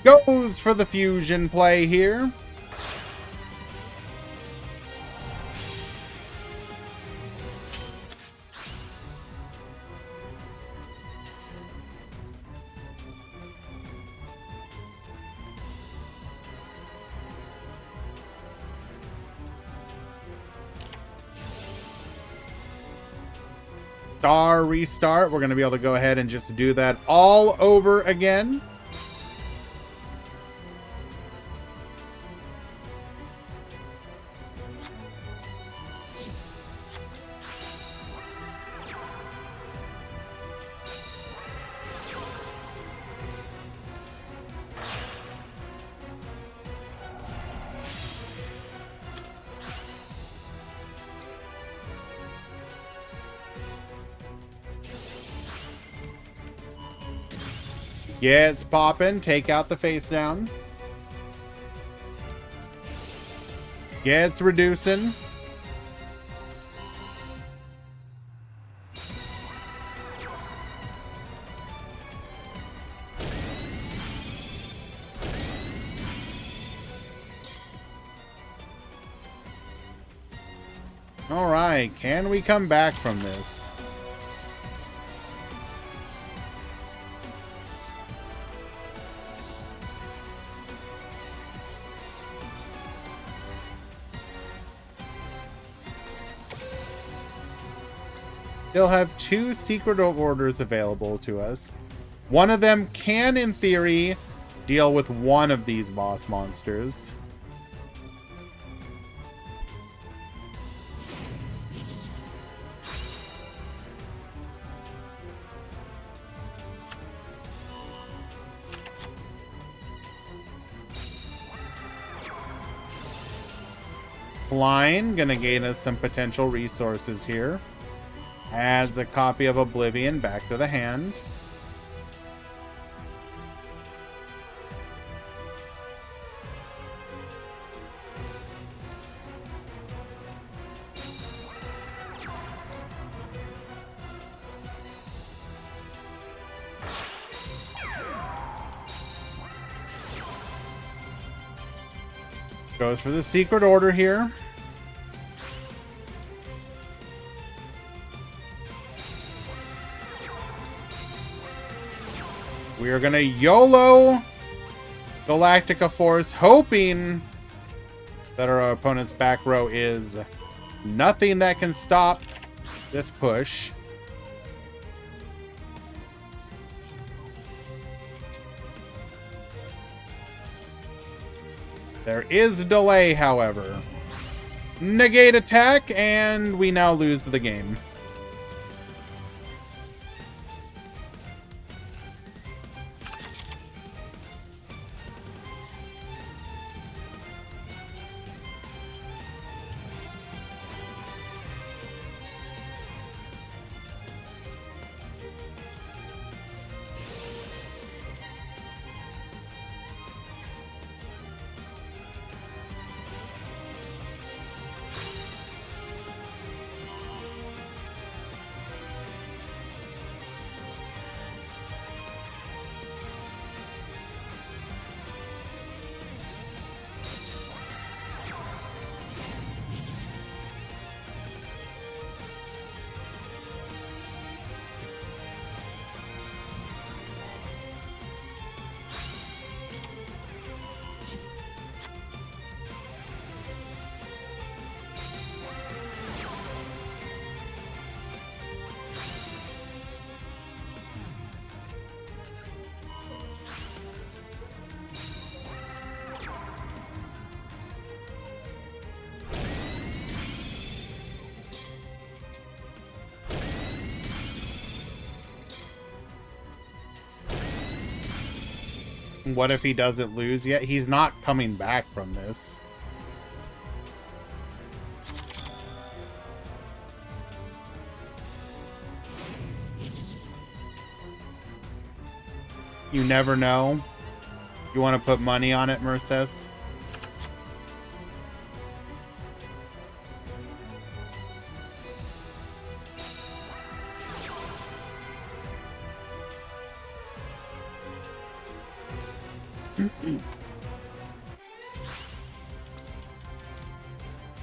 Goes for the fusion play here. Star restart. We're going to be able to go ahead and just do that all over again. Gets popping. Take out the face down. Gets reducing. All right, can we come back from this? Still have 2 secret orders available to us. One of them can, in theory, deal with one of these boss monsters. Flying, gonna gain us some potential resources here. Adds a copy of Oblivion back to the hand. Goes for the secret order here. We are going to YOLO Galactica Force, hoping that our opponent's back row is nothing that can stop this push. There is a delay, however. Negate attack, and we now lose the game. What if he doesn't lose yet? He's not coming back from this. You never know. You want to put money on it, Merces?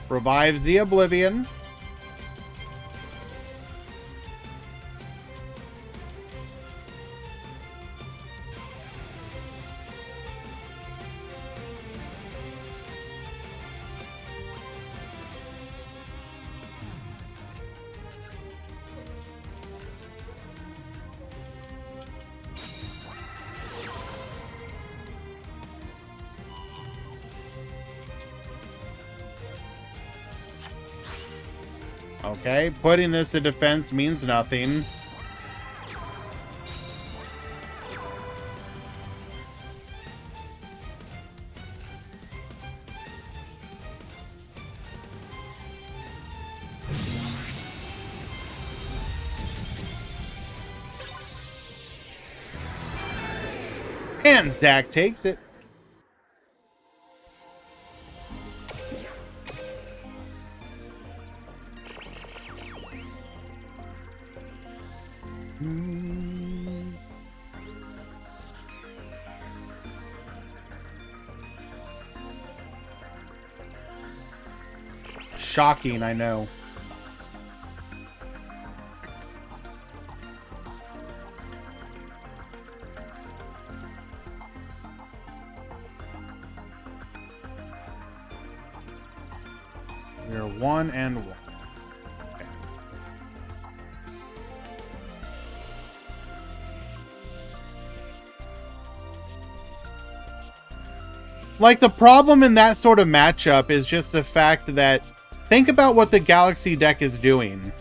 Revives the Oblivion. Okay, putting this in defense means nothing. And Zach takes it. Shocking, I know. We're 1-1. Okay. Like, the problem in that sort of matchup is just the fact that, think about what the Galaxy deck is doing.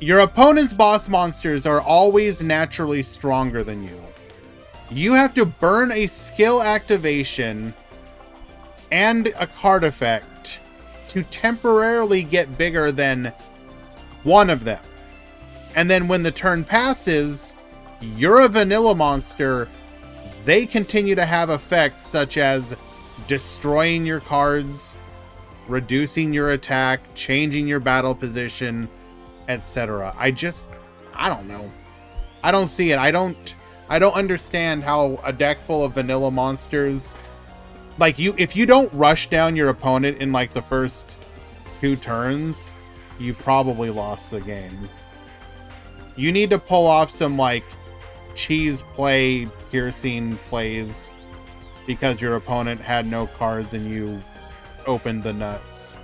Your opponent's boss monsters are always naturally stronger than you. You have to burn a skill activation and a card effect to temporarily get bigger than one of them. And then when the turn passes, you're a vanilla monster. They continue to have effects such as destroying your cards, reducing your attack, changing your battle position, etc. I don't know. I don't see it. I don't understand how a deck full of vanilla monsters, like, if you don't rush down your opponent in like the first 2 turns, you've probably lost the game. You need to pull off some like cheese play, piercing plays because your opponent had no cards and you opened the nuts.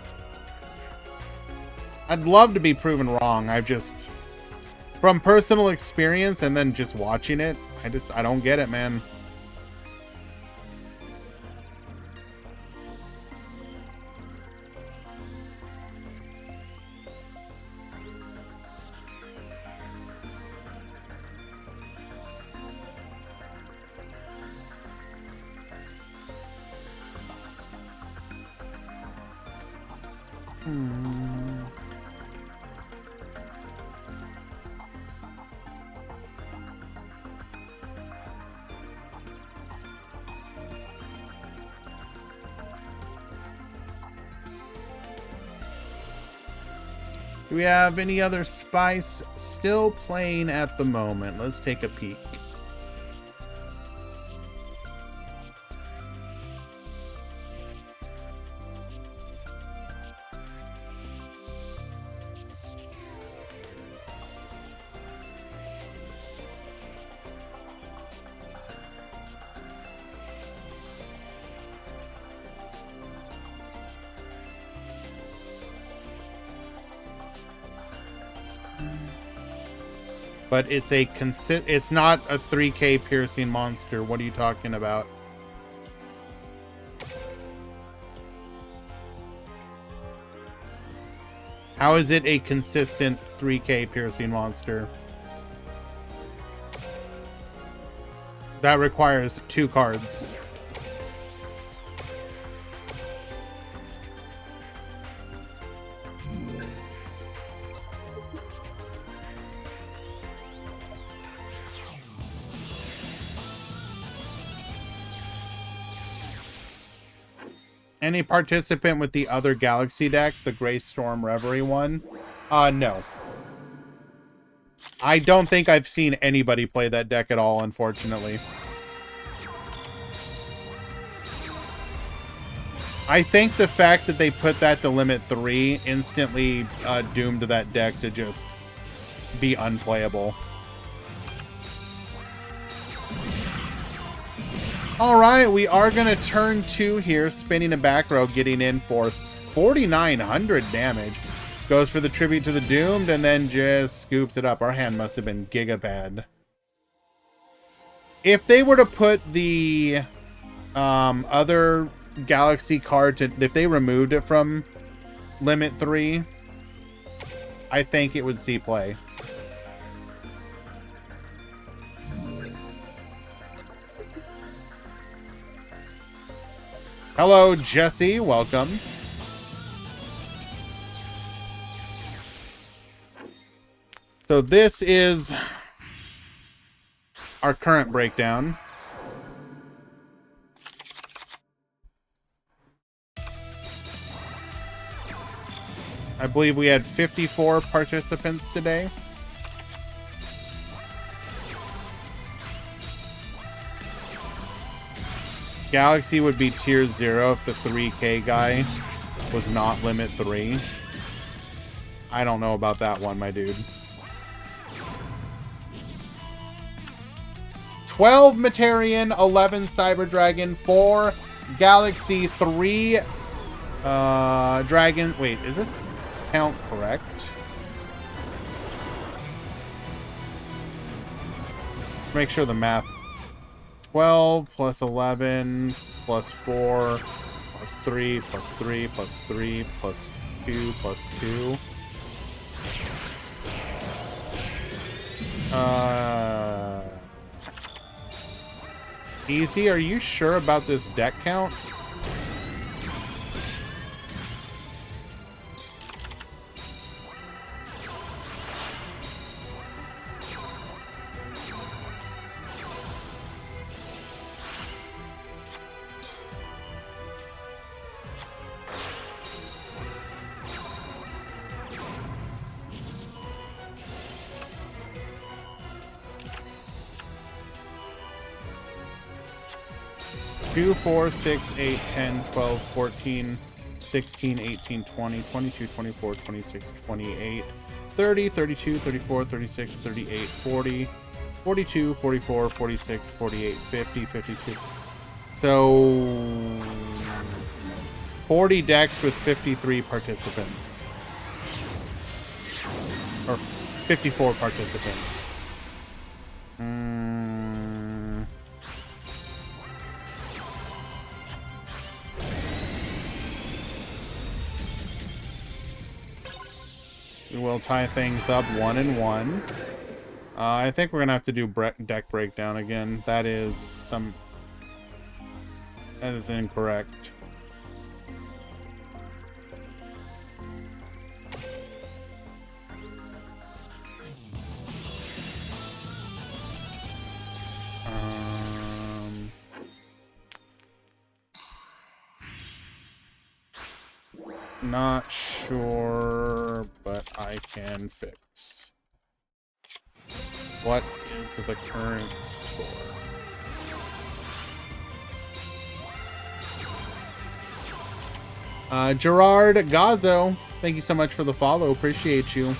I'd love to be proven wrong. I've just, from personal experience and then just watching it, I don't get it, man. Do we have any other spice still playing at the moment? Let's take a peek. But it's it's not a 3K piercing monster. What are you talking about? How is it a consistent 3K piercing monster? That requires 2 cards. Any participant with the other Galaxy deck, the Grey Storm Reverie one? No. I don't think I've seen anybody play that deck at all, unfortunately. I think the fact that they put that to limit 3 instantly doomed that deck to just be unplayable. Alright, we are going to turn 2 here, spinning a back row, getting in for 4,900 damage. Goes for the Tribute to the Doomed, and then just scoops it up. Our hand must have been giga bad. If they were to put the other Galaxy card, if they removed it from Limit 3, I think it would see play. Hello, Jesse. Welcome. So this is our current breakdown. I believe we had 54 participants today. Galaxy would be tier 0 if the 3K guy was not limit 3. I don't know about that one, my dude. 12 Materian, 11 Cyber Dragon, 4 Galaxy, 3 Dragon. Wait, is this count correct? Make sure the math. 12 plus 11 plus 4, plus 3, plus 3, plus 3, plus 2, plus 2. Easy, are you sure about this deck count? Two, 4, 6, 8, 10, 12, 14, 16, 18, 20, 22, 24, 26, 28, 30, 32, 34, 36, 38, 40, 42, 44, 46, 48, 50, 52. So 40 decks with 53 participants. Or 54 participants. We'll tie things up 1 and 1. I think we're gonna have to do deck breakdown again. That is incorrect. Not sure, but I can fix. What is the current score? Gerard Gazzo, thank you so much for the follow. Appreciate you.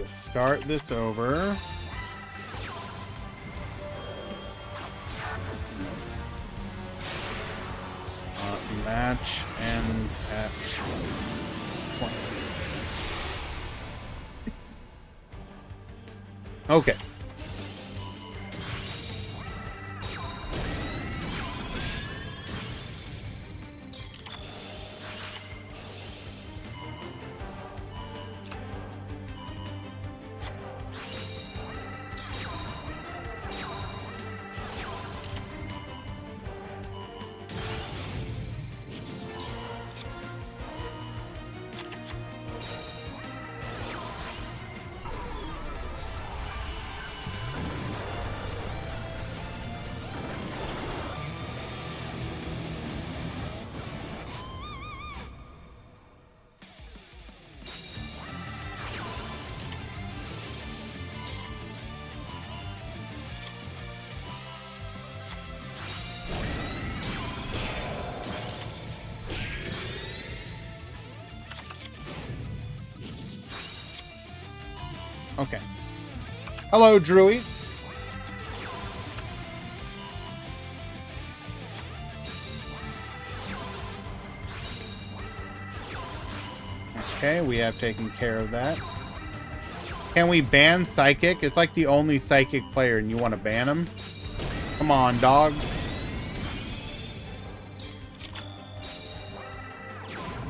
Start this over. Match ends at 20. Okay. Okay. Hello, Drewy. Okay, we have taken care of that. Can we ban Psychic? It's like the only Psychic player, and you want to ban him? Come on, dog.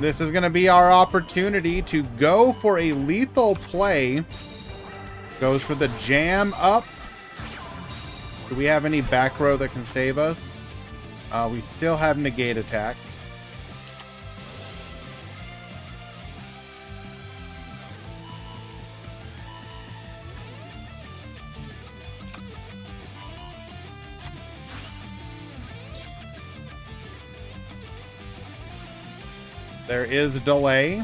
This is going to be our opportunity to go for a lethal play. Goes for the jam up. Do we have any back row that can save us? We still have negate attack. There is a delay.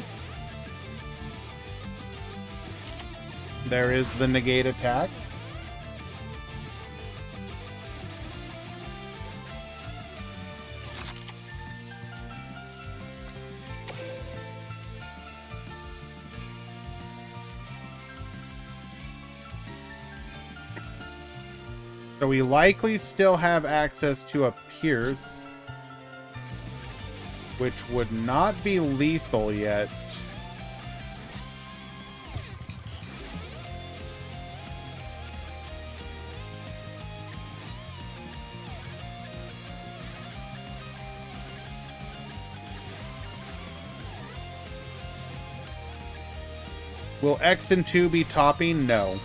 There is the negate attack. So we likely still have access to a Pierce, which would not be lethal yet. Will X and 2 be topping? No.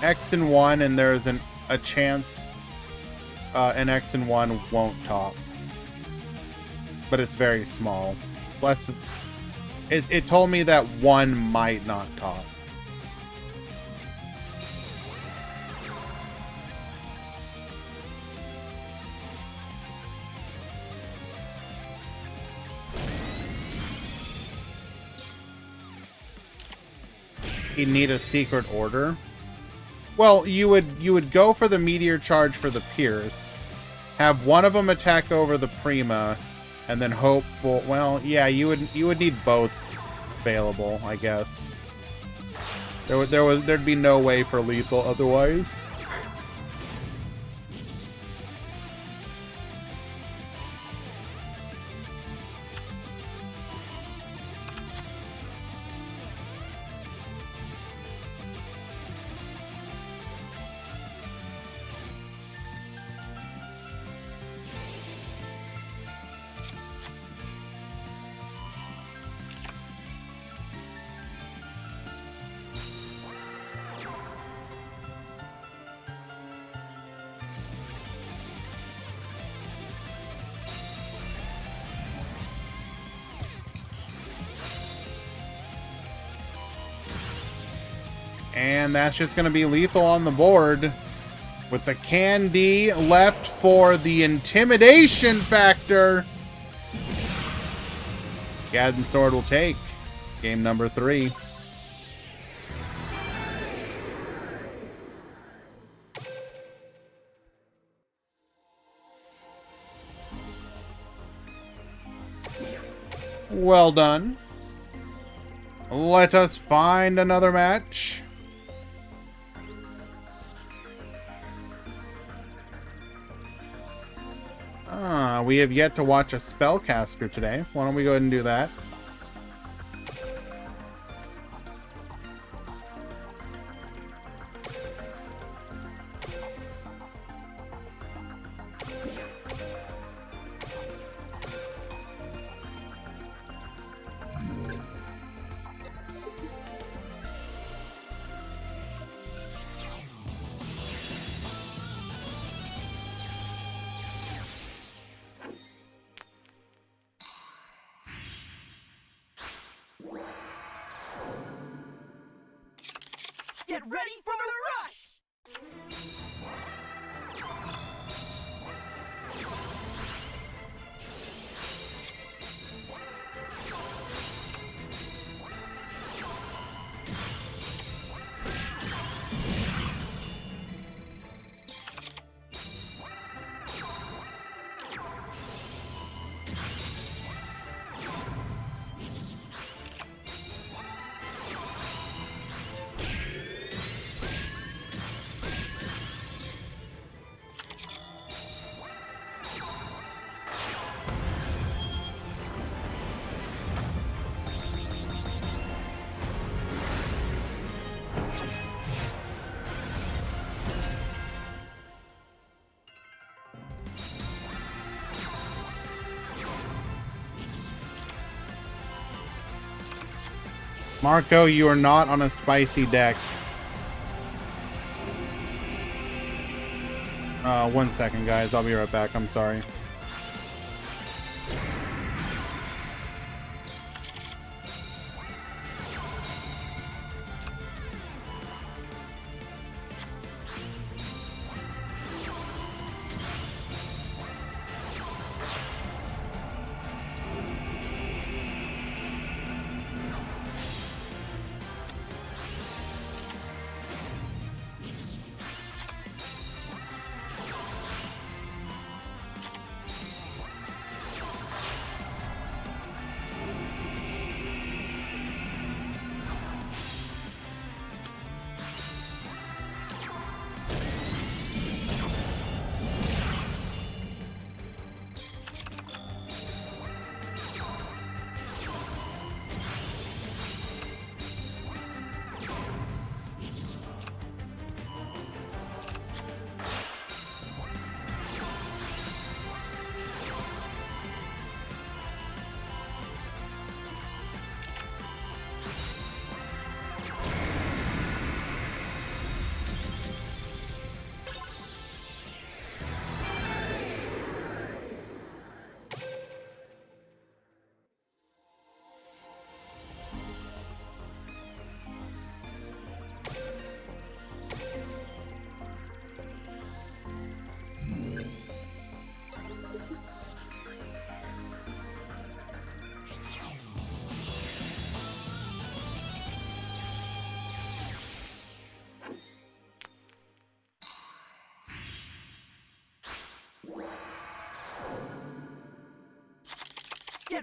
X and 1, and there's a chance an X and 1 won't top. But it's very small. Plus, it told me that 1 might not top. You'd need a secret order. Well, you would go for the meteor charge for the Pierce, have one of them attack over the Prima, and then hope for, well, yeah, you would need both available, I guess. There'd be no way for lethal otherwise. And that's just going to be lethal on the board. With the candy left for the intimidation factor. Gadden Sword will take game number 3. Well done. Let us find another match. We have yet to watch a spellcaster today. Why don't we go ahead and do that? Get ready for the rush! Marco, you are not on a spicy deck. 1 second, guys. I'll be right back. I'm sorry.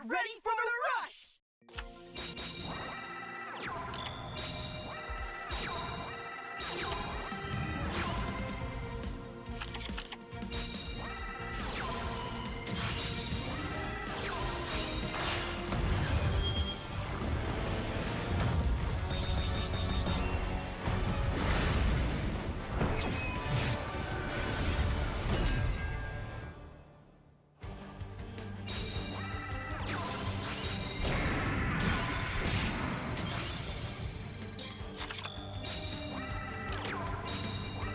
ready for the rush!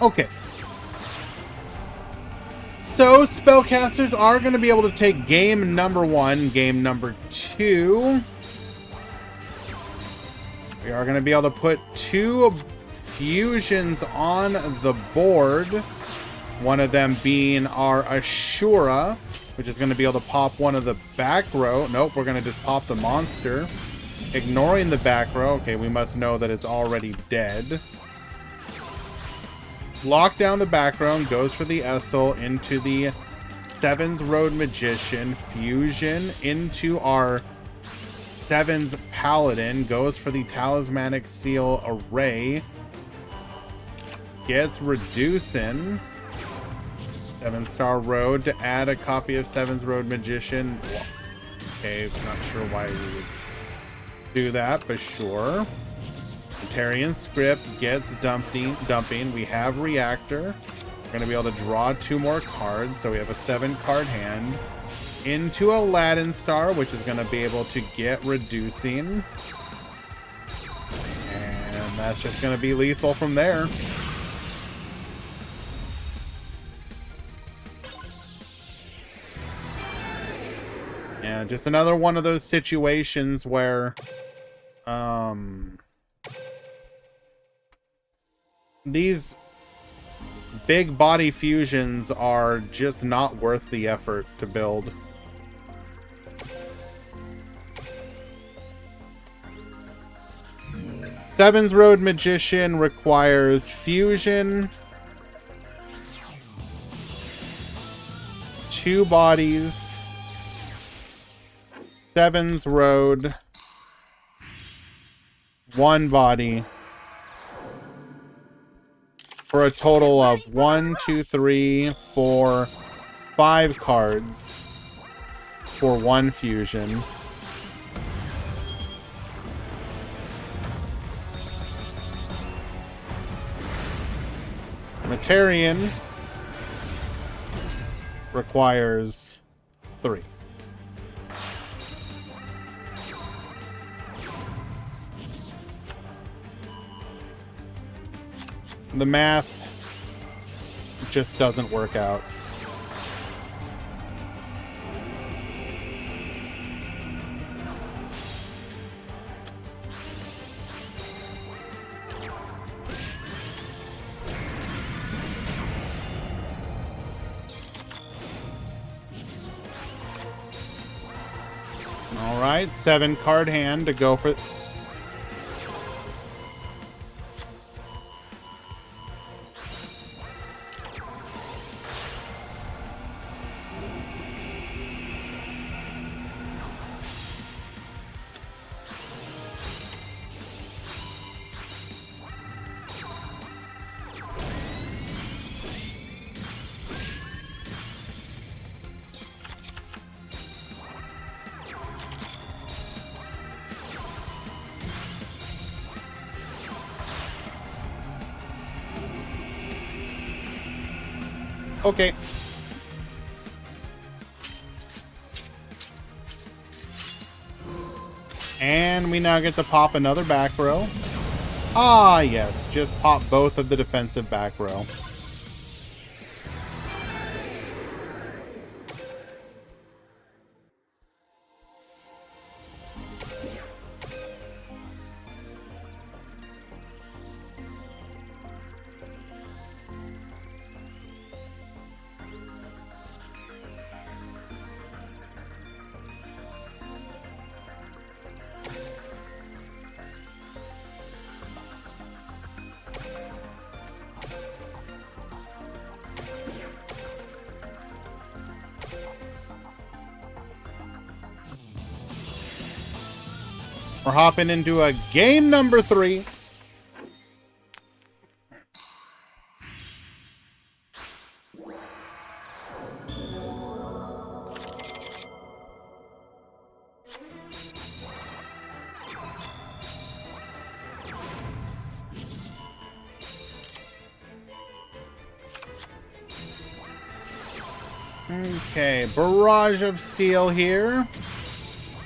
Okay. So, spellcasters are going to be able to take game number 1, game number 2. We are going to be able to put 2 fusions on the board. One of them being our Ashura, which is going to be able to pop one of the back row. Nope, we're going to just pop the monster. Ignoring the back row. Okay, we must know that it's already dead. Lock down the back row and goes for the Essel into the Sevens Road Magician. Fusion into our Sevens Paladin. Goes for the Talismanic Seal Array. Gets Reducing. 7-star Road to add a copy of Sevens Road Magician. Okay, not sure why we would do that, but sure. Tarian Script gets dumping. We have Reactor. We're going to be able to draw 2 more cards, so we have a 7-card hand. Into Aladdin Star, which is going to be able to get Reducing. And that's just going to be lethal from there. Yeah, just another one of those situations where these big body fusions are just not worth the effort to build. Sevens Road Magician requires fusion, 2 bodies, Sevens Road, 1 body, for a total of 1, 2, 3, 4, 5 cards for 1 fusion. Materian requires 3. The math just doesn't work out. All right, 7-card hand to go for. Okay. And we now get to pop another back row. Ah, yes. Just pop both of the defensive back row. We're hopping into a game number 3. Okay, Barrage of Steel here.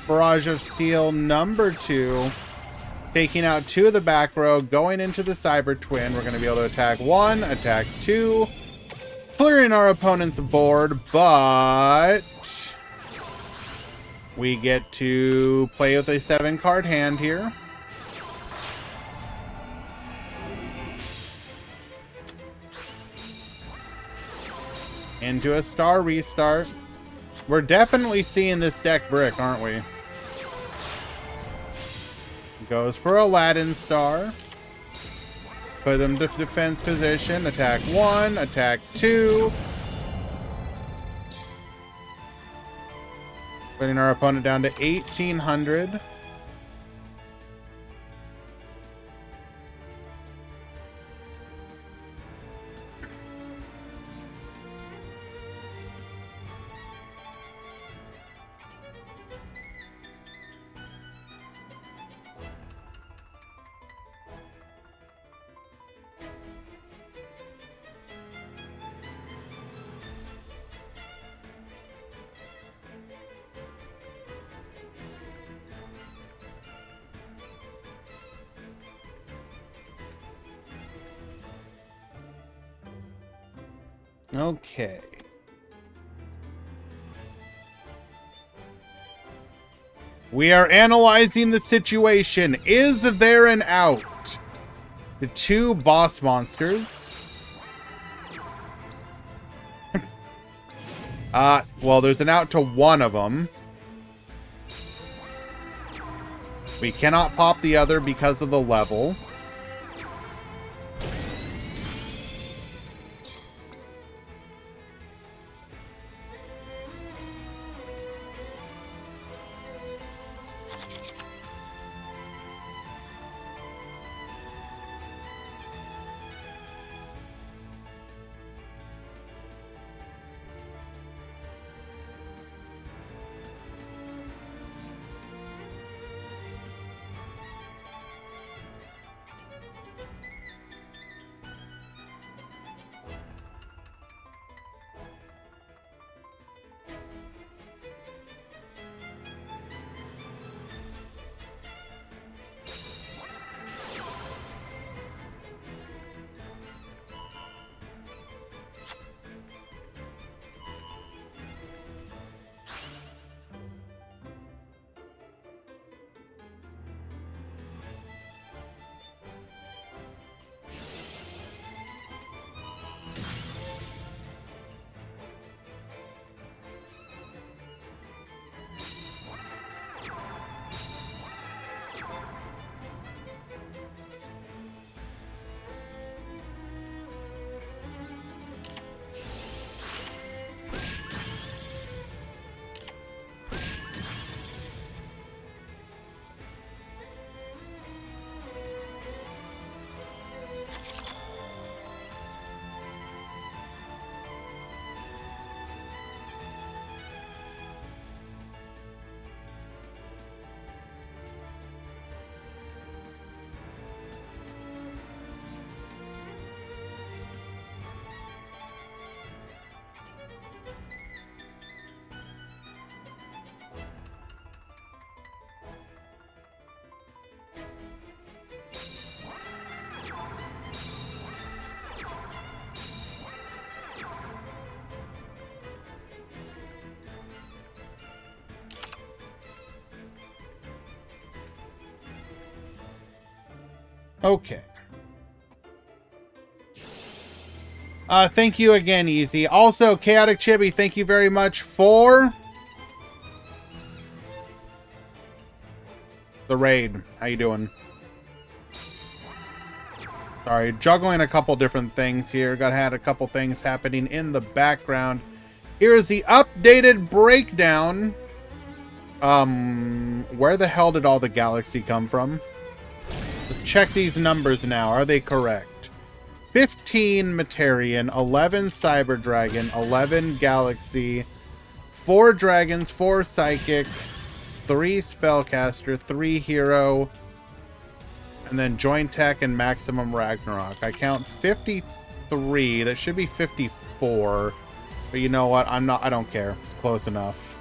Barrage of Steel number 2. Taking out 2 of the back row, going into the Cyber Twin. We're going to be able to attack 1, attack 2. Clearing our opponent's board, but we get to play with a 7-card hand here. Into a star restart. We're definitely seeing this deck brick, aren't we? Goes for Aladdin Star. Put them to defense position. Attack 1, attack 2. Putting our opponent down to 1,800. Okay. We are analyzing the situation. Is there an out? The 2 boss monsters. Well, there's an out to 1 of them. We cannot pop the other because of the level. Okay. Thank you again, Easy. Also, Chaotic Chibi, thank you very much for the raid. How you doing? Sorry, juggling a couple different things here. Had a couple things happening in the background. Here is the updated breakdown Where the hell did all the galaxy come from? Let's check these numbers now. Are they correct? 15 Materian, 11 Cyber Dragon, 11 Galaxy, 4 Dragons, 4 Psychic, 3 Spellcaster, 3 Hero, and then Joint Tech and Maximum Ragnarok. I count 53. That should be 54. But you know what? I don't care. It's close enough.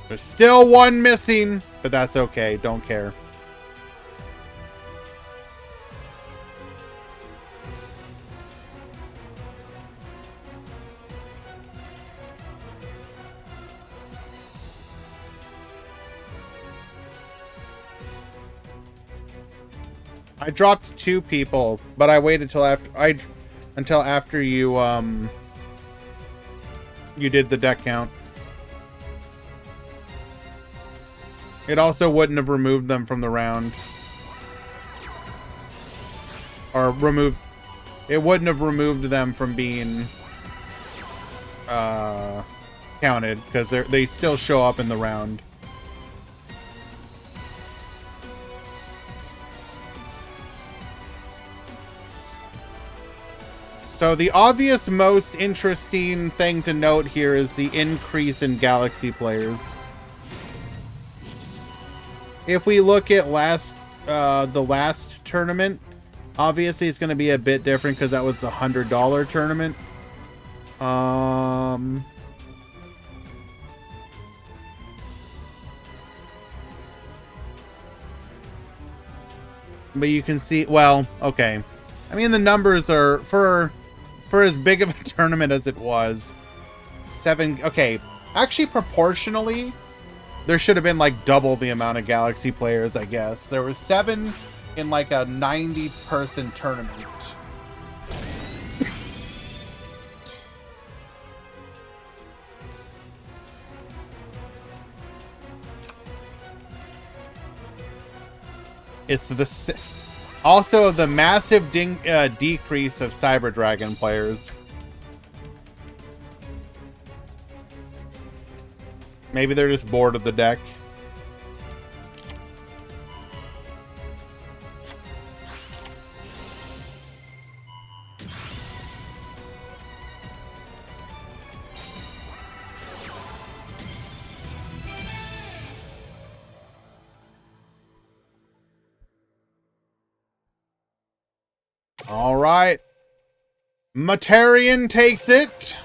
There's still one missing, but that's okay. Don't care. I dropped 2 people, but I waited till after you you did the deck count. It also wouldn't have removed them from the round. Or removed... It wouldn't have removed them from being counted, because they still show up in the round. So the obvious most interesting thing to note here is the increase in Galaxy players. If we look at the last tournament, obviously it's going to be a bit different because that was the $100 tournament. But you can see, well, okay. I mean, the numbers are, for as big of a tournament as it was, 7, okay. Actually, proportionally, there should have been like double the amount of Galaxy players, I guess. There were 7 in like a 90-person tournament. It's the also the massive decrease of Cyber Dragon players. Maybe they're just bored of the deck. All right. Materian takes it.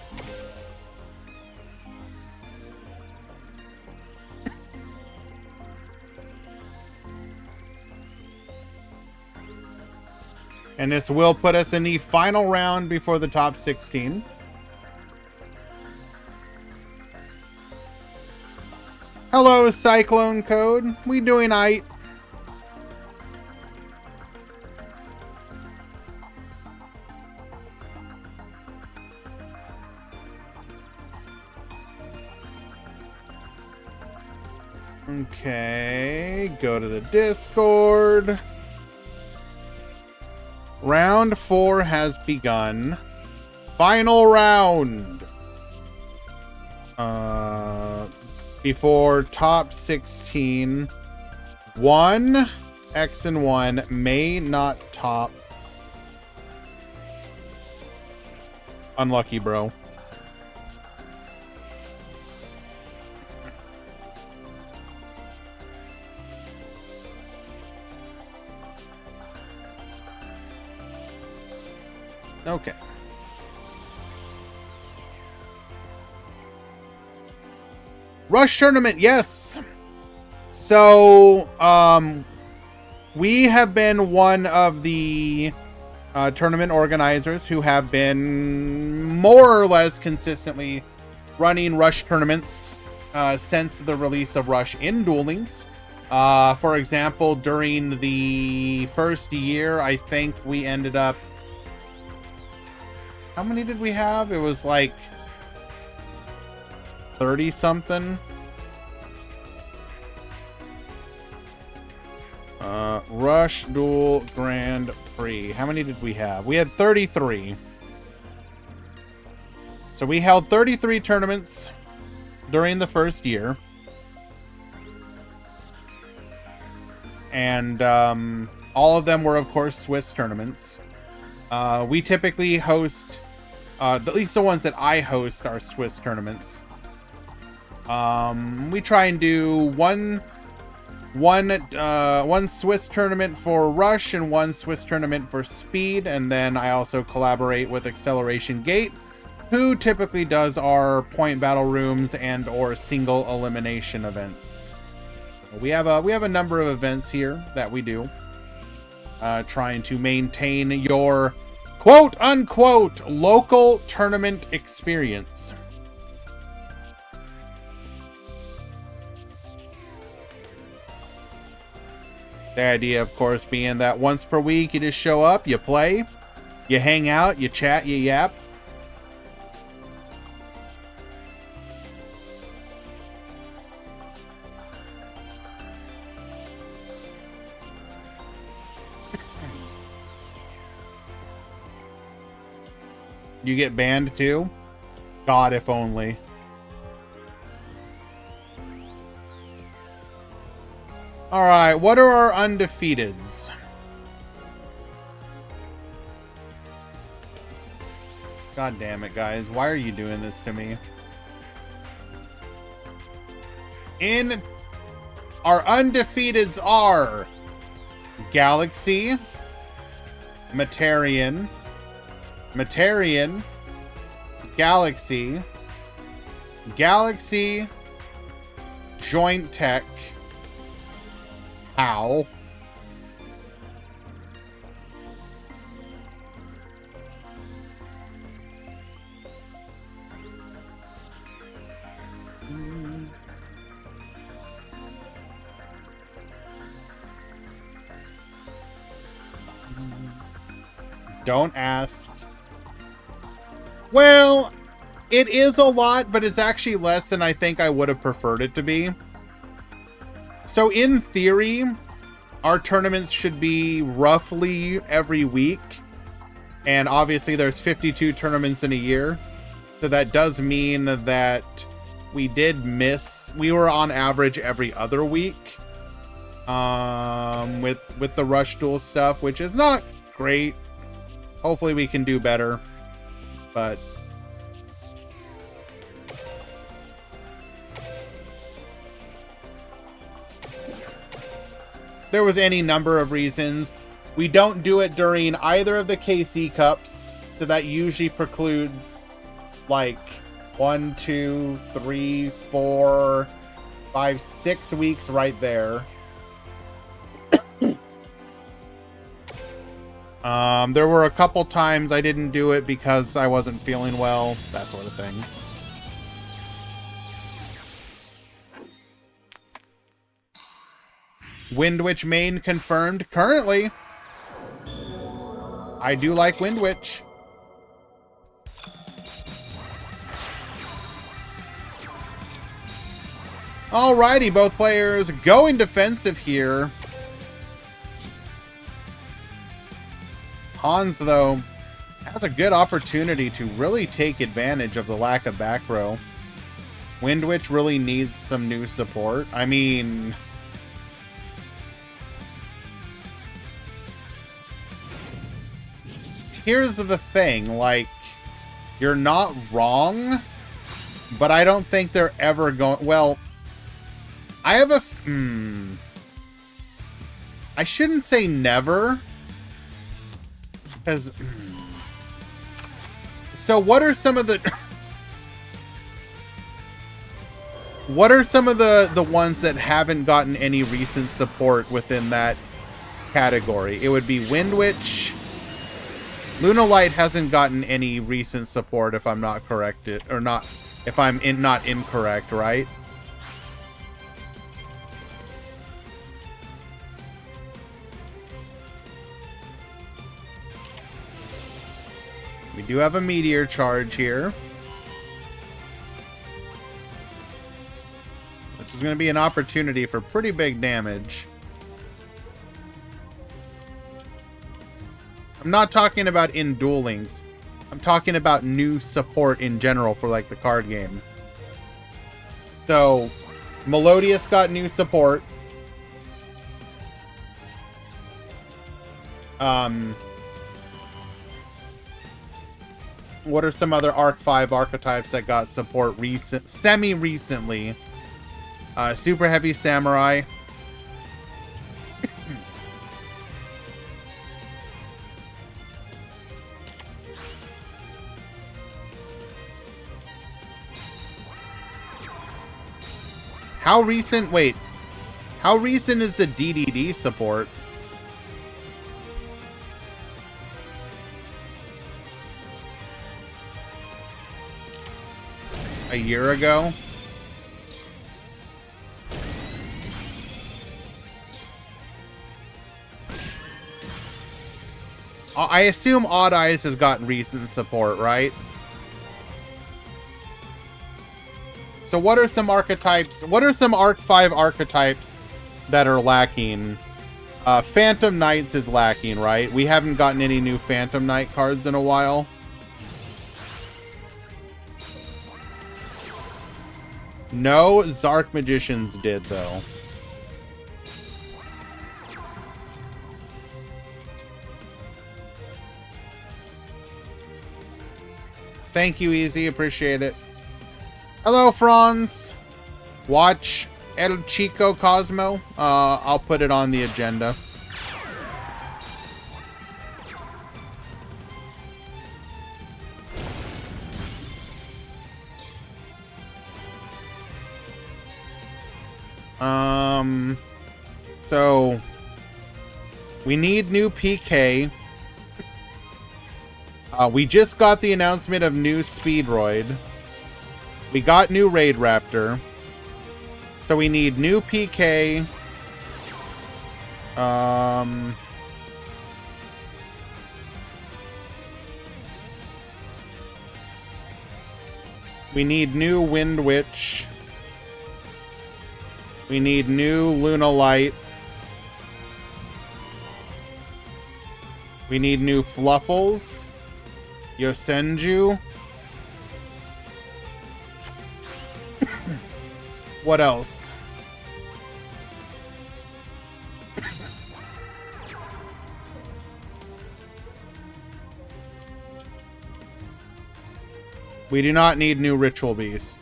And this will put us in the final round before the top 16. Hello, Cyclone Code. We doing aight? Okay, go to the Discord. Round 4 has begun. Final round. Before top 16. 1 X and 1 may not top. Unlucky, bro. Okay. Rush tournament, yes. So, we have been one of the tournament organizers who have been more or less consistently running Rush tournaments since the release of Rush in Duel Links. For example, during the first year, I think we ended up... How many did we have? It was like 30 something. Rush Duel Grand Prix. How many did we have? We had 33. So we held 33 tournaments during the first year. And all of them were, of course, Swiss tournaments. We typically host, at least the ones that I host are Swiss tournaments. We try and do one Swiss tournament for Rush and one Swiss tournament for Speed, and then I also collaborate with Acceleration Gate, who typically does our point battle rooms and or single elimination events. We have a number of events here that we do, trying to maintain your quote unquote local tournament experience. The idea, of course, being that once per week you just show up, you play, you hang out, you chat, you yap. You get banned too? God, if only. Alright, what are our undefeateds? God damn it, guys. Why are you doing this to me? In our undefeateds are Galaxy, Materian, Galaxy, Joint Tech, Ow, don't ask. Well, it is a lot, but it's actually less than I think I would have preferred it to be. So in theory, our tournaments should be roughly every week. And obviously there's 52 tournaments in a year. So that does mean that we did miss. We were on average every other week. With the Rush Duel stuff, which is not great. Hopefully we can do better. But there was any number of reasons. We don't do it during either of the KC Cups, so that usually precludes like 1, 2, 3, 4, 5, 6 weeks right there. There were a couple times I didn't do it because I wasn't feeling well, that sort of thing. Wind Witch main confirmed currently. I do like Wind Witch. Alrighty, both players going defensive here. Hans, though, has a good opportunity to really take advantage of the lack of back row. Wind Witch really needs some new support. I mean, here's the thing, like, you're not wrong, but I don't think they're ever going... Well, I have a... I shouldn't say never, because... So what are some of the... What are some of the ones that haven't gotten any recent support within that category? It would be Wind Witch. Lunalight hasn't gotten any recent support, if I'm not corrected, or not, if I'm not incorrect, right? We do have a meteor charge here. This is going to be an opportunity for pretty big damage. I'm not talking about in Duel Links. I'm talking about new support in general for, like, the card game. So, Melodious got new support. What are some other Arc 5 archetypes that got support semi-recently? Super Heavy Samurai. How recent? Wait. How recent is the DDD support? A year ago? I assume Odd Eyes has gotten recent support, right? So what are some archetypes? What are some Arc 5 archetypes that are lacking? Phantom Knights is lacking, right? We haven't gotten any new Phantom Knight cards in a while. No, Zark Magicians did, though. Thank you, Easy. Appreciate it. Hello, Franz. Watch El Chico Cosmo. I'll put it on the agenda. So we need new PK. We just got the announcement of new Speedroid. We got new Raid Raptor. So we need new PK. We need new Wind Witch. We need new Luna Light. We need new Fluffles. Yosenju. What else? We do not need new Ritual Beast.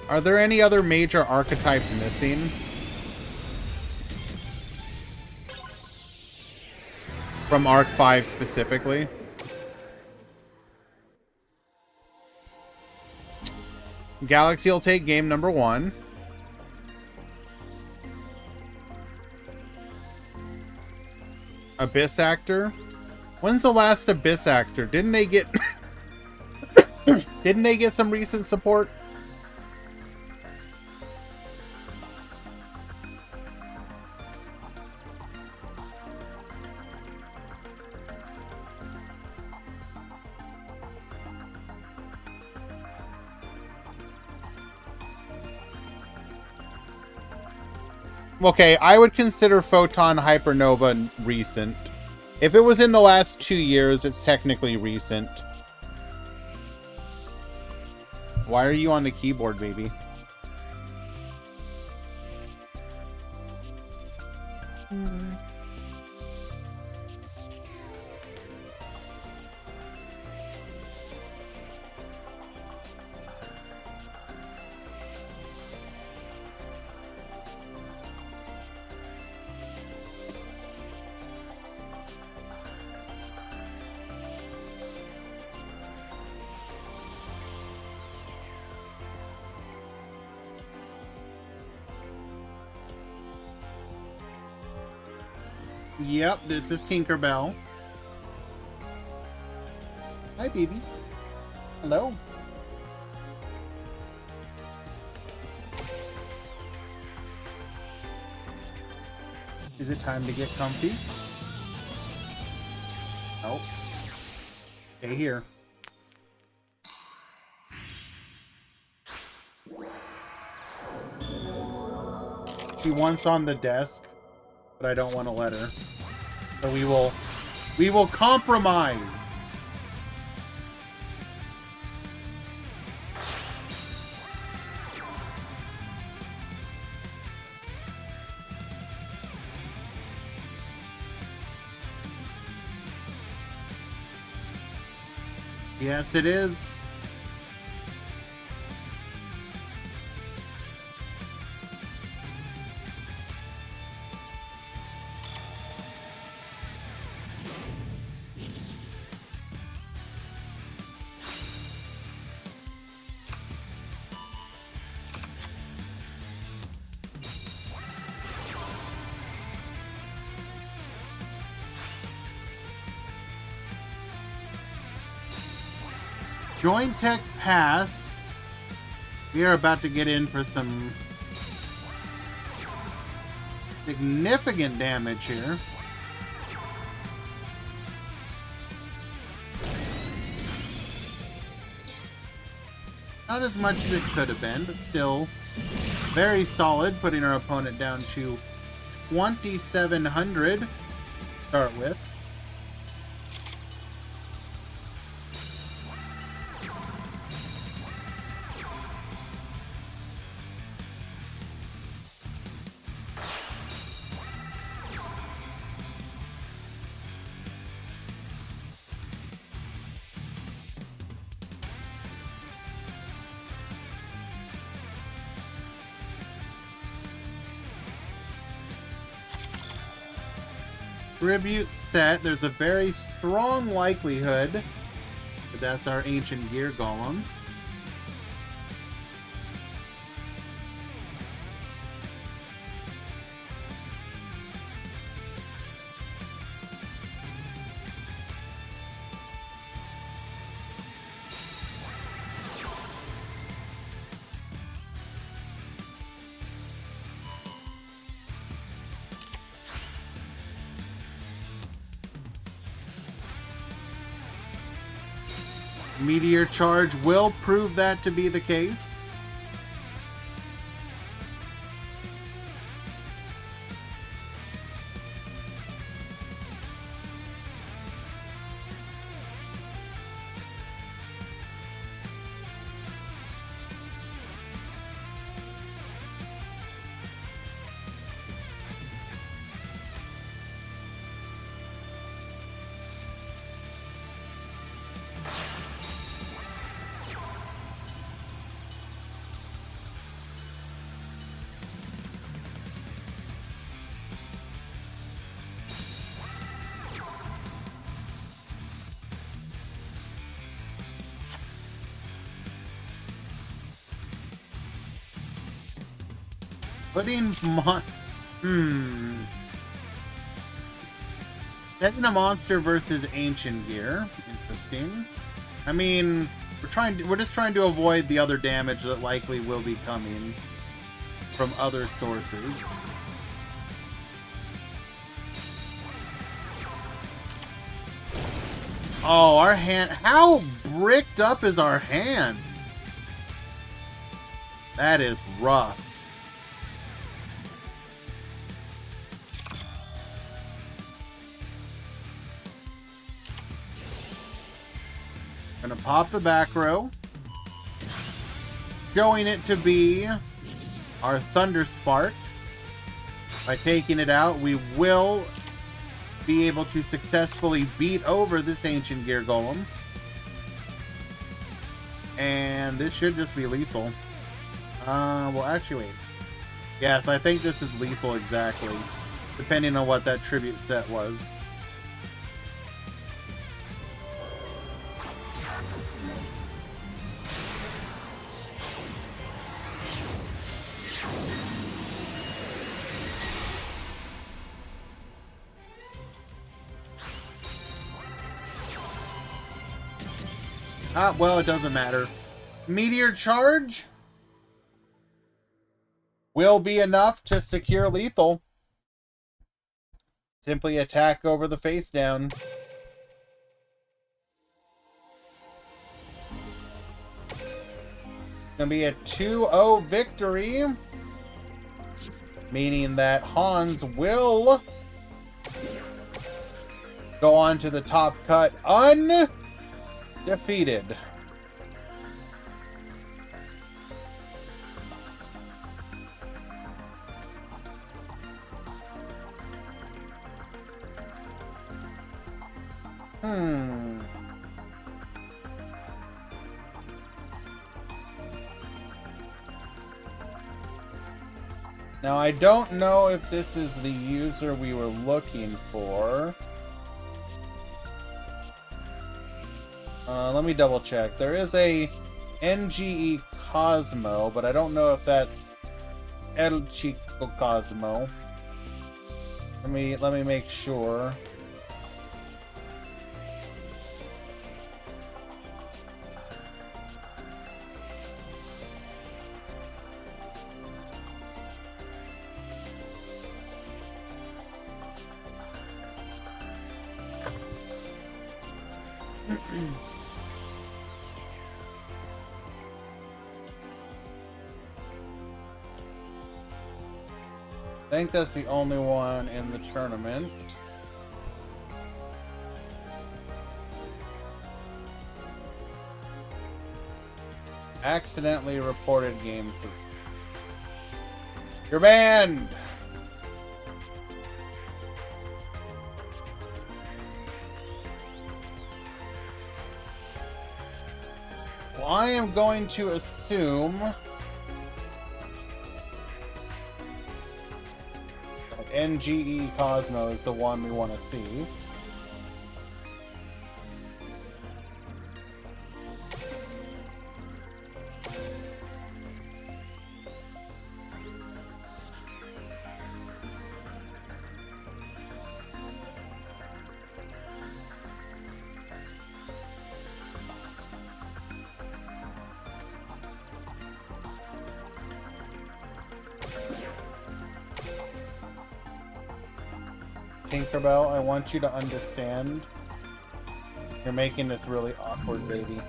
Are there any other major archetypes missing? From Arc 5 specifically? Galaxy will take game number 1. Abyss Actor? When's the last Abyss Actor? Didn't they get... Didn't they get some recent support? Okay, I would consider Photon Hypernova recent. If it was in the last 2 years, it's technically recent. Why are you on the keyboard, baby? Yep, this is Tinkerbell. Hi, baby. Hello. Is it time to get comfy? Nope. Stay here. She wants on the desk. but I don't want to let her. So we will compromise. Yes, it is. Joint Tech Pass. We are about to get in for some significant damage here. Not as much as it could have been, but still very solid, putting our opponent down to 2,700 to start with. Tribute set, there's a very strong likelihood that that's our Ancient Gear Golem. Meteor Charge will prove that to be the case. Setting a monster versus Ancient Gear. Interesting. I mean, we're just trying to avoid the other damage that likely will be coming from other sources. Oh, our hand. How bricked up is our hand? That is rough. Gonna pop the back row. Showing it to be our Thunder Spark. By taking it out, we will be able to successfully beat over this Ancient Gear Golem. And this should just be lethal. Well, actually, wait. Yes, I think this is lethal exactly. Depending on what that tribute set was. Well, it doesn't matter. Meteor Charge will be enough to secure lethal. Simply attack over the face down. Gonna be a 2-0 victory. Meaning that Hans will go on to the top cut undefeated. Now, I don't know if this is the user we were looking for. Let me double check. There is a NGE Cosmo, but I don't know if that's El Chico Cosmo. Let me make sure. I think that's the only one in the tournament. Accidentally reported game 3. You're banned! Well, I am going to assume NGE Cosmo is the one we want to see. Tinkerbell, I want you to understand. You're making this really awkward, baby.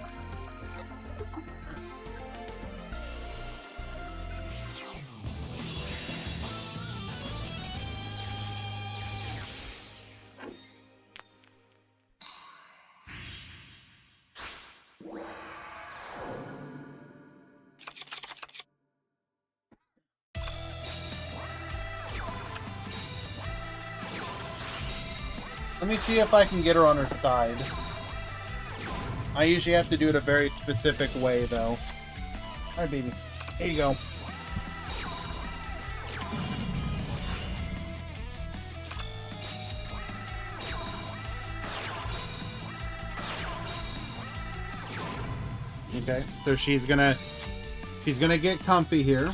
Let me see if I can get her on her side. I usually have to do it a very specific way, though. Alright, baby. Here you go. Okay, so she's gonna get comfy here.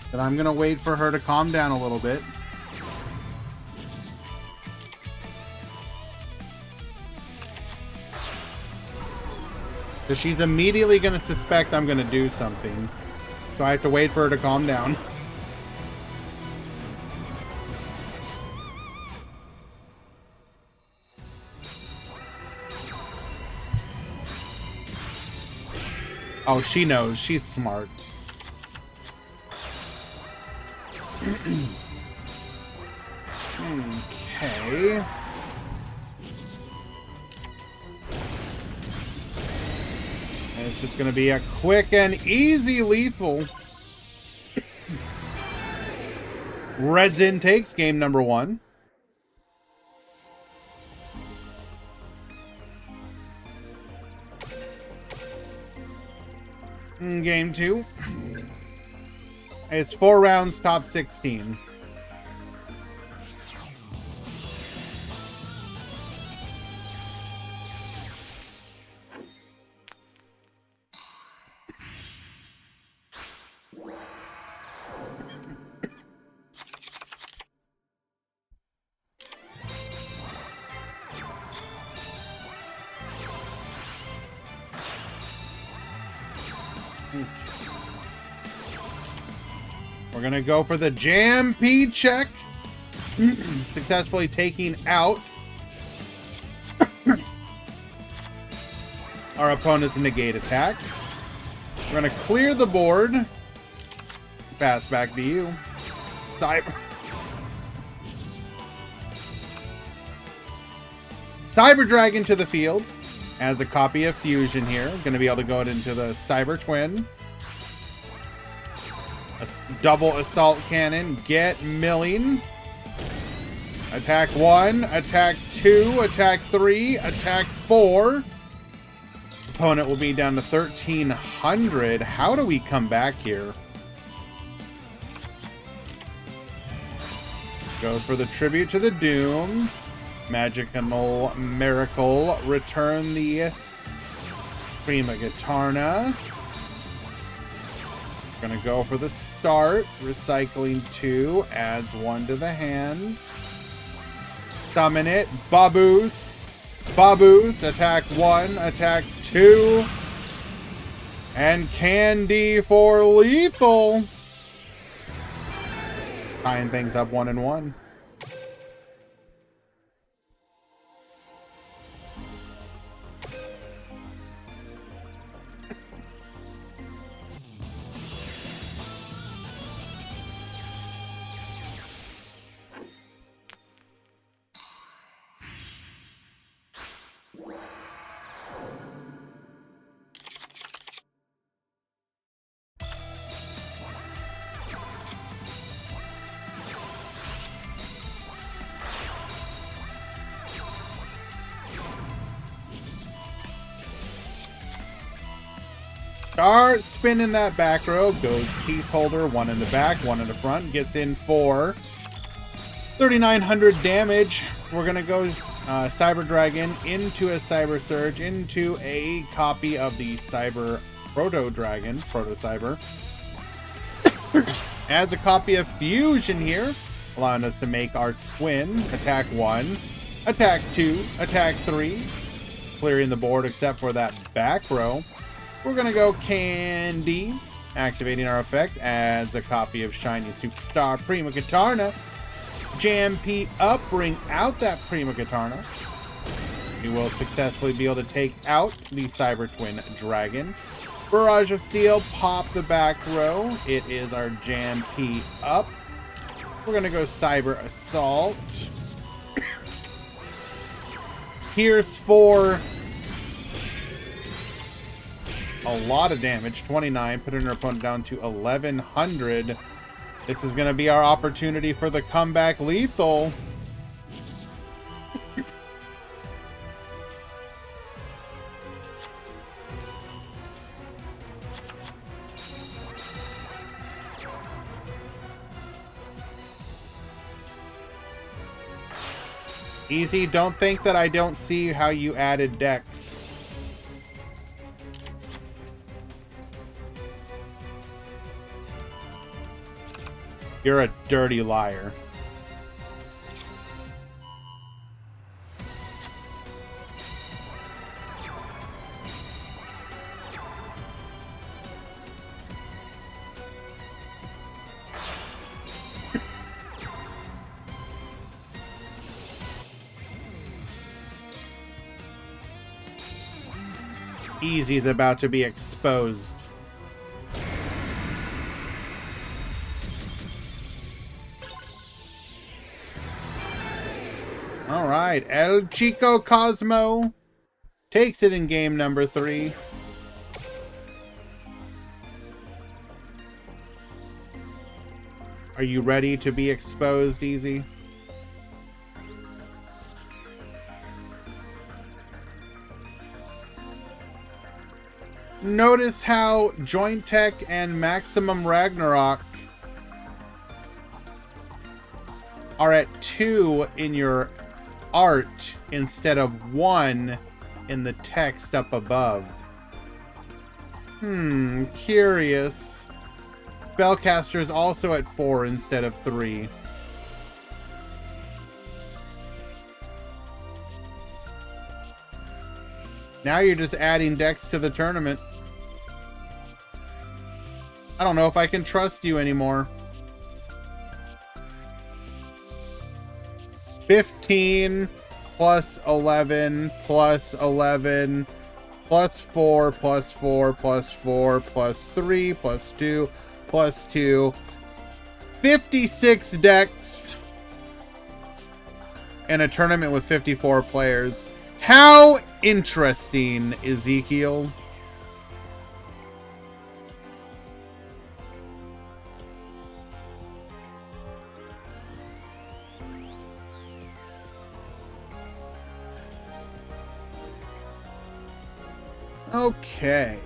But I'm gonna wait for her to calm down a little bit. Because she's immediately gonna suspect I'm gonna do something. So I have to wait for her to calm down. Oh, she knows. She's smart. Okay. And it's just going to be a quick and easy lethal. Reds in takes game number 1. Game 2. It's 4 rounds, top 16. We're gonna go for the Jam P check. Successfully taking out our opponent's negate attack. We're going to clear the board. Pass back to you. Cyber Dragon to the field. As a copy of Fusion here. Going to be able to go into the Cyber Twin. A double Assault Cannon. Get milling. Attack 1. Attack 2. Attack 3. Attack 4. Opponent will be down to 1,300. How do we come back here? Go for the Tribute to the Doom. Magical Miracle. Return the Prima Gitarna. Gonna go for the start. Recycling 2. Adds 1 to the hand. Summon it. Baboost. Baboost. Attack 1. Attack 2. And Candy for lethal. Tying things up 1 and 1. Start spinning that back row. Goes piece holder. 1 in the back, 1 in the front. Gets in for 3,900 damage. We're going to go Cyber Dragon into a Cyber Surge into a copy of the Cyber Proto Dragon. Proto Cyber. Adds a copy of Fusion here. Allowing us to make our twin. Attack 1. Attack 2. Attack 3. Clearing the board except for that back row. We're going to go Candy. Activating our effect as a copy of Shiny Superstar Prima Gitarna. Jam P up. Bring out that Prima Gitarna. We will successfully be able to take out the Cyber Twin Dragon. Barrage of Steel. Pop the back row. It is our Jam P up. We're going to go Cyber Assault. Pierce for a lot of damage. 29, putting our opponent down to 1,100. This is going to be our opportunity for the comeback lethal. Easy, don't think that I don't see how you added decks. You're a dirty liar. Easy's about to be exposed. All right, El Chico Cosmo takes it in game number 3. Are you ready to be exposed, Easy? Notice how Joint Tech and Maximum Ragnarok are at 2 in your art instead of 1 in the text up above. Curious. Spellcaster is also at 4 instead of 3. Now you're just adding decks to the tournament. I don't know if I can trust you anymore. 15 plus 11 plus 11 +4, +4, +4, +3, +2, +2. 56 decks. And a tournament with 54 players. How interesting, Ezekiel. Okay.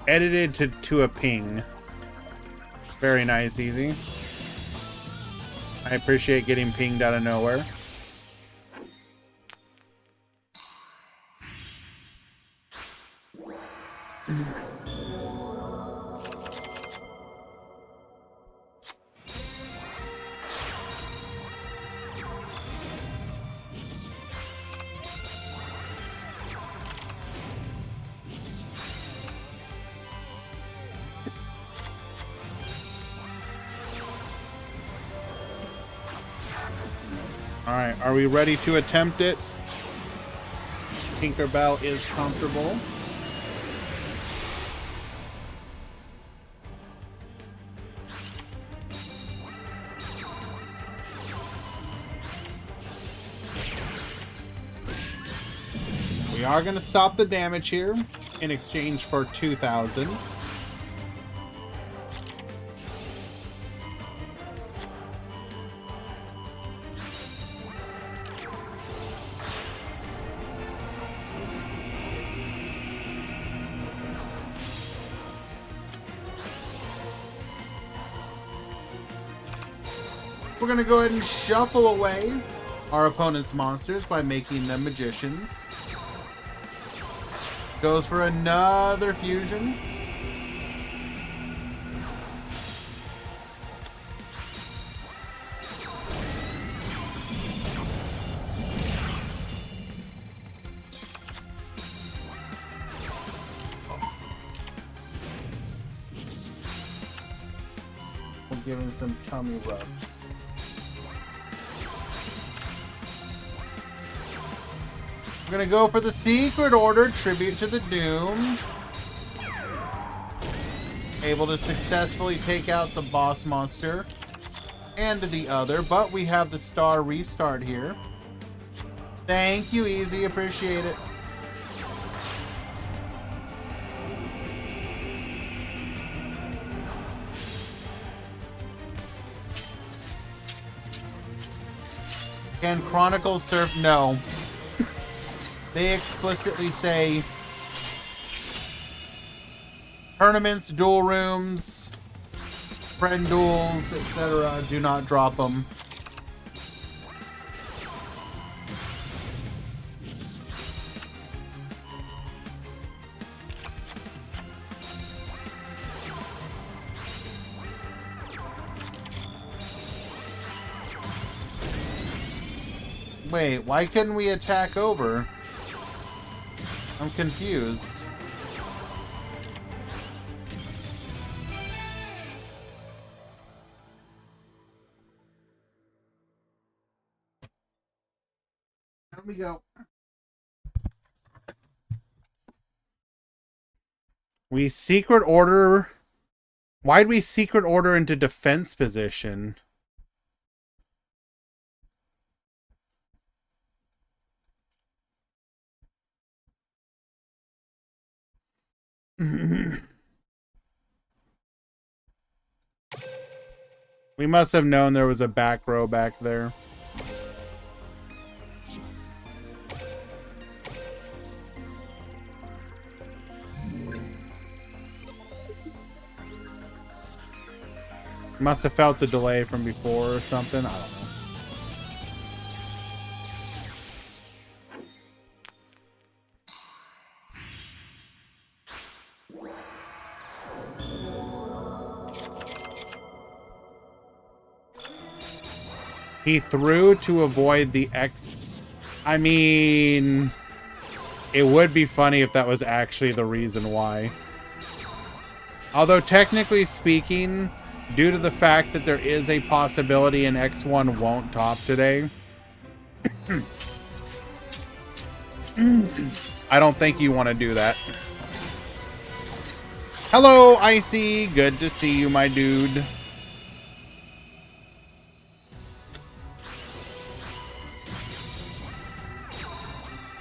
Edited to a ping. Very nice, Easy. I appreciate getting pinged out of nowhere. Alright, are we ready to attempt it? Tinkerbell is comfortable. We are going to stop the damage here in exchange for 2,000. We're going to go ahead and shuffle away our opponent's monsters by making them magicians. Goes for another fusion. We'll give him some tummy rubs. We're gonna go for the Secret Order, Tribute to the Doom. Able to successfully take out the boss monster and the other, but we have the star restart here. Thank you, Easy, appreciate it. Can Chronicles serve? No. They explicitly say tournaments, duel rooms, friend duels, etc. Do not drop them. Wait, why couldn't we attack over? I'm confused. Here we go. We secret order. Why'd we secret order into defense position? We must have known there was a back row back there. Must have felt the delay from before or something. I don't know. He threw to avoid the X. I mean, it would be funny if that was actually the reason why. Although, technically speaking, due to the fact that there is a possibility an X1 won't top today, I don't think you want to do that. Hello, Icy. Good to see you, my dude.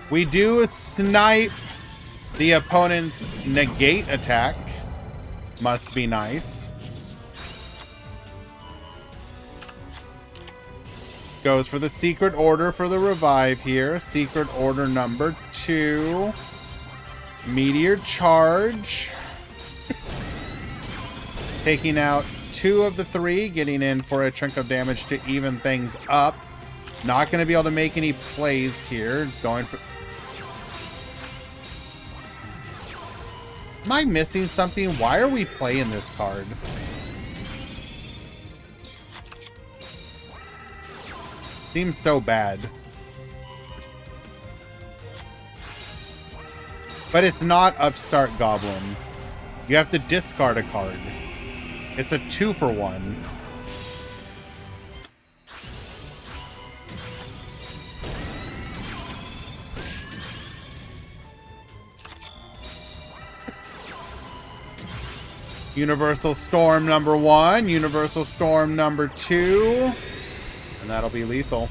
We do snipe the opponent's negate attack. Must be nice. Goes for the secret order for the revive here. Secret order number 2. Meteor charge. Taking out 2 of the 3, getting in for a chunk of damage to even things up. Not going to be able to make any plays here. Going for... Am I missing something? Why are we playing this card? Seems so bad. But it's not Upstart Goblin. You have to discard a card. It's a 2-for-1. Universal Storm number 1, Universal Storm number 2, and that'll be lethal.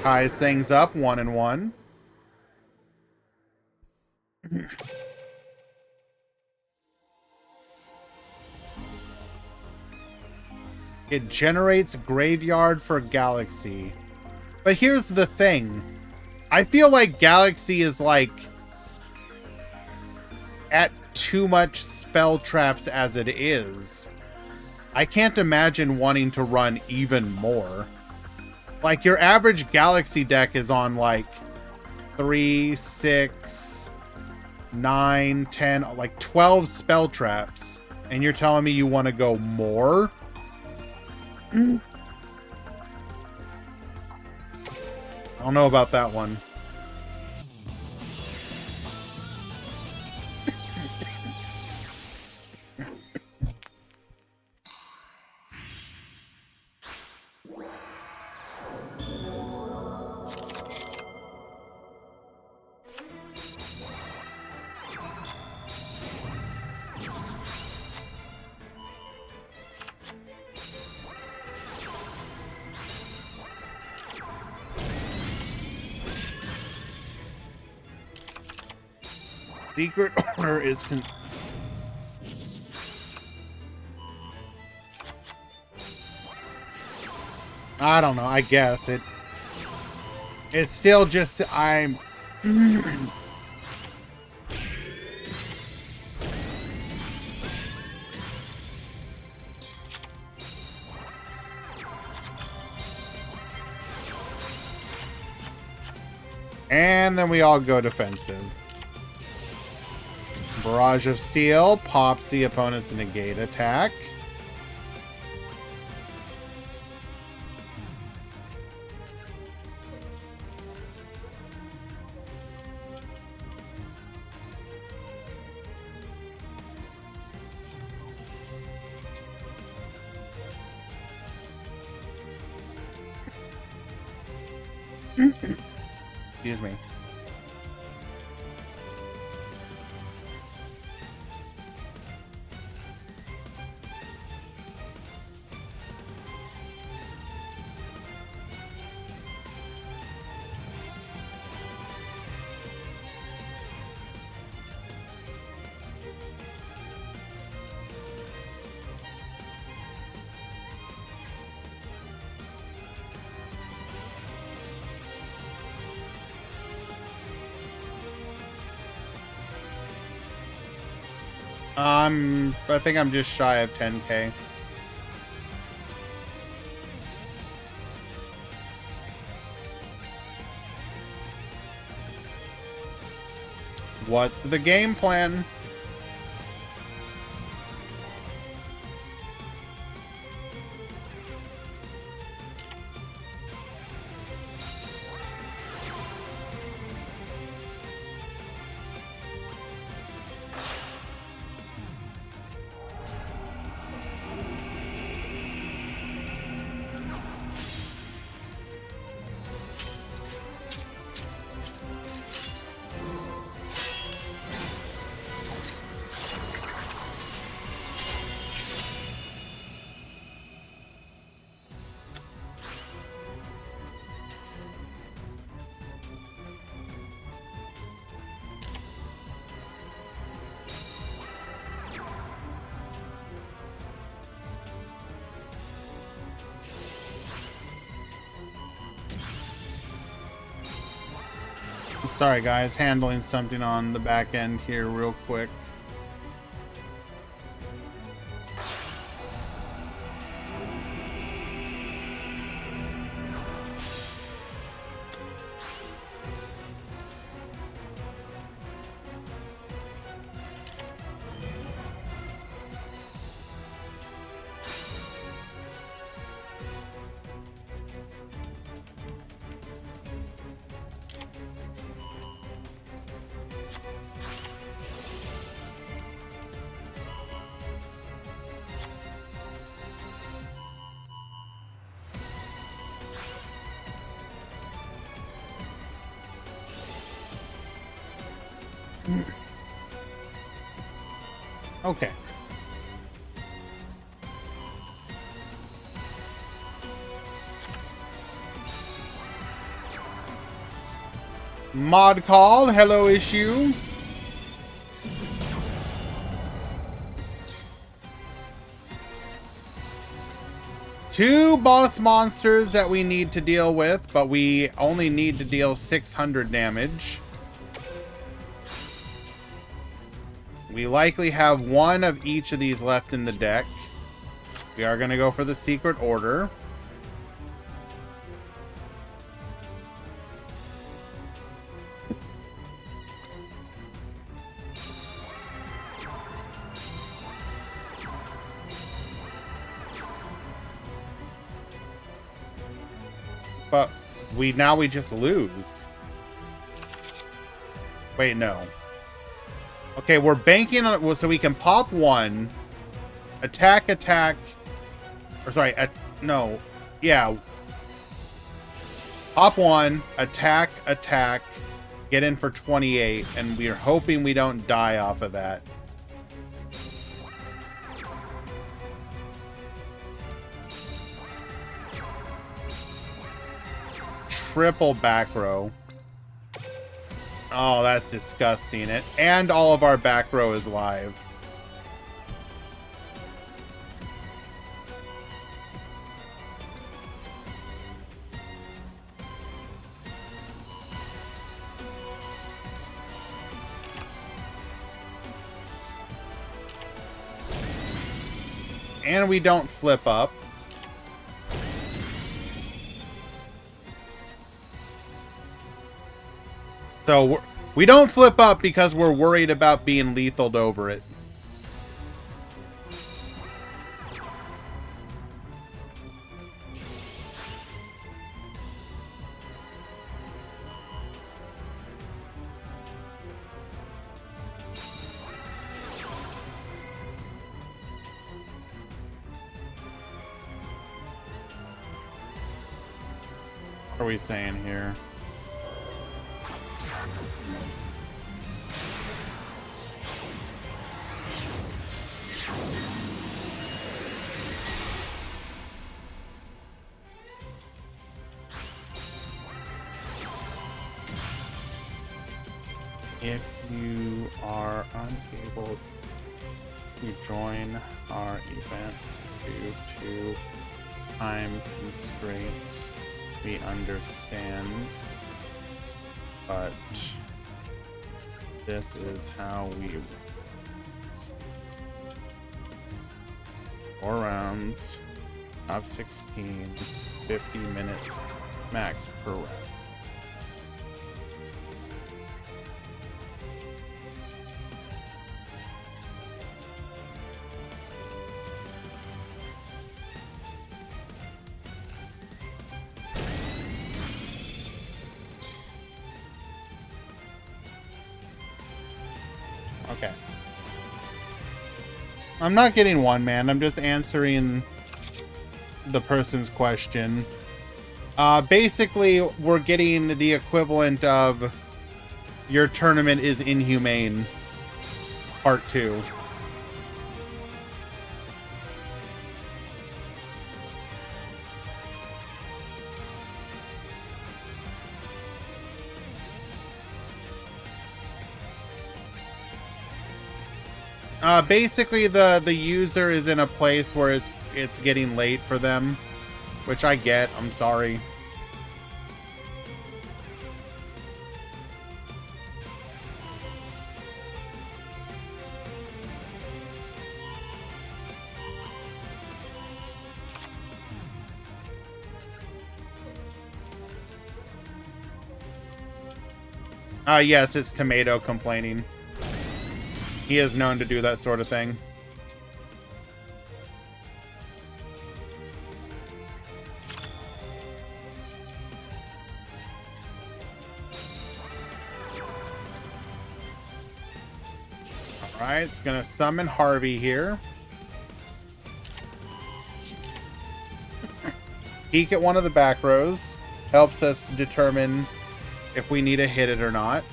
Ties things up 1 and 1. It generates Graveyard for Galaxy. But here's the thing. I feel like Galaxy is like at too much spell traps as it is. I can't imagine wanting to run even more. Like, your average Galaxy deck is on like 3, 6, 9, 10, like 12 spell traps. And you're telling me you want to go more? I don't know about that one. Secret order is I don't know, I guess it's still just I'm and then we all go defensive. Barrage of Steel pops the opponent's negate attack. Excuse me. I think I'm just shy of 10K. What's the game plan? Sorry guys, handling something on the back end here real quick. Okay. Mod call, hello issue. Two boss monsters that we need to deal with, but we only need to deal 600 damage. We likely have one of each of these left in the deck. We are going to go for the secret order. But we just lose. Wait, no. Okay, we're banking on it so we can pop one, attack, or sorry, no, yeah. Pop one, attack, get in for 28, and we're hoping we don't die off of that. Triple back row. Oh, that's disgusting. And all of our back row is live. And we don't flip up. So we don't flip up because we're worried about being lethaled over it. What are we saying here? If you are unable to join our events due to time constraints, we understand, but this is how we 4 rounds of 16, 50 minutes max per round. Okay. I'm not getting one, man. I'm just answering the person's question. Basically, we're getting the equivalent of your tournament is inhumane, part 2. Basically, the user is in a place where it's getting late for them, which I get. I'm sorry. Yes, it's Tomato complaining. He is known to do that sort of thing. Alright, it's gonna summon Harvey here. Peek at one of the back rows. Helps us determine if we need to hit it or not.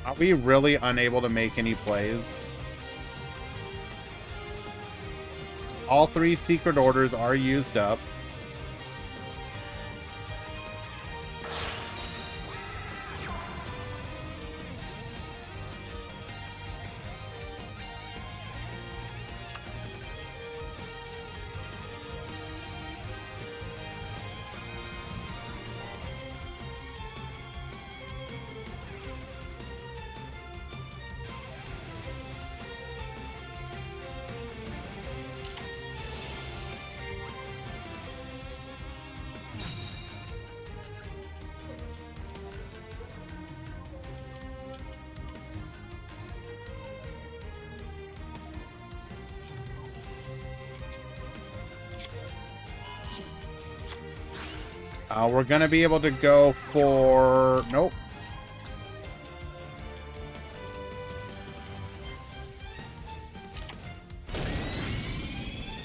Are we really unable to make any plays? All 3 secret orders are used up. We're going to be able to go for... Nope.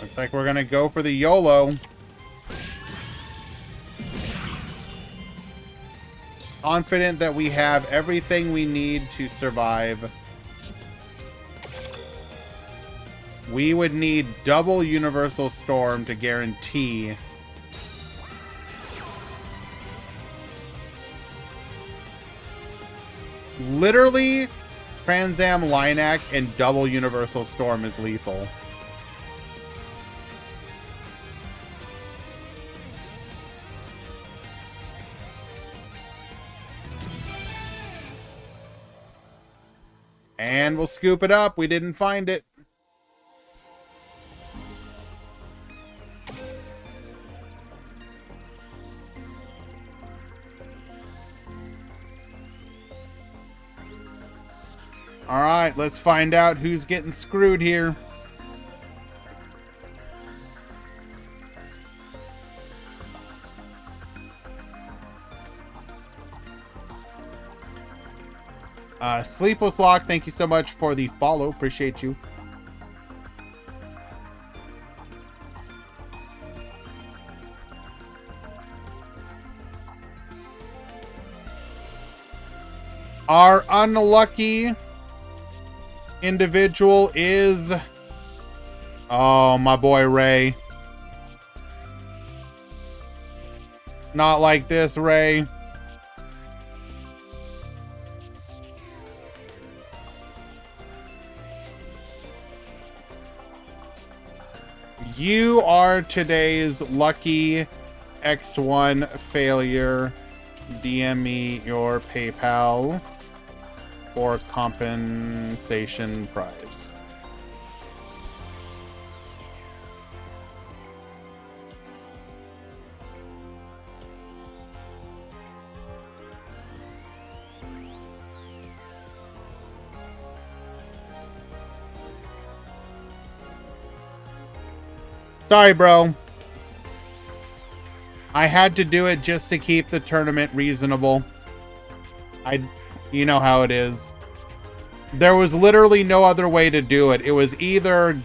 Looks like we're going to go for the YOLO. Confident that we have everything we need to survive. We would need double Universal Storm to guarantee... Literally, Trans Am Lineac and double Universal Storm is lethal. And we'll scoop it up. We didn't find it. All right, let's find out who's getting screwed here. Sleepless Lock, thank you so much for the follow. Appreciate you. Our unlucky individual is... Oh, my boy Ray. Not like this, Ray. You are today's lucky X1 failure. DM me your PayPal for compensation prize. Sorry, bro. I had to do it just to keep the tournament reasonable. You know how it is. There was literally no other way to do it. It was either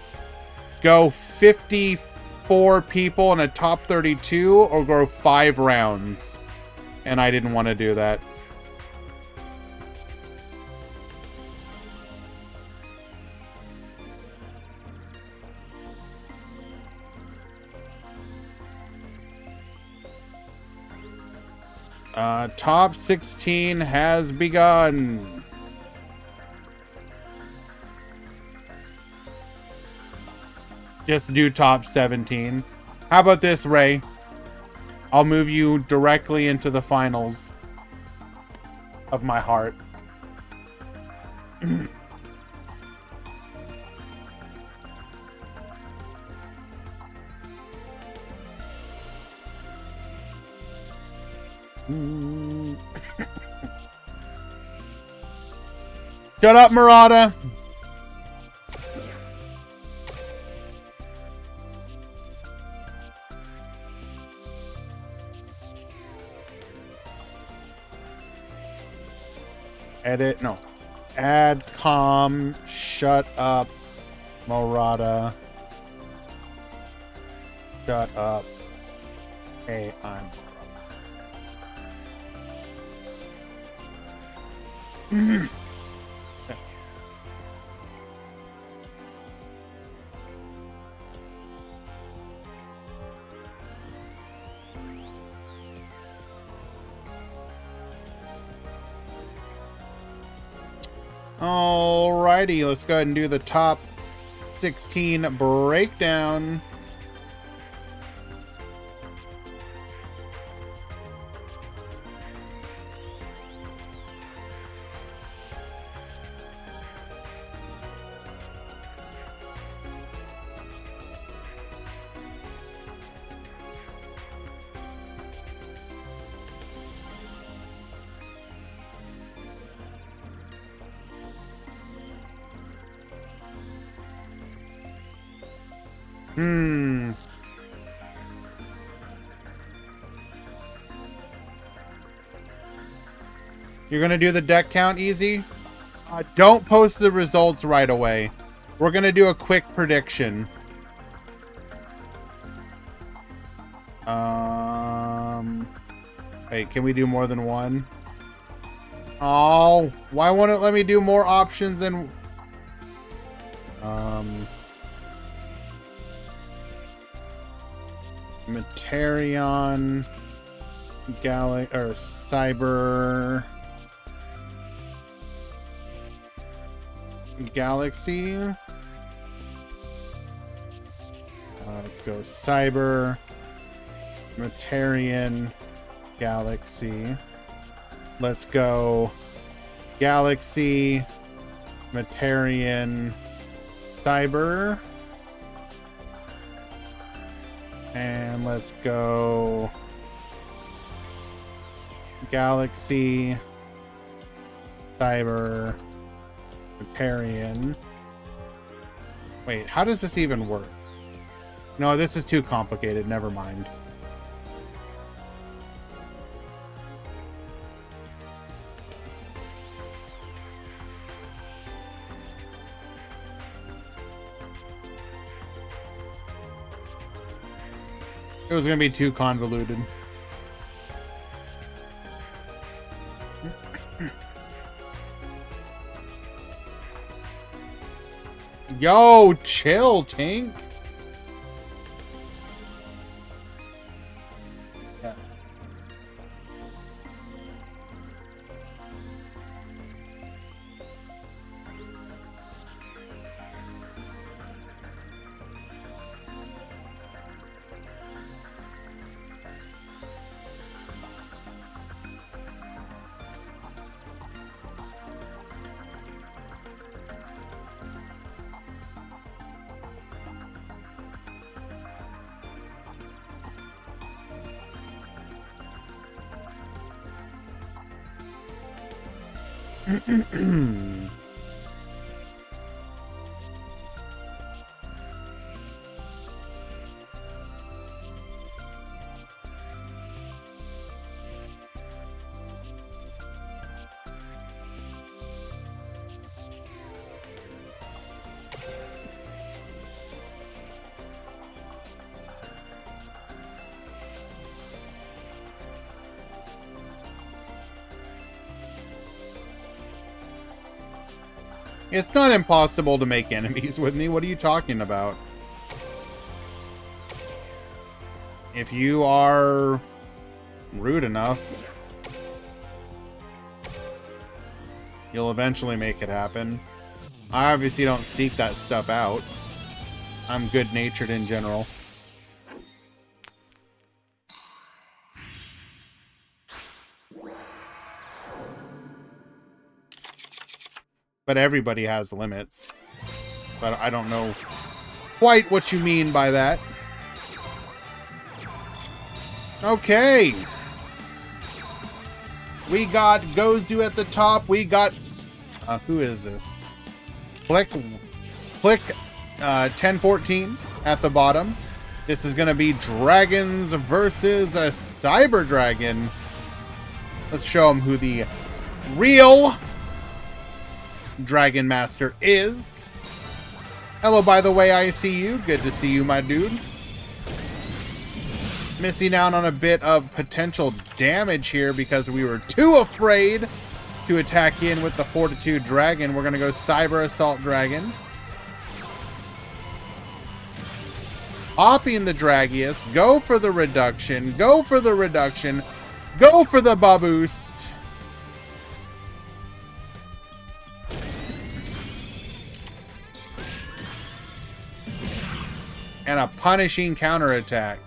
go 54 people in a top 32 or go 5 rounds. And I didn't want to do that. Top 16 has begun. Just do top 17. How about this, Ray? I'll move you directly into the finals of my heart. Shut up, Murata. Edit, no. Add com, shut up, Murata. Shut up. Hey, I'm Murata. Alrighty, let's go ahead and do the top 16 breakdown. You're gonna do the deck count easy? Don't post the results right away. We're gonna do a quick prediction. Wait, can we do more than one? Oh, why won't it let me do more options and Materion, or Cyber Galaxy. Let's go Cyber Materion Galaxy. Let's go Galaxy Materion Cyber. And let's go Galaxy Cyber Materion. Wait, how does this even work? No, this is too complicated. Never mind. It was going to be too convoluted. Yo, chill, Tink. Yeah. It's not impossible to make enemies with me. What are you talking about? If you are rude enough, you'll eventually make it happen. I obviously don't seek that stuff out. I'm good-natured in general. But everybody has limits. But I don't know quite what you mean by that. Okay. We got Gozu at the top. We got... who is this? Click 1014 at the bottom. This is going to be Dragons versus a Cyber Dragon. Let's show them who the real Dragon Master is. Hello, by the way, I see you. Good to see you, my dude. Missing out on a bit of potential damage here because we were too afraid to attack in with the Fortitude Dragon. We're going to go Cyber Assault Dragon. Hopping the Dragius. Go for the reduction. Go for the reduction. Go for the Baboost. And a punishing counterattack.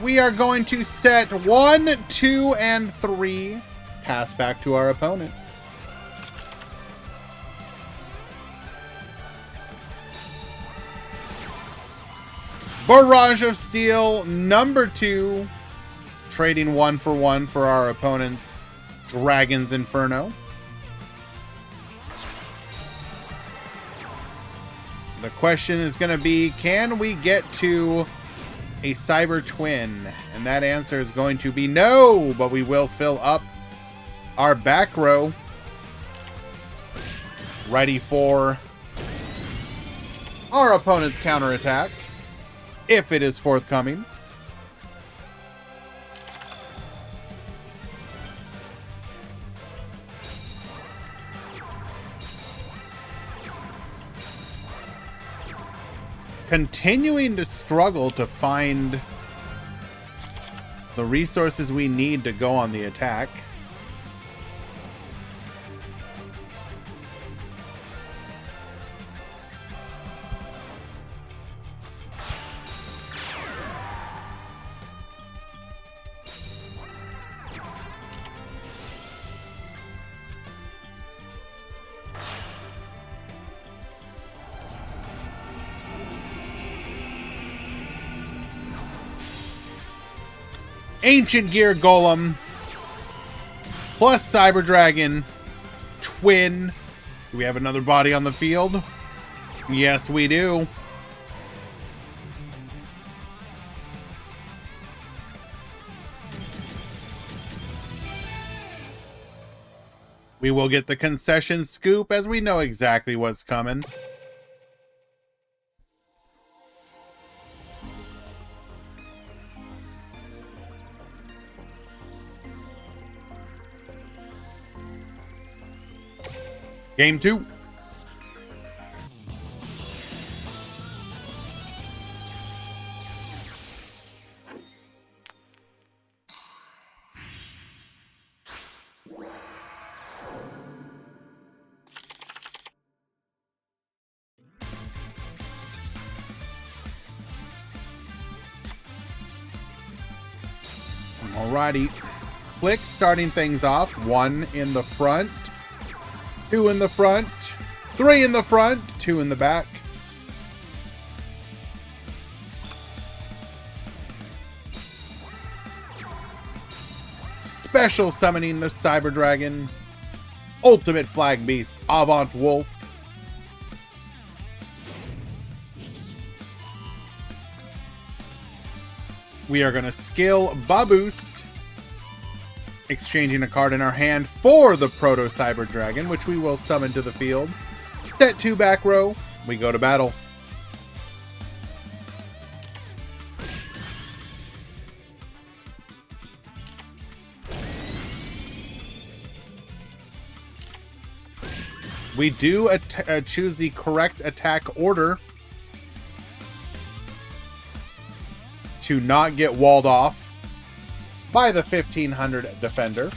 We are going to set 1, 2, and 3. Pass back to our opponent. Barrage of Steel, number 2. Trading 1 for 1 for our opponent's Dragon's Inferno. The question is going to be, can we get to a Cyber Twin? And that answer is going to be no, but we will fill up our back row. Ready for our opponent's counterattack, if it is forthcoming. Continuing to struggle to find the resources we need to go on the attack. Ancient Gear Golem plus Cyber Dragon Twin. Do we have another body on the field? Yes, we do. We will get the concession scoop as we know exactly what's coming. Game 2. Alrighty. Click starting things off. 1 in the front. 2 in the front. 3 in the front. 2 in the back. Special summoning the Cyber Dragon. Ultimate Flag Beast, Avant Wolf. We are going to skill Baboost, exchanging a card in our hand for the Proto Cyber Dragon, which we will summon to the field. Set 2 back row, we go to battle. We do choose the correct attack order to not get walled off by the 1500 defender.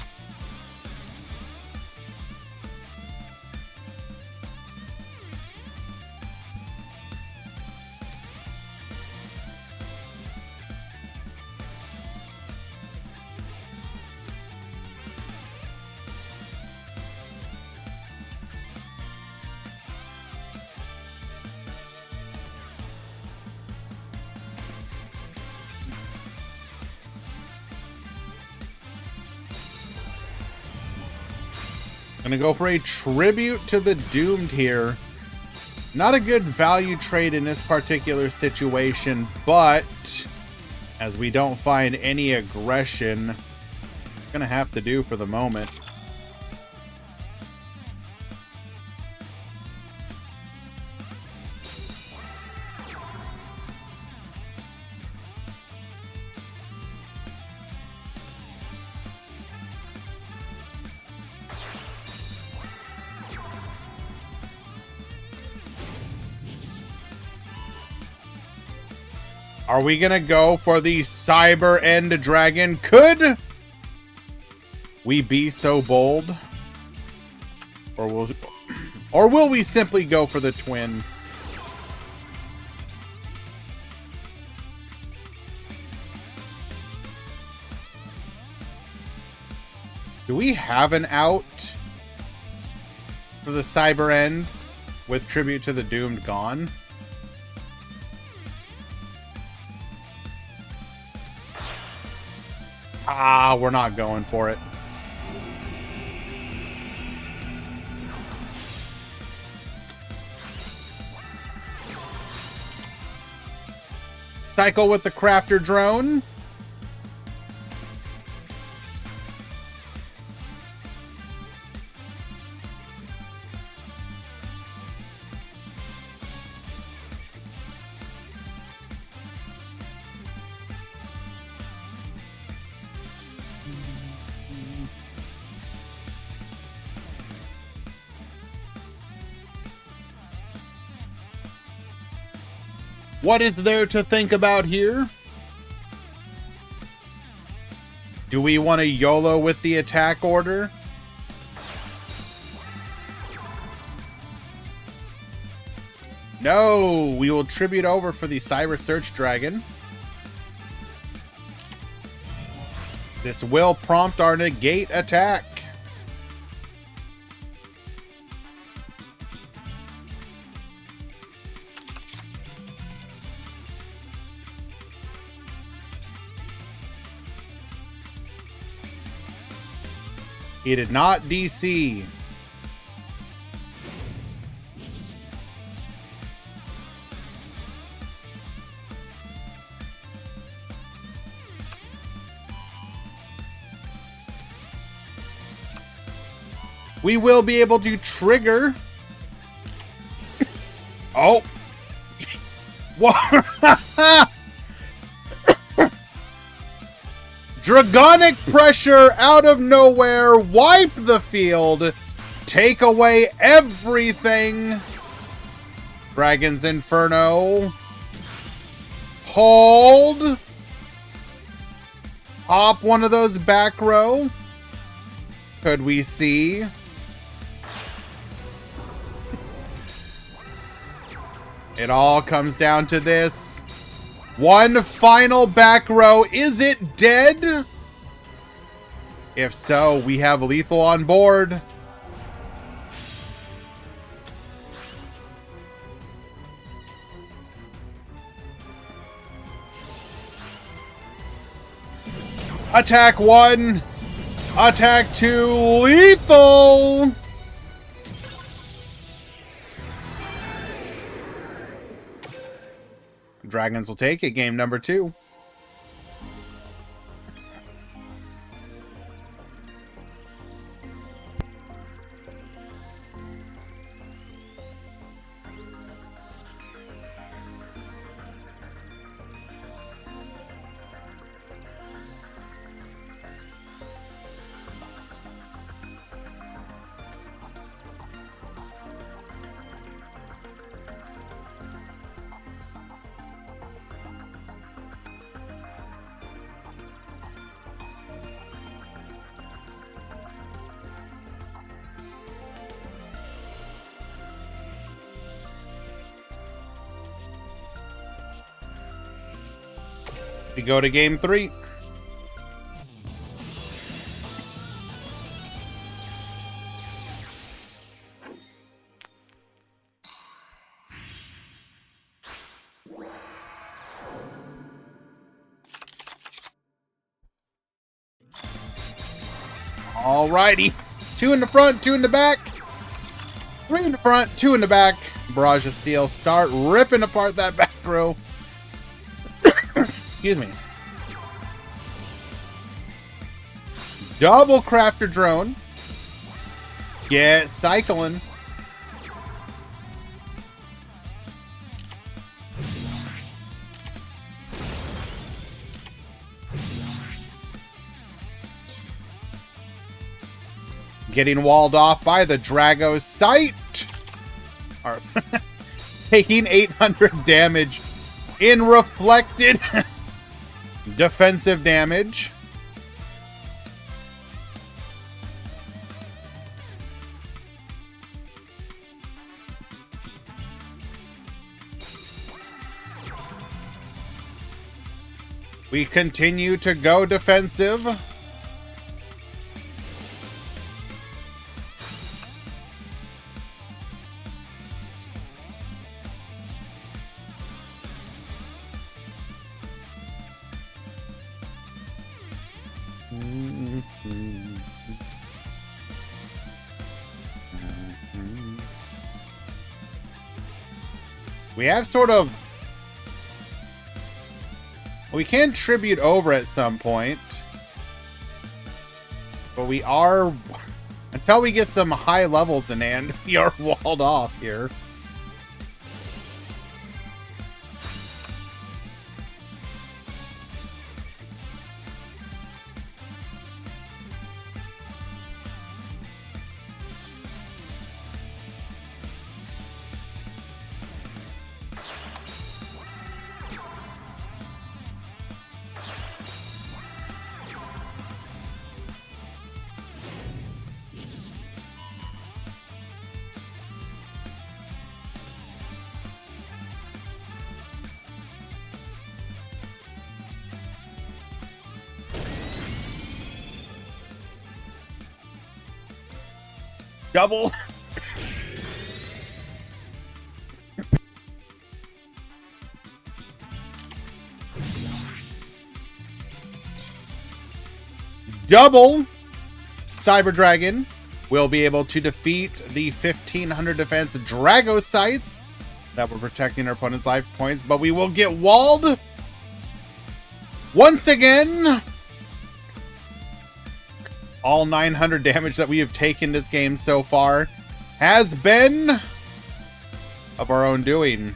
Gonna go for a tribute to the Doomed here. Not a good value trade in this particular situation, but as we don't find any aggression, gonna have to do for the moment. Are we gonna go for the Cyber End Dragon? Could we be so bold? Or will we simply go for the twin? Do we have an out for the Cyber End with Tribute to the Doomed gone? Ah, we're not going for it. Cycle with the Crafter Drone. What is there to think about here? Do we want to YOLO with the attack order? No, we will tribute over for the Cyber Search Dragon. This will prompt our negate attack. He did not DC. We will be able to trigger. Oh. What? Dragonic Pressure out of nowhere. Wipe the field. Take away everything. Dragon's Inferno. Hold. Hop one of those back row. Could we see? It all comes down to this. One final back row. Is it dead? If so, we have lethal on board. Attack 1. Attack 2. Lethal. Dragons will take it. Game number 2. We go to game 3. Alrighty. 2 in the front, 2 in the back. 3 in the front, 2 in the back. Barrage of Steel start ripping apart that back row. Excuse me. Double crafter drone. Get cycling. Getting walled off by the Drago sight. Or taking 800 damage in reflected defensive damage. We continue to go defensive. We have sort of... We can tribute over at some point. But we are... Until we get some high levels in hand, we are walled off here. Double. Double. Cyber Dragon will be able to defeat the 1500 defense Dragocytes that were protecting our opponent's life points, but we will get walled once again. All 900 damage that we have taken this game so far has been of our own doing.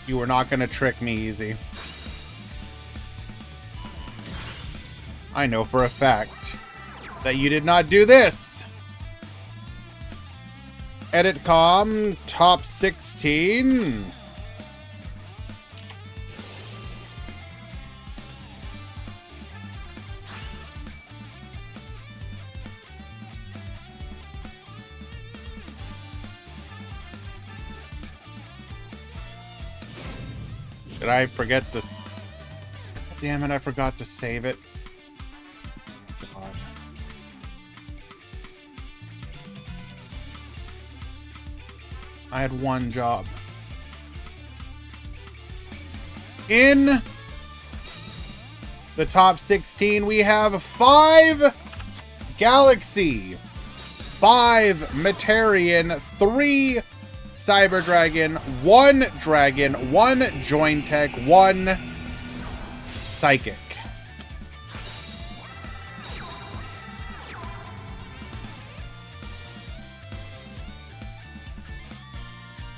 You were not going to trick me, Easy. I know for a fact that you did not do this. Edit com, top 16. Did I forget to... Damn it, I forgot to save it. God. I had one job. In the top 16, we have 5 Galaxy, 5 Materian, 3 Cyber Dragon, 1 Dragon, 1 Join Tech, 1 Psychic.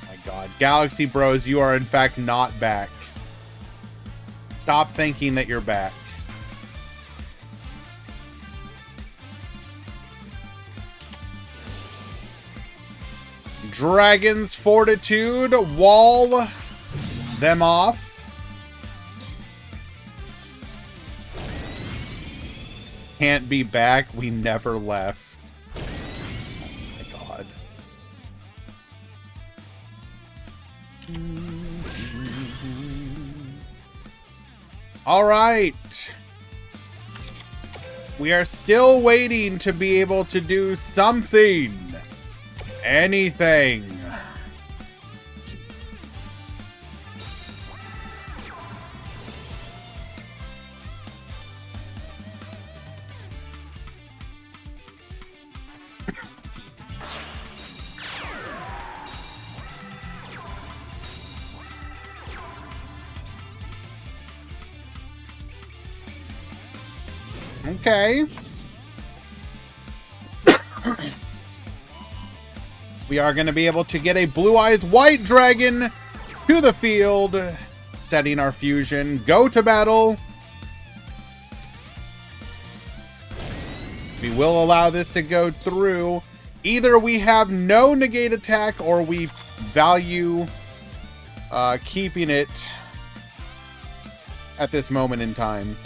My God. Galaxy Bros, you are in fact not back. Stop thinking that you're back. Dragon's Fortitude, wall them off. Can't be back, we never left. Oh my God. All right. We are still waiting to be able to do something. Anything. Okay. We are going to be able to get a Blue Eyes White Dragon to the field, setting our fusion. Go to battle. We will allow this to go through. Either we have no negate attack or we value keeping it at this moment in time.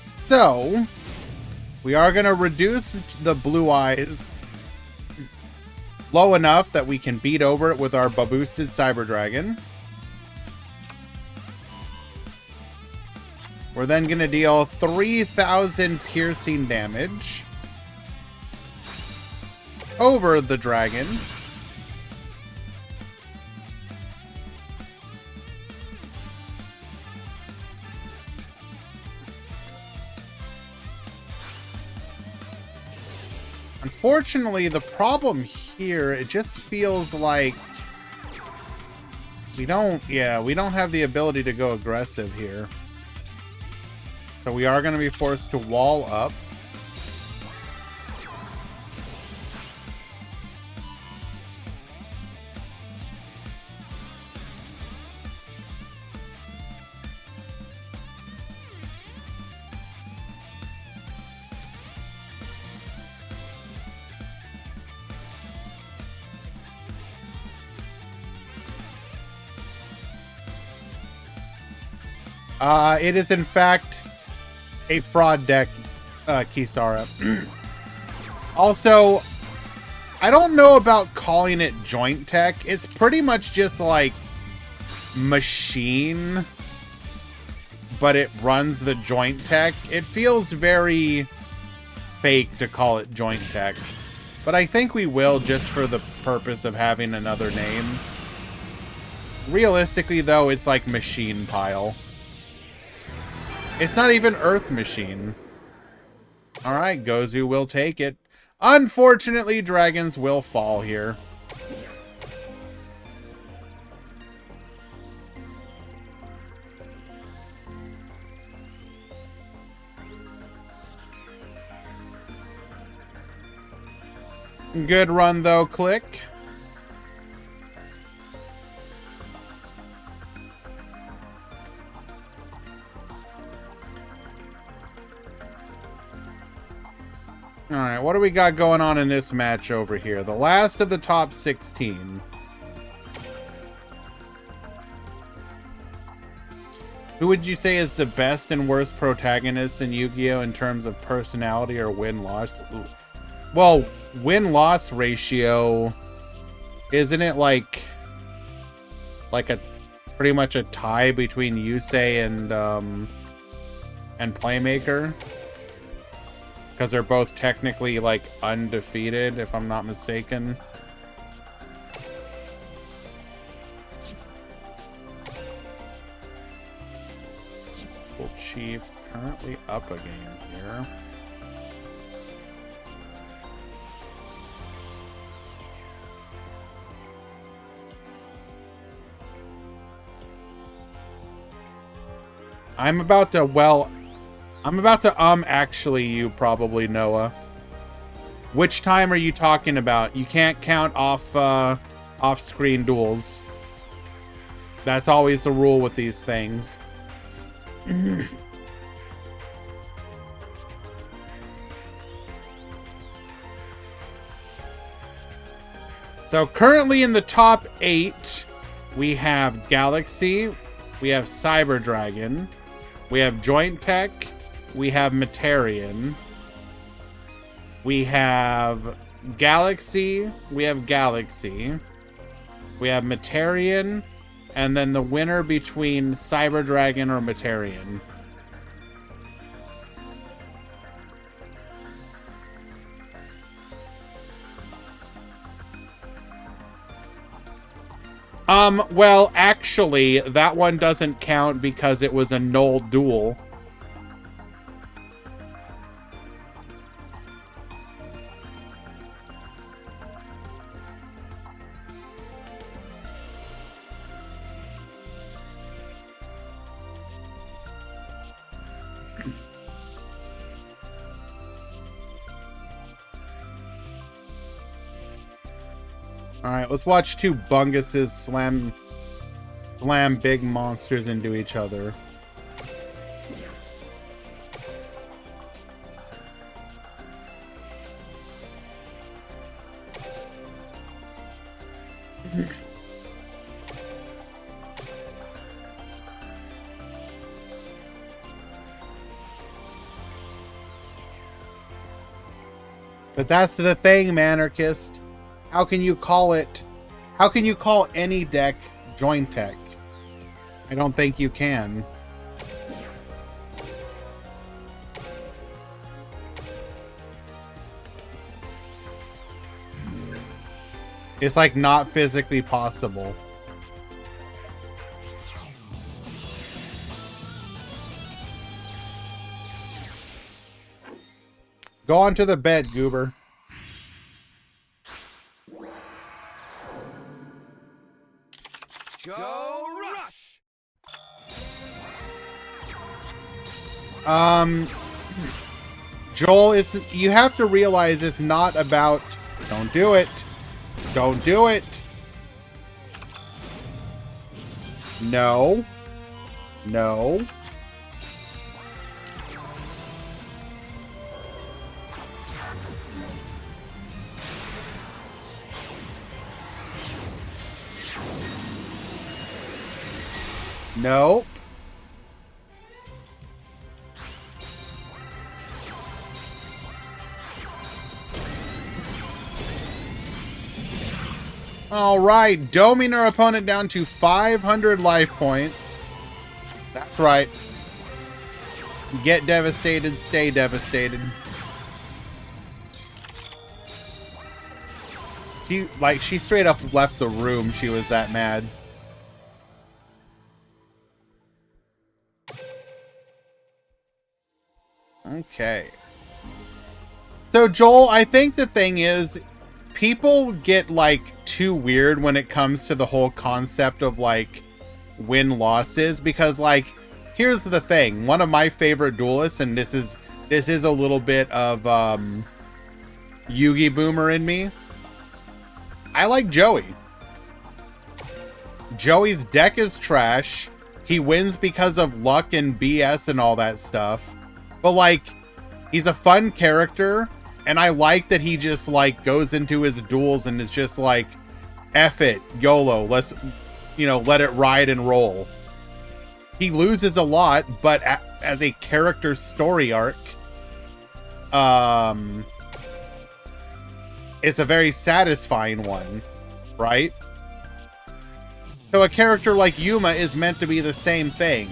So, we are going to reduce the Blue Eyes low enough that we can beat over it with our boosted Cyber Dragon. We're then going to deal 3,000 piercing damage over the dragon. Unfortunately, the problem here, it just feels like we don't have the ability to go aggressive here. So we are going to be forced to wall up. It is in fact a fraud deck, Kisara. Also, I don't know about calling it joint tech. It's pretty much just like machine, but it runs the joint tech. It feels very fake to call it joint tech, but I think we will just for the purpose of having another name. Realistically, though, it's like machine pile. It's not even Earth Machine. Alright, Gozu will take it. Unfortunately, dragons will fall here. Good run, though, Click. Alright, what do we got going on in this match over here? The last of the top 16. Who would you say is the best and worst protagonist in Yu-Gi-Oh! In terms of personality or win-loss? Well, win-loss ratio, isn't it like a pretty much a tie between Yusei and Playmaker? Because they're both technically, like, undefeated, if I'm not mistaken. Well, Chief currently up a game here. I'm about to actually, you probably, Noah. Which time are you talking about? You can't count off-screen duels. That's always the rule with these things. So currently in the top 8, we have Galaxy, we have Cyber Dragon, we have Joint Tech, we have Materian, we have Galaxy, we have Materian, and then the winner between Cyber Dragon or Materian. Well, actually, that one doesn't count because it was a null duel. Alright, let's watch two bunguses slam big monsters into each other. But that's the thing, Manarchist. How can you call any deck joint tech? I don't think you can. It's like not physically possible. Go on to the bed, Goober. Go rush! Joel, you have to realize it's not about... Don't do it. Don't do it. No. No. Nope. All right, doming our opponent down to 500 life points. That's right. Get devastated, stay devastated. She straight up left the room. She was that mad. Okay. So, Joel, I think the thing is, people get, like, too weird when it comes to the whole concept of, like, win-losses. Because, like, here's the thing. One of my favorite duelists, and this is a little bit of, Yugi Boomer in me. I like Joey. Joey's deck is trash. He wins because of luck and BS and all that stuff. But, like, he's a fun character, and I like that he just, like, goes into his duels and is just like, F it, YOLO, let's, you know, let it ride and roll. He loses a lot, but as a character story arc, it's a very satisfying one, right? So a character like Yuma is meant to be the same thing.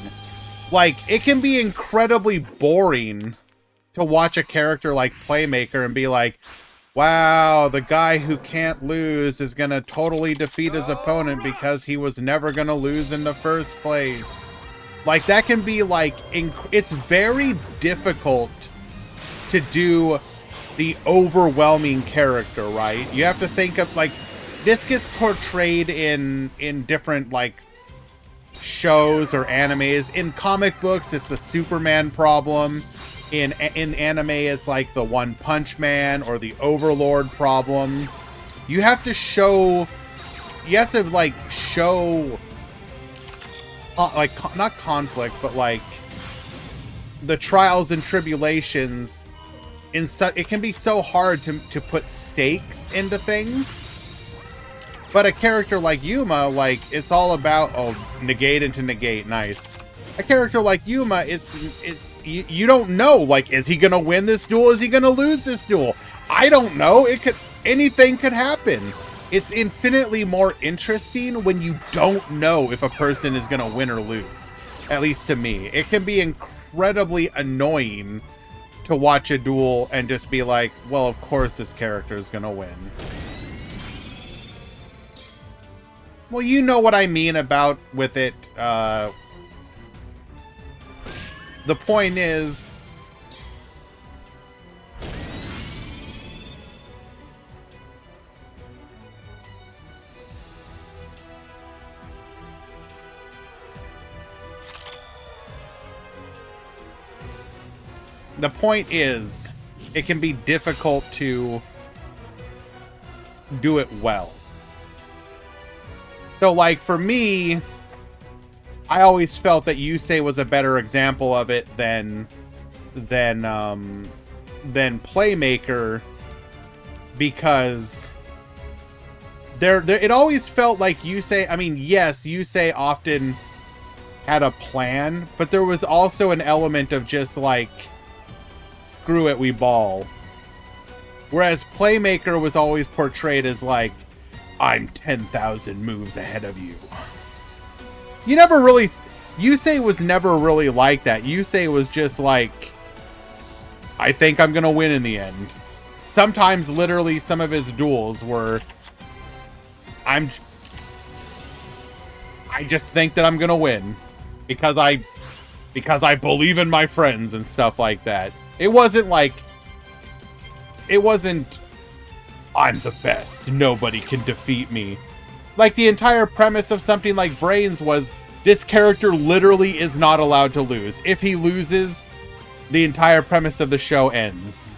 Like, it can be incredibly boring to watch a character like Playmaker and be like, wow, the guy who can't lose is gonna totally defeat his opponent because he was never gonna lose in the first place. Like, that can be, like, it's very difficult to do the overwhelming character, right? You have to think of, like, this gets portrayed in different, like, shows or animes. In comic books, it's the Superman problem. In anime, it's like the One Punch Man or the Overlord problem. You have to show, like, like, not conflict, but, like, the trials and tribulations. It can be so hard to put stakes into things. But a character like Yuma, like, it's all about, oh, negate into negate, nice. A character like Yuma, you don't know, like, is he gonna win this duel? Is he gonna lose this duel? I don't know. Anything could happen. It's infinitely more interesting when you don't know if a person is gonna win or lose. At least to me. It can be incredibly annoying to watch a duel and just be like, well, of course this character is gonna win. Well, you know what I mean about with it. The point is, it can be difficult to do it well. So, like, for me, I always felt that Yusei was a better example of it than Playmaker, because it always felt like Yusei, I mean, yes, Yusei often had a plan, but there was also an element of just like, screw it, we ball. Whereas Playmaker was always portrayed as like, I'm 10,000 moves ahead of you. Yusei was never really like that. Yusei was just like, I think I'm gonna win in the end. Sometimes, literally, some of his duels were, I just think that I'm gonna win because I believe in my friends and stuff like that. It wasn't, I'm the best, nobody can defeat me. Like, the entire premise of something like Brains was this character literally is not allowed to lose. If he loses, the entire premise of the show ends.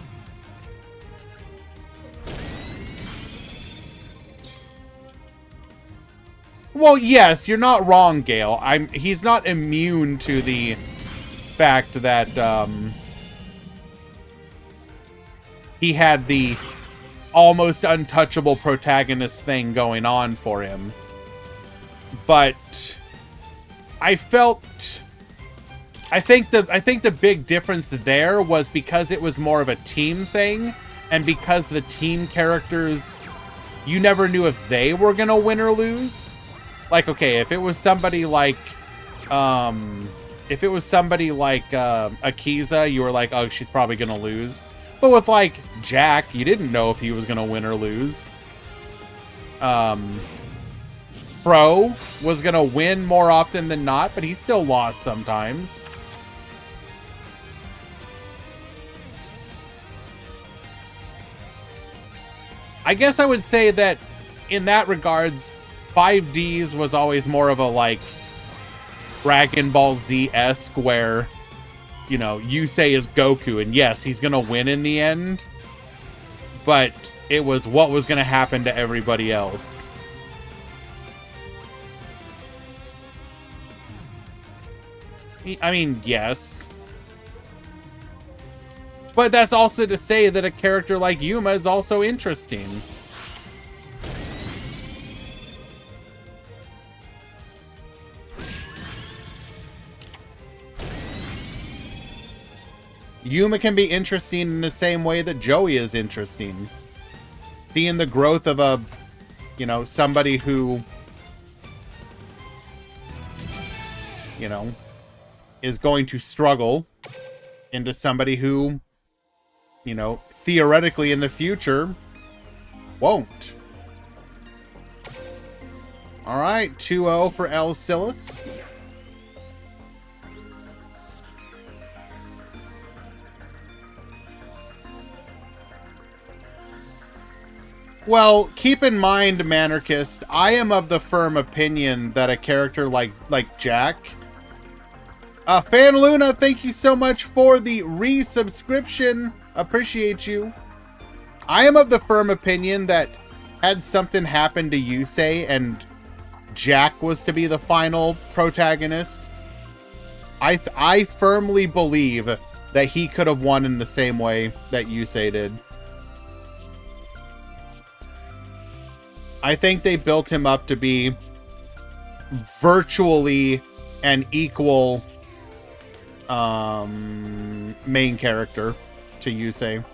Well, yes, you're not wrong, Gale. He's not immune to the fact that he had the almost untouchable protagonist thing going on for him. But I think the big difference there was because it was more of a team thing, and because the team characters, you never knew if they were gonna win or lose. Like, okay, if it was somebody like Akiza, you were like, oh, she's probably gonna lose. But with like Jack, you didn't know if he was gonna win or lose. Pro was gonna win more often than not, but he still lost sometimes. I guess I would say that in that regards, 5Ds was always more of a like Dragon Ball Z-esque where, you know, Yusei is Goku, and yes, he's gonna win in the end, but it was what was gonna happen to everybody else. I mean, yes. But that's also to say that a character like Yuma is also interesting. Yuma can be interesting in the same way that Joey is interesting. Seeing the growth of a, you know, somebody who, you know, is going to struggle into somebody who, you know, theoretically in the future won't. All right, 2-0 for El Silas. Well, keep in mind, Manarchist, I am of the firm opinion that a character like Jack... Fan Luna, thank you so much for the resubscription. Appreciate you. I am of the firm opinion that had something happened to Yusei and Jack was to be the final protagonist, I firmly believe that he could have won in the same way that Yusei did. I think they built him up to be virtually an equal main character to Yusei,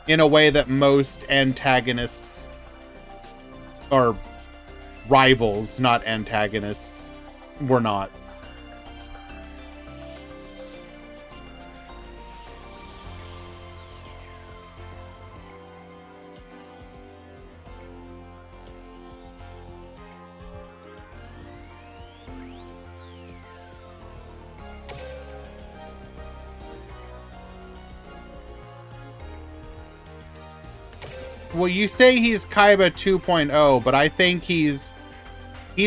in a way that most antagonists, or rivals, not antagonists, were not. Well, you say he's Kaiba 2.0, but I think he's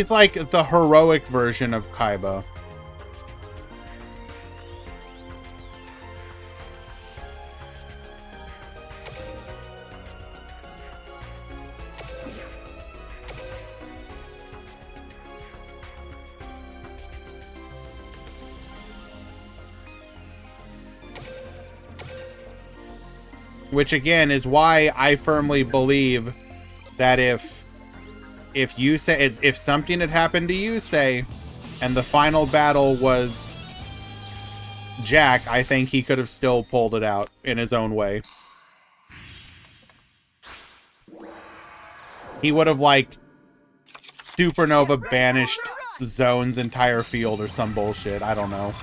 like the heroic version of Kaiba. Which again is why I firmly believe that if Yusei, if something had happened to Yusei and the final battle was Jack, I think he could have still pulled it out in his own way. He would have like supernova banished Zone's entire field or some bullshit. I don't know.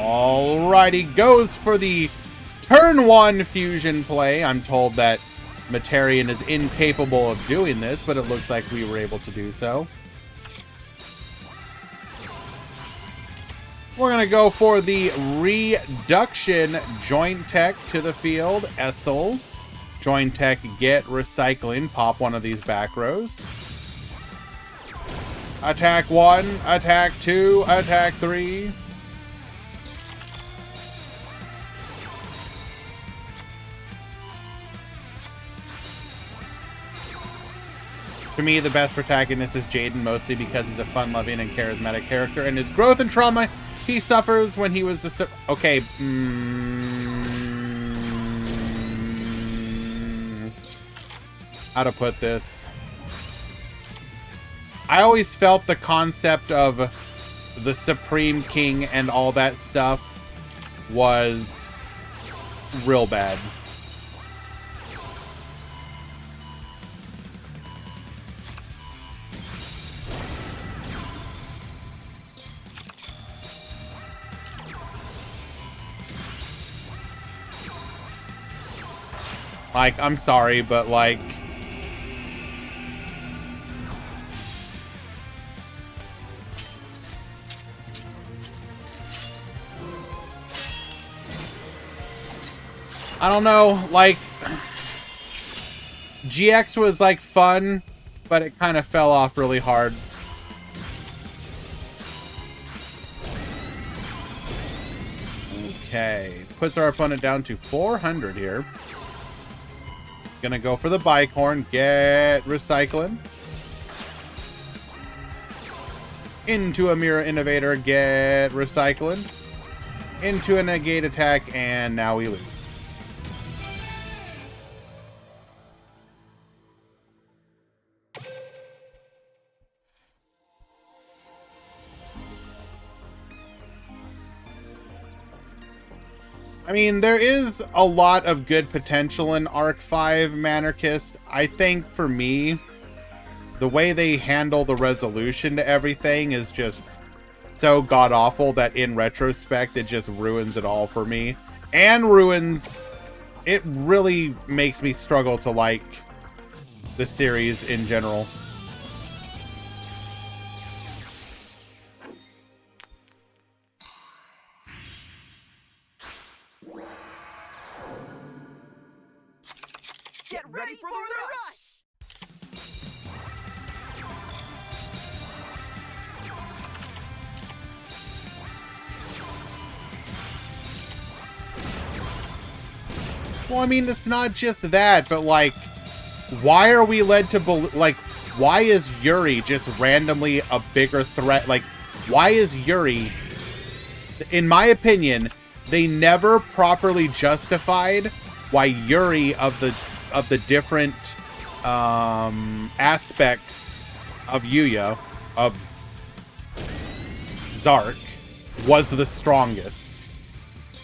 Alrighty, goes for the turn 1 fusion play. I'm told that Materian is incapable of doing this, but it looks like we were able to do so. We're going to go for the reduction joint tech to the field. Essel. Joint tech, get recycling. Pop one of these back rows. Attack 1, attack 2, attack 3. For me, the best protagonist is Jaden, mostly because he's a fun-loving and charismatic character, and his growth and trauma he suffers when he was a... Okay. How to put this? I always felt the concept of the Supreme King and all that stuff was real bad. Like, I'm sorry, but like... I don't know, like... GX was like fun, but it kind of fell off really hard. Okay, puts our opponent down to 400 here. Gonna go for the bicorn. Get recycling. Into a mirror innovator. Get recycling. Into a negate attack, and now we lose. I mean, there is a lot of good potential in Arc 5 Manarchist. I think, for me, the way they handle the resolution to everything is just so god-awful that in retrospect, it just ruins it all for me. And ruins... It really makes me struggle to like the series in general. Get ready for the rush! Well, I mean, it's not just that, but like, why are we led to believe, like, why is Yuri just randomly a bigger threat? Like, why is Yuri, in my opinion, they never properly justified why Yuri of the different aspects of Yuya, of Zark, was the strongest.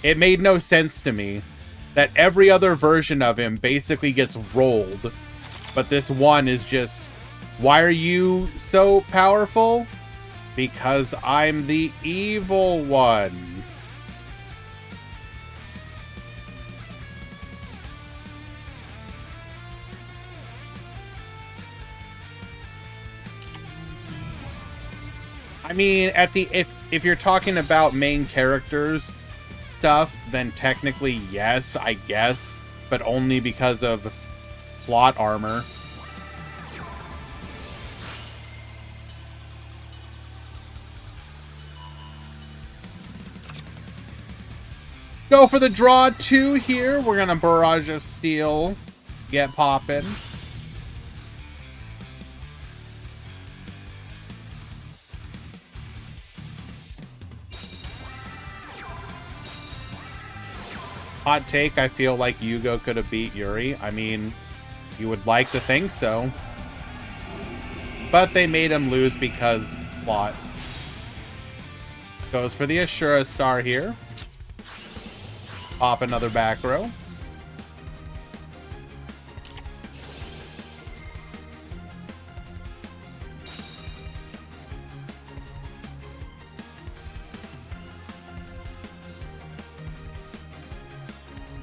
It made no sense to me that every other version of him basically gets rolled, but this one is just, why are you so powerful? Because I'm the evil one. I mean, if you're talking about main characters stuff, then technically yes, I guess, but only because of plot armor. Go for the draw 2 here. We're gonna Barrage of Steel, get poppin'. Hot take, I feel like Yugo could have beat Yuri. I mean, you would like to think so. But they made him lose because plot. Goes for the Ashura Star here. Pop another back row.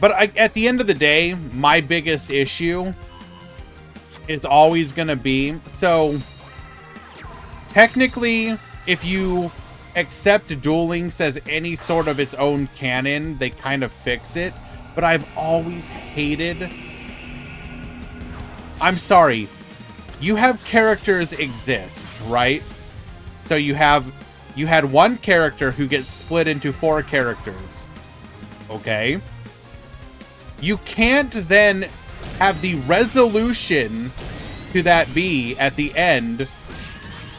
But at the end of the day, my biggest issue is always going to be... So, technically, if you accept Duel Links as any sort of its own canon. They kind of fix it. But I've always hated... I'm sorry. You have characters exist, right? So you had one character who gets split into 4 characters. Okay. You can't then have the resolution to that be at the end.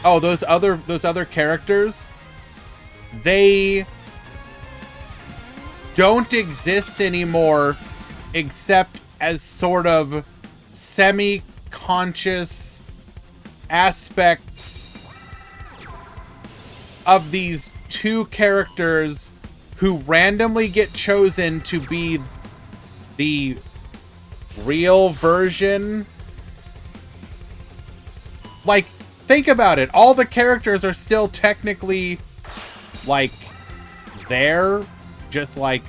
Oh, those other characters, they don't exist anymore except as sort of semi-conscious aspects of these 2 characters who randomly get chosen to be the real version. Like, think about it. All the characters are still technically, like, there, just, like,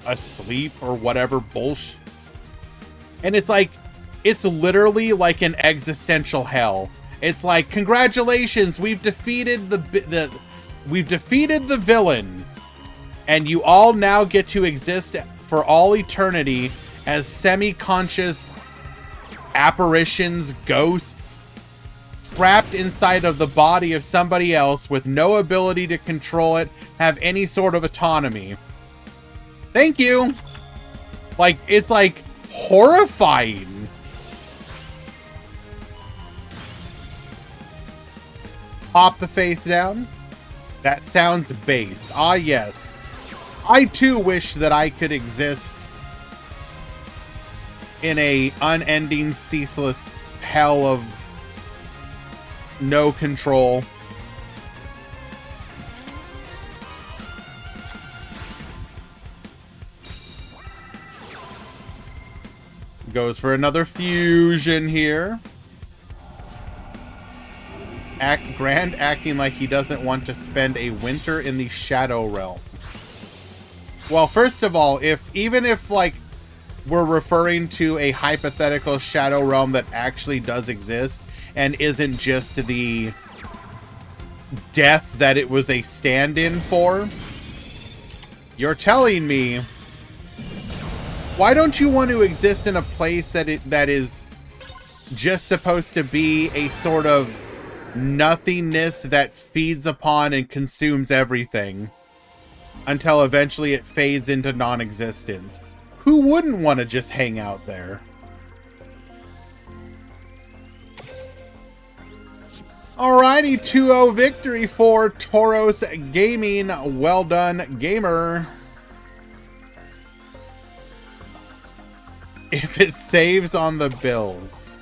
asleep or whatever bullshit. And it's like, it's literally like an existential hell. It's like, congratulations, we've defeated the villain. And you all now get to exist for all eternity as semi-conscious apparitions, ghosts, trapped inside of the body of somebody else with no ability to control it, have any sort of autonomy. Thank you. Like, it's like horrifying. Pop the face down. That sounds based. Ah, yes. I too wish that I could exist in a unending, ceaseless hell of no control. Goes for another fusion here. Grand acting like he doesn't want to spend a winter in the Shadow Realm. Well, first of all, even if like we're referring to a hypothetical Shadow Realm that actually does exist and isn't just the death that it was a stand-in for, you're telling me, why don't you want to exist in a place that is just supposed to be a sort of nothingness that feeds upon and consumes everything until eventually it fades into non-existence? Who wouldn't want to just hang out there? Alrighty, 2-0 victory for Tauros Gaming. Well done, gamer. If it saves on the bills.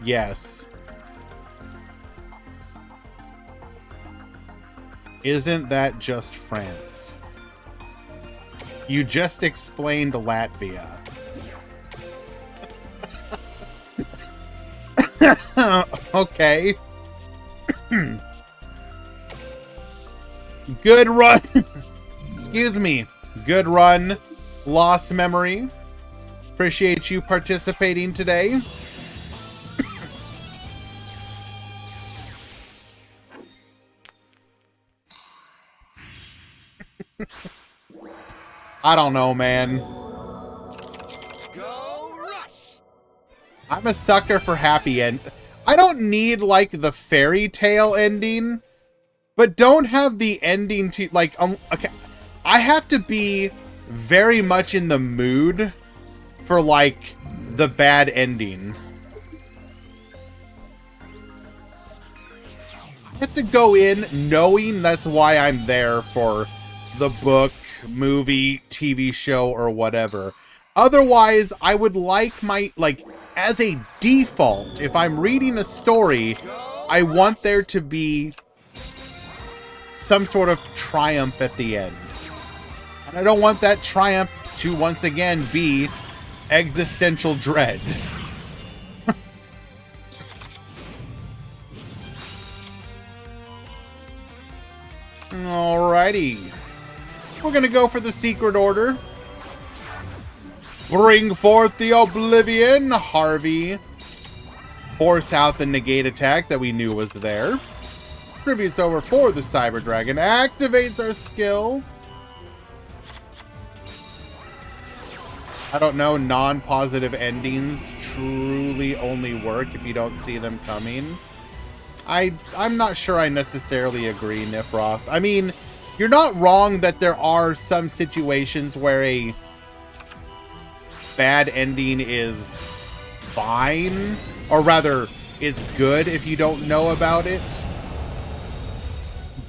Yes. Isn't that just France? You just explained Latvia. Okay. Good run. Excuse me. Good run. Lost memory. Appreciate you participating today. I don't know, man. Go rush. I'm a sucker for happy end. I don't need, like, the fairy tale ending, but don't have the ending to, like, okay. I have to be very much in the mood for, like, the bad ending. I have to go in knowing that's why I'm there for the book, movie, TV show, or whatever. Otherwise, I would like my, like, as a default, if I'm reading a story, I want there to be some sort of triumph at the end. And I don't want that triumph to once again be existential dread. Alrighty. We're gonna go for the secret order. Bring forth the Oblivion, Harvey. Force out the negate attack that we knew was there. Tribute's over for the Cyber Dragon. Activates our skill. I don't know, non-positive endings truly only work if you don't see them coming. I'm not sure I necessarily agree, Nifroth. I mean, you're not wrong that there are some situations where a bad ending is fine, or rather, is good if you don't know about it.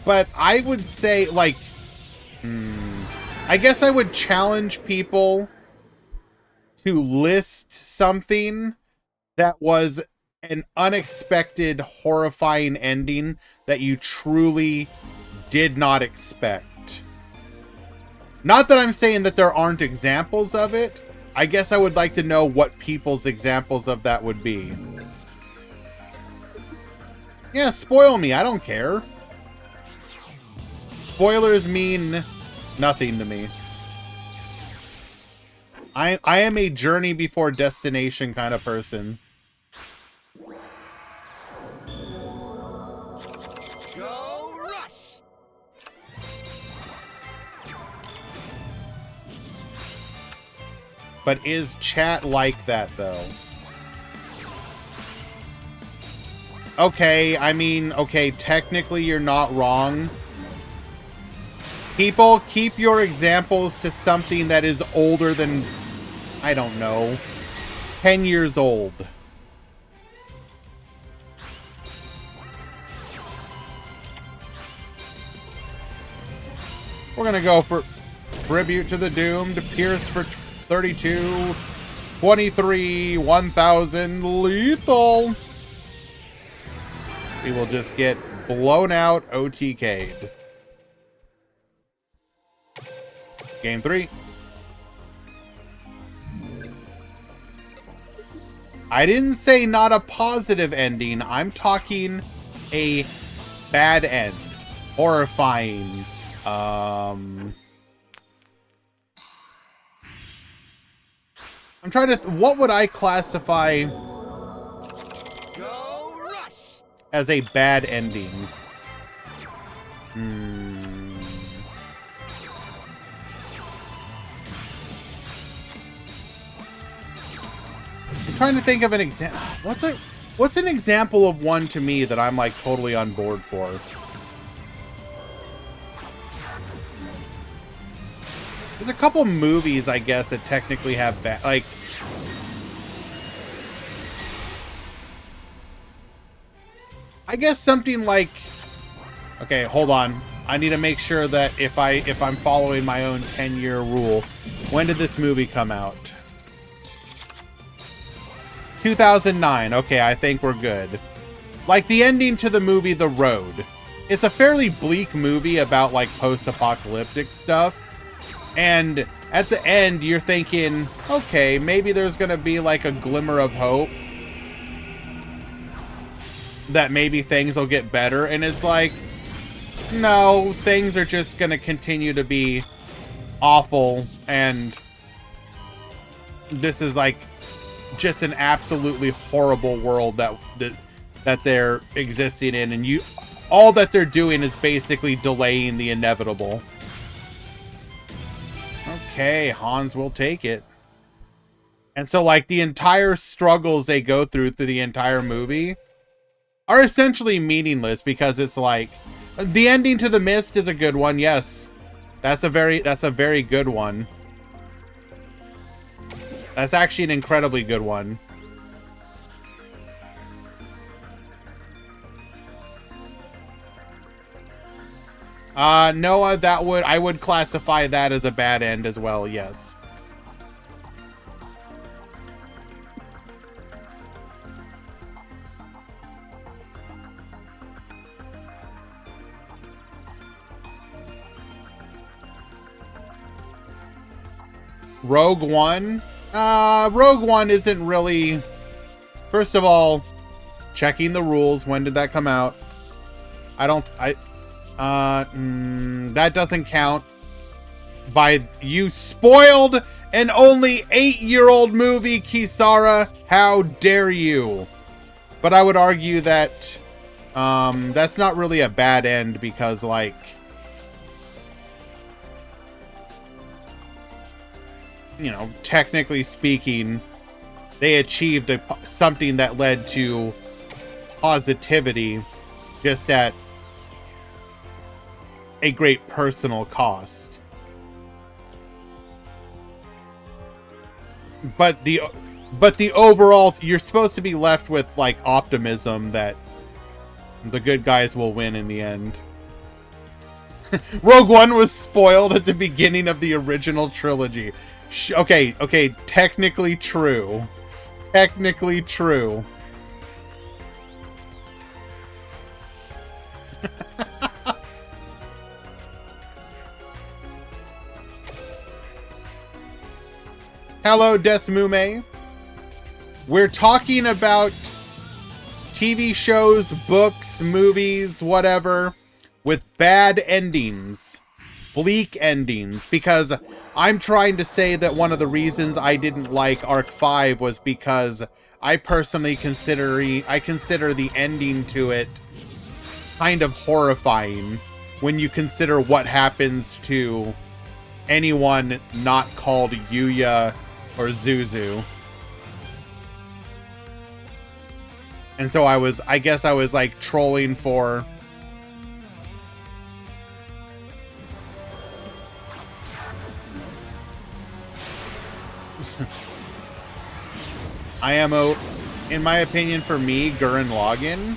But I would say, like, I guess I would challenge people to list something that was an unexpected, horrifying ending that you truly did not expect. Not that I'm saying that there aren't examples of it. I guess I would like to know what people's examples of that would be. Yeah, spoil me. I don't care. Spoilers mean nothing to me. I am a journey before destination kind of person. Go rush. But is chat like that, though? Okay, I mean, okay, technically you're not wrong. People, keep your examples to something that is older than, I don't know, 10 years old. We're gonna go for Tribute to the Doomed, Pierce for 32, 23, 1000, lethal. We will just get blown out OTK'd. Game 3. I didn't say not a positive ending. I'm talking a bad end. Horrifying. I'm trying to... what would I classify Go rush. as a bad ending? I'm trying to think of an example. What's an example of one to me that I'm like totally on board for? There's a couple movies, I guess, that technically have bad, like, I guess something like, okay, hold on. I need to make sure that if I'm following my own 10-year rule. When did this movie come out? 2009. Okay, I think we're good. Like the ending to the movie The Road. It's a fairly bleak movie about like post-apocalyptic stuff. And at the end, you're thinking, okay, maybe there's gonna be like a glimmer of hope. That maybe things will get better. And it's like, no, things are just gonna continue to be awful. And this is like just an absolutely horrible world that they're existing in, and all that they're doing is basically delaying the inevitable. Okay, Hans will take it. And so like the entire struggles they go through the entire movie are essentially meaningless, because it's like the ending to The Mist is a good one. Yes. That's a very good one. That's actually an incredibly good one. Noah, I would classify that as a bad end as well, yes. Rogue One? Rogue One isn't really... First of all, checking the rules. When did that come out? That doesn't count. You spoiled an only 8-year-old movie, Kisara. How dare you? But I would argue that That's not really a bad end because, like, you know, technically speaking, they achieved something that led to positivity, just at a great personal cost. But the overall, you're supposed to be left with, like, optimism that the good guys will win in the end. Rogue One was spoiled at the beginning of the original trilogy. Okay, technically true. Technically true. Hello, Desmume. We're talking about TV shows, books, movies, whatever, with bad endings. Bleak endings. Because I'm trying to say that one of the reasons I didn't like Arc 5 was because I personally consider the ending to it kind of horrifying when you consider what happens to anyone not called Yuya or Zuzu. And so I guess I was like trolling for IMO, in my opinion, for me, Gurren Lagann,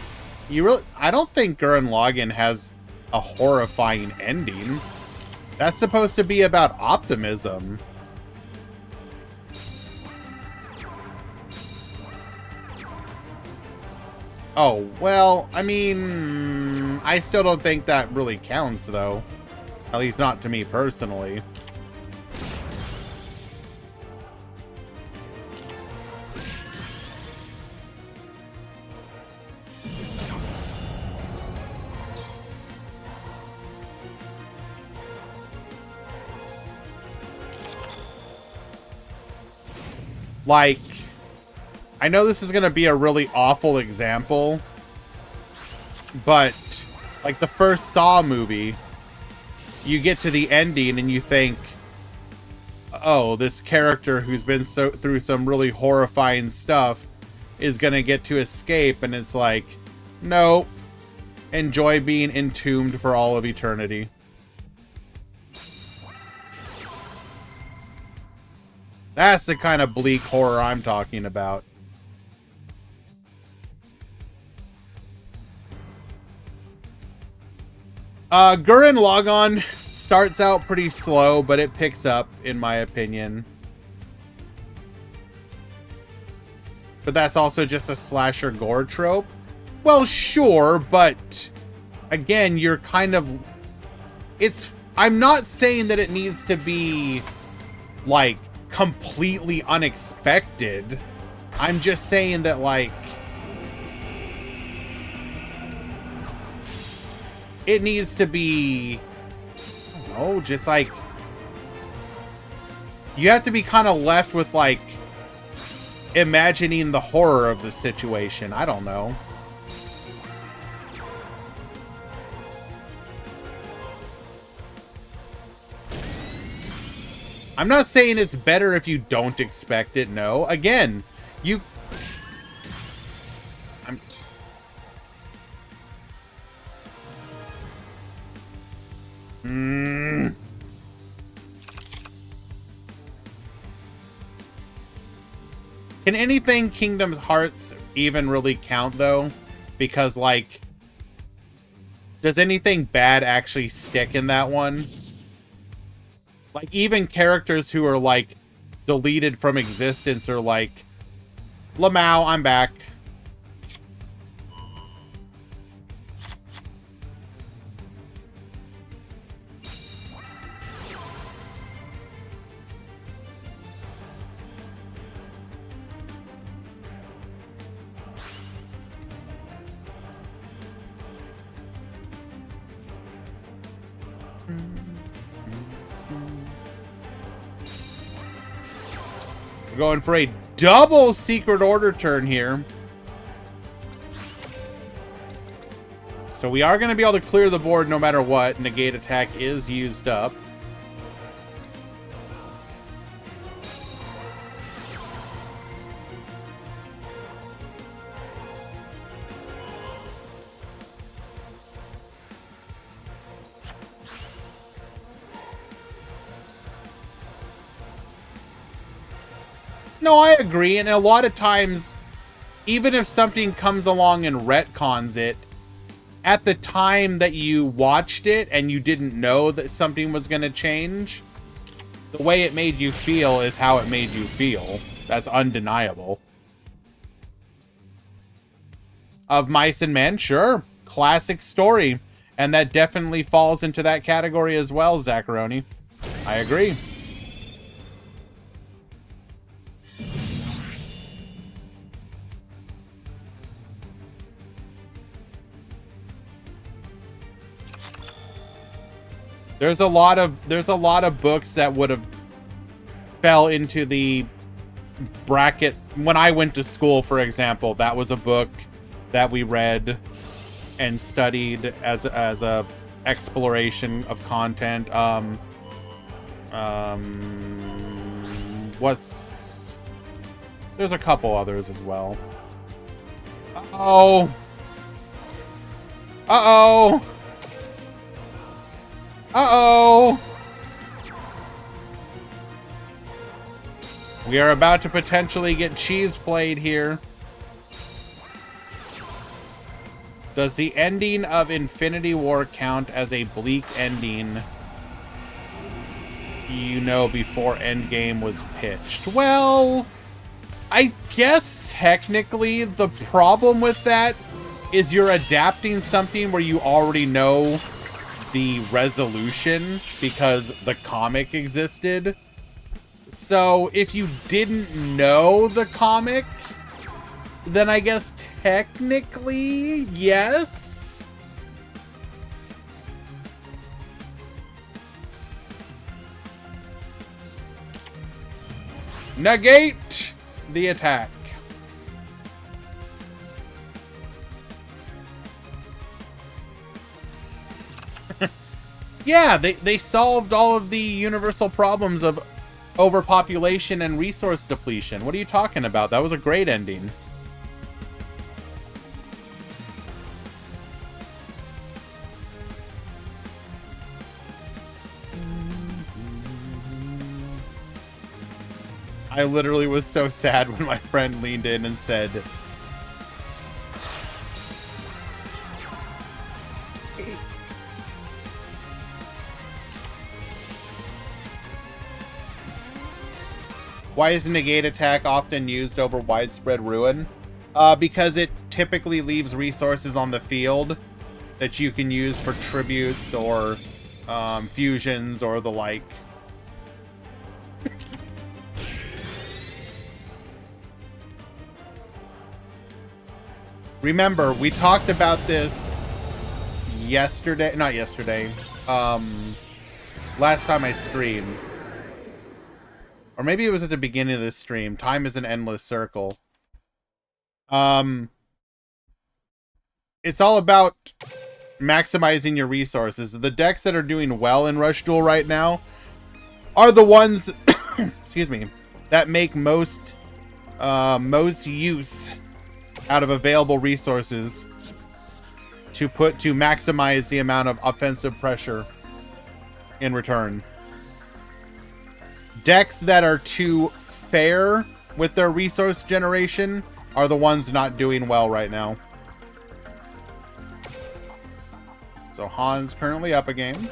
I don't think Gurren Lagann has a horrifying ending. That's supposed to be about optimism. Oh, well, I mean, I still don't think that really counts, though. At least not to me personally. Like, I know this is going to be a really awful example, but like the first Saw movie, you get to the ending and you think, oh, this character who's been through some really horrifying stuff is going to get to escape, and it's like, nope, enjoy being entombed for all of eternity. That's the kind of bleak horror I'm talking about. Gurren Lagann starts out pretty slow, but it picks up, in my opinion. But that's also just a slasher gore trope. Well, sure, but again, you're kind of... I'm not saying that it needs to be, like, completely unexpected. I'm just saying that, like, it needs to be, I don't know, just like, you have to be kind of left with, like, imagining the horror of the situation. I don't know. I'm not saying it's better if you don't expect it, no. Again, Can anything Kingdom Hearts even really count, though? Because, like, does anything bad actually stick in that one? Like, even characters who are, like, deleted from existence are like, Lamau, I'm back. We're going for a double Secret Order turn here. So we are going to be able to clear the board no matter what. Negate attack is used up. No, I agree. And a lot of times, even if something comes along and retcons it, at the time that you watched it and you didn't know that something was going to change, the way it made you feel is how it made you feel. That's undeniable. Of Mice and Men, sure. Classic story. And that definitely falls into that category as well, Zacharoni. I agree. There's a lot of books that would have fell into the bracket. When I went to school, for example, that was a book that we read and studied as a exploration of content. There's a couple others as well. Uh-oh. Uh-oh. Uh-oh! We are about to potentially get cheese played here. Does the ending of Infinity War count as a bleak ending, you know, before Endgame was pitched? Well, I guess technically the problem with that is you're adapting something where you already know the resolution because the comic existed. So if you didn't know the comic, then I guess technically yes. Negate the attack. Yeah, they solved all of the universal problems of overpopulation and resource depletion. What are you talking about? That was a great ending. I literally was so sad when my friend leaned in and said, why is negate attack often used over widespread ruin? Because it typically leaves resources on the field that you can use for tributes or fusions or the like. Remember, we talked about this yesterday, not yesterday, last time I streamed. Or maybe it was at the beginning of this stream. Time is an endless circle. It's all about maximizing your resources. The decks that are doing well in Rush Duel right now are the ones, excuse me, that make most use out of available resources to maximize the amount of offensive pressure in return. Decks that are too fair with their resource generation are the ones not doing well right now. So Han's currently up a game.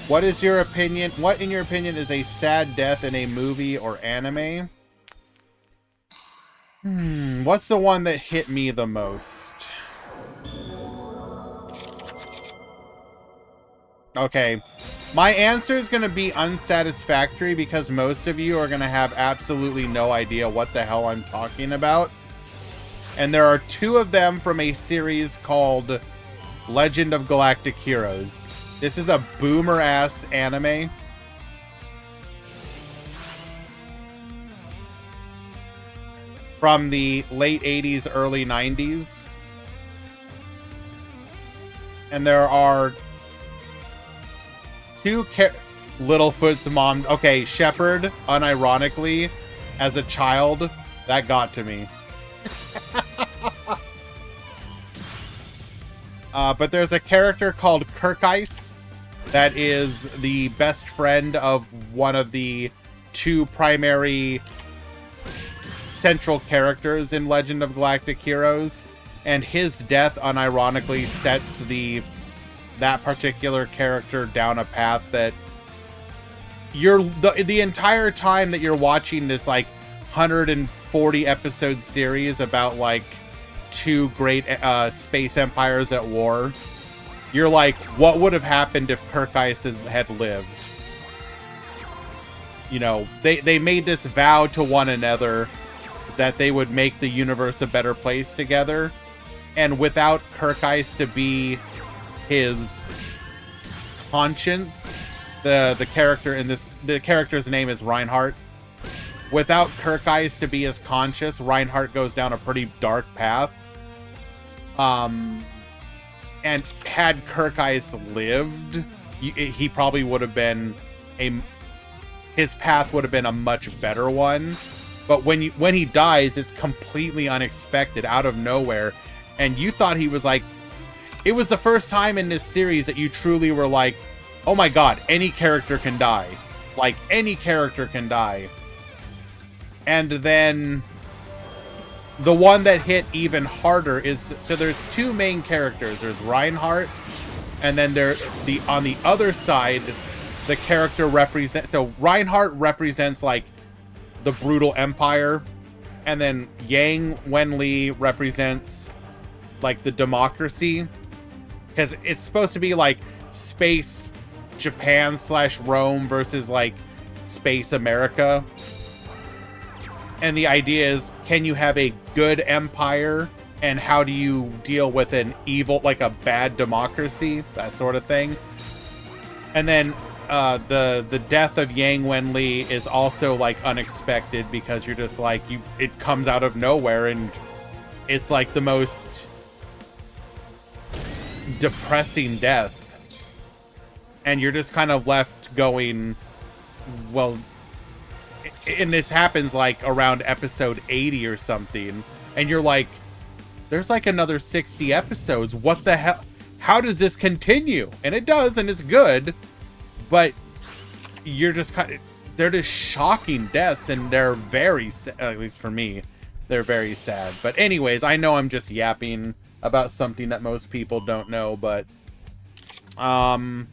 What is your opinion? What, in your opinion, is a sad death in a movie or anime? What's the one that hit me the most? Okay, my answer is going to be unsatisfactory because most of you are going to have absolutely no idea what the hell I'm talking about. And there are two of them from a series called Legend of Galactic Heroes. This is a boomer-ass anime. from the late 80s, early 90s. And there are two Littlefoot's mom. Okay, Shepard, unironically, as a child, that got to me. But there's a character called Kirkeice that is the best friend of one of the two primary central characters in Legend of Galactic Heroes, and his death unironically sets that particular character down a path that the entire time that you're watching this like 140 episode series about like two great space empires at war, you're like, what would have happened if Kirkeice had lived? You know, they made this vow to one another that they would make the universe a better place together, and without Kirkeice to be his conscience, the character in this, the character's name is Reinhardt. Without Kirkeice to be his conscience, Reinhardt goes down a pretty dark path. And had Kirkeice lived, he probably would have been his path would have been a much better one. But when he dies, it's completely unexpected, out of nowhere, and you thought he was like, it was the first time in this series that you truly were like, oh my god, any character can die. Like, any character can die. And then the one that hit even harder is, so there's two main characters. There's Reinhardt, and then on the other side, the character represents, so Reinhardt represents like the brutal empire, and then Yang Wenli represents like the democracy, because it's supposed to be like space Japan / Rome versus like space America. And the idea is, can you have a good empire, and how do you deal with an evil, like a bad democracy, that sort of thing. And then the death of Yang Wenli is also like unexpected, because you're just like, it comes out of nowhere, and it's like the most depressing death, and you're just kind of left going, well, and this happens like around episode 80 or something, and you're like, there's like another 60 episodes, what the hell, how does this continue? And it does, and it's good, but you're just kind of, they're just shocking deaths, and they're very, at least for me, they're very sad. But anyways, I know I'm just yapping about something that most people don't know, but I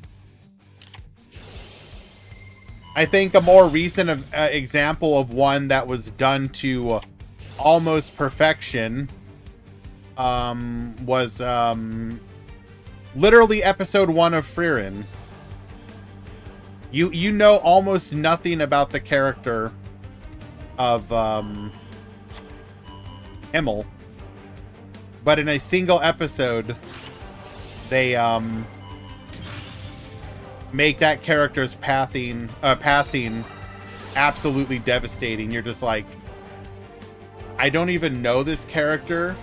think a more recent example of one that was done to almost perfection was literally episode 1 of Frieren. You know almost nothing about the character of Himmel, but in a single episode, they make that character's passing absolutely devastating. You're just like, I don't even know this character,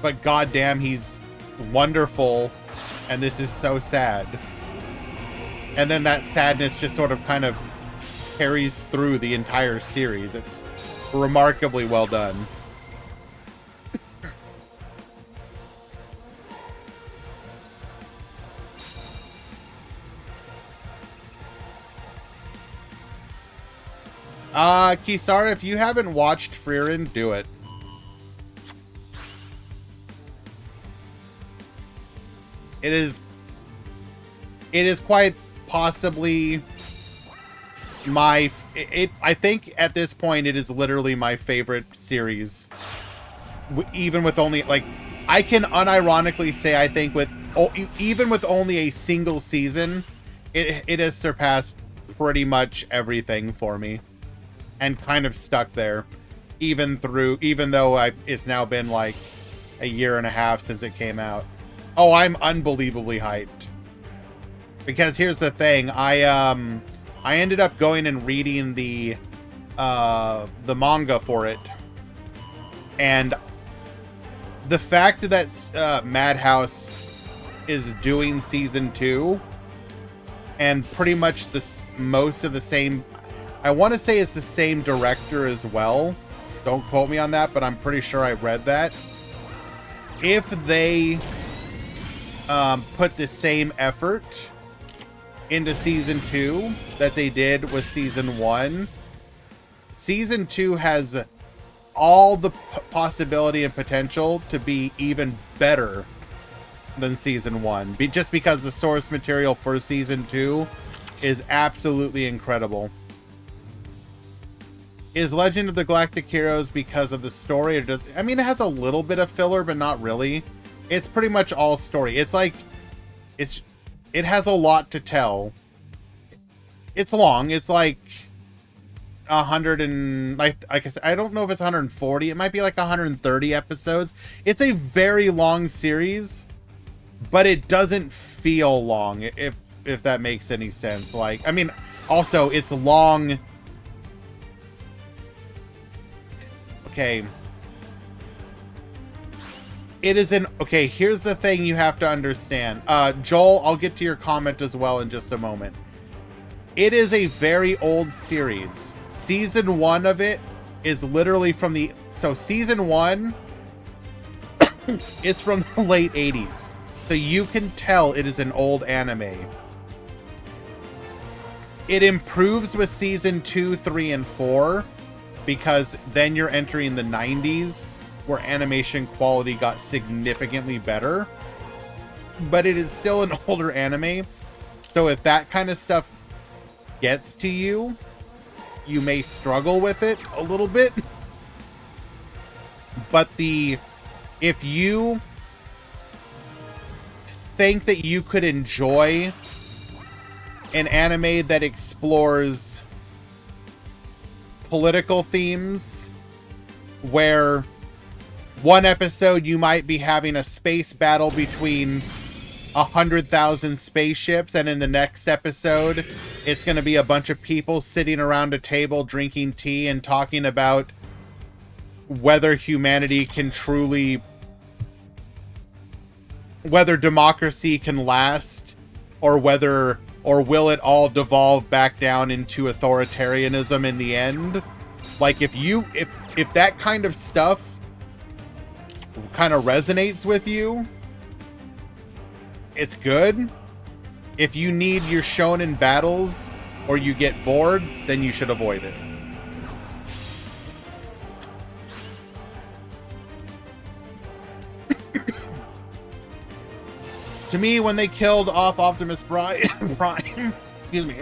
but goddamn, he's wonderful, and this is so sad. And then that sadness just sort of kind of carries through the entire series. It's remarkably well done. Kisara, if you haven't watched Frieren, do it. It is quite possibly I think at this point it is literally my favorite series. Even with only, like, I can unironically say, I think even with only a single season, it has surpassed pretty much everything for me. And kind of stuck there, even though it's now been like a year and a half since it came out. Oh, I'm unbelievably hyped. Because here's the thing, I ended up going and reading the manga for it. And the fact that Madhouse is doing season 2 and pretty much most of the same, I want to say it's the same director as well. Don't quote me on that, but I'm pretty sure I read that. If they put the same effort into season 2 that they did with season 1, season 2 has all the possibility and potential to be even better than season 1, just because the source material for season 2 is absolutely incredible. Is Legend of the Galactic Heroes because of the story, or does, I mean, it has a little bit of filler, but not really. It's pretty much all story. It's like, it has a lot to tell. It's long. It's like 100 and, like I said, I don't know if it's 140. It might be like 130 episodes. It's a very long series, but it doesn't feel long, if that makes any sense. Like, I mean, also it's long. Okay. It is an... Okay, here's the thing you have to understand. Joel, I'll get to your comment as well in just a moment. It is a very old series. Season 1 of it is literally from the... So season 1 is from the late 80s. So you can tell it is an old anime. It improves with season 2, 3, and 4. Because then you're entering the 90s, where animation quality got significantly better. But it is still an older anime. So if that kind of stuff gets to you, you may struggle with it a little bit. But if you think that you could enjoy an anime that explores political themes, where one episode you might be having a space battle between 100,000 spaceships, and in the next episode it's going to be a bunch of people sitting around a table drinking tea and talking about whether humanity can truly, whether democracy can last, or will it all devolve back down into authoritarianism in the end? Like, if that kind of stuff kind of resonates with you, it's good. If you need your shonen battles or you get bored, then you should avoid it. To me, when they killed off Optimus Prime, excuse me,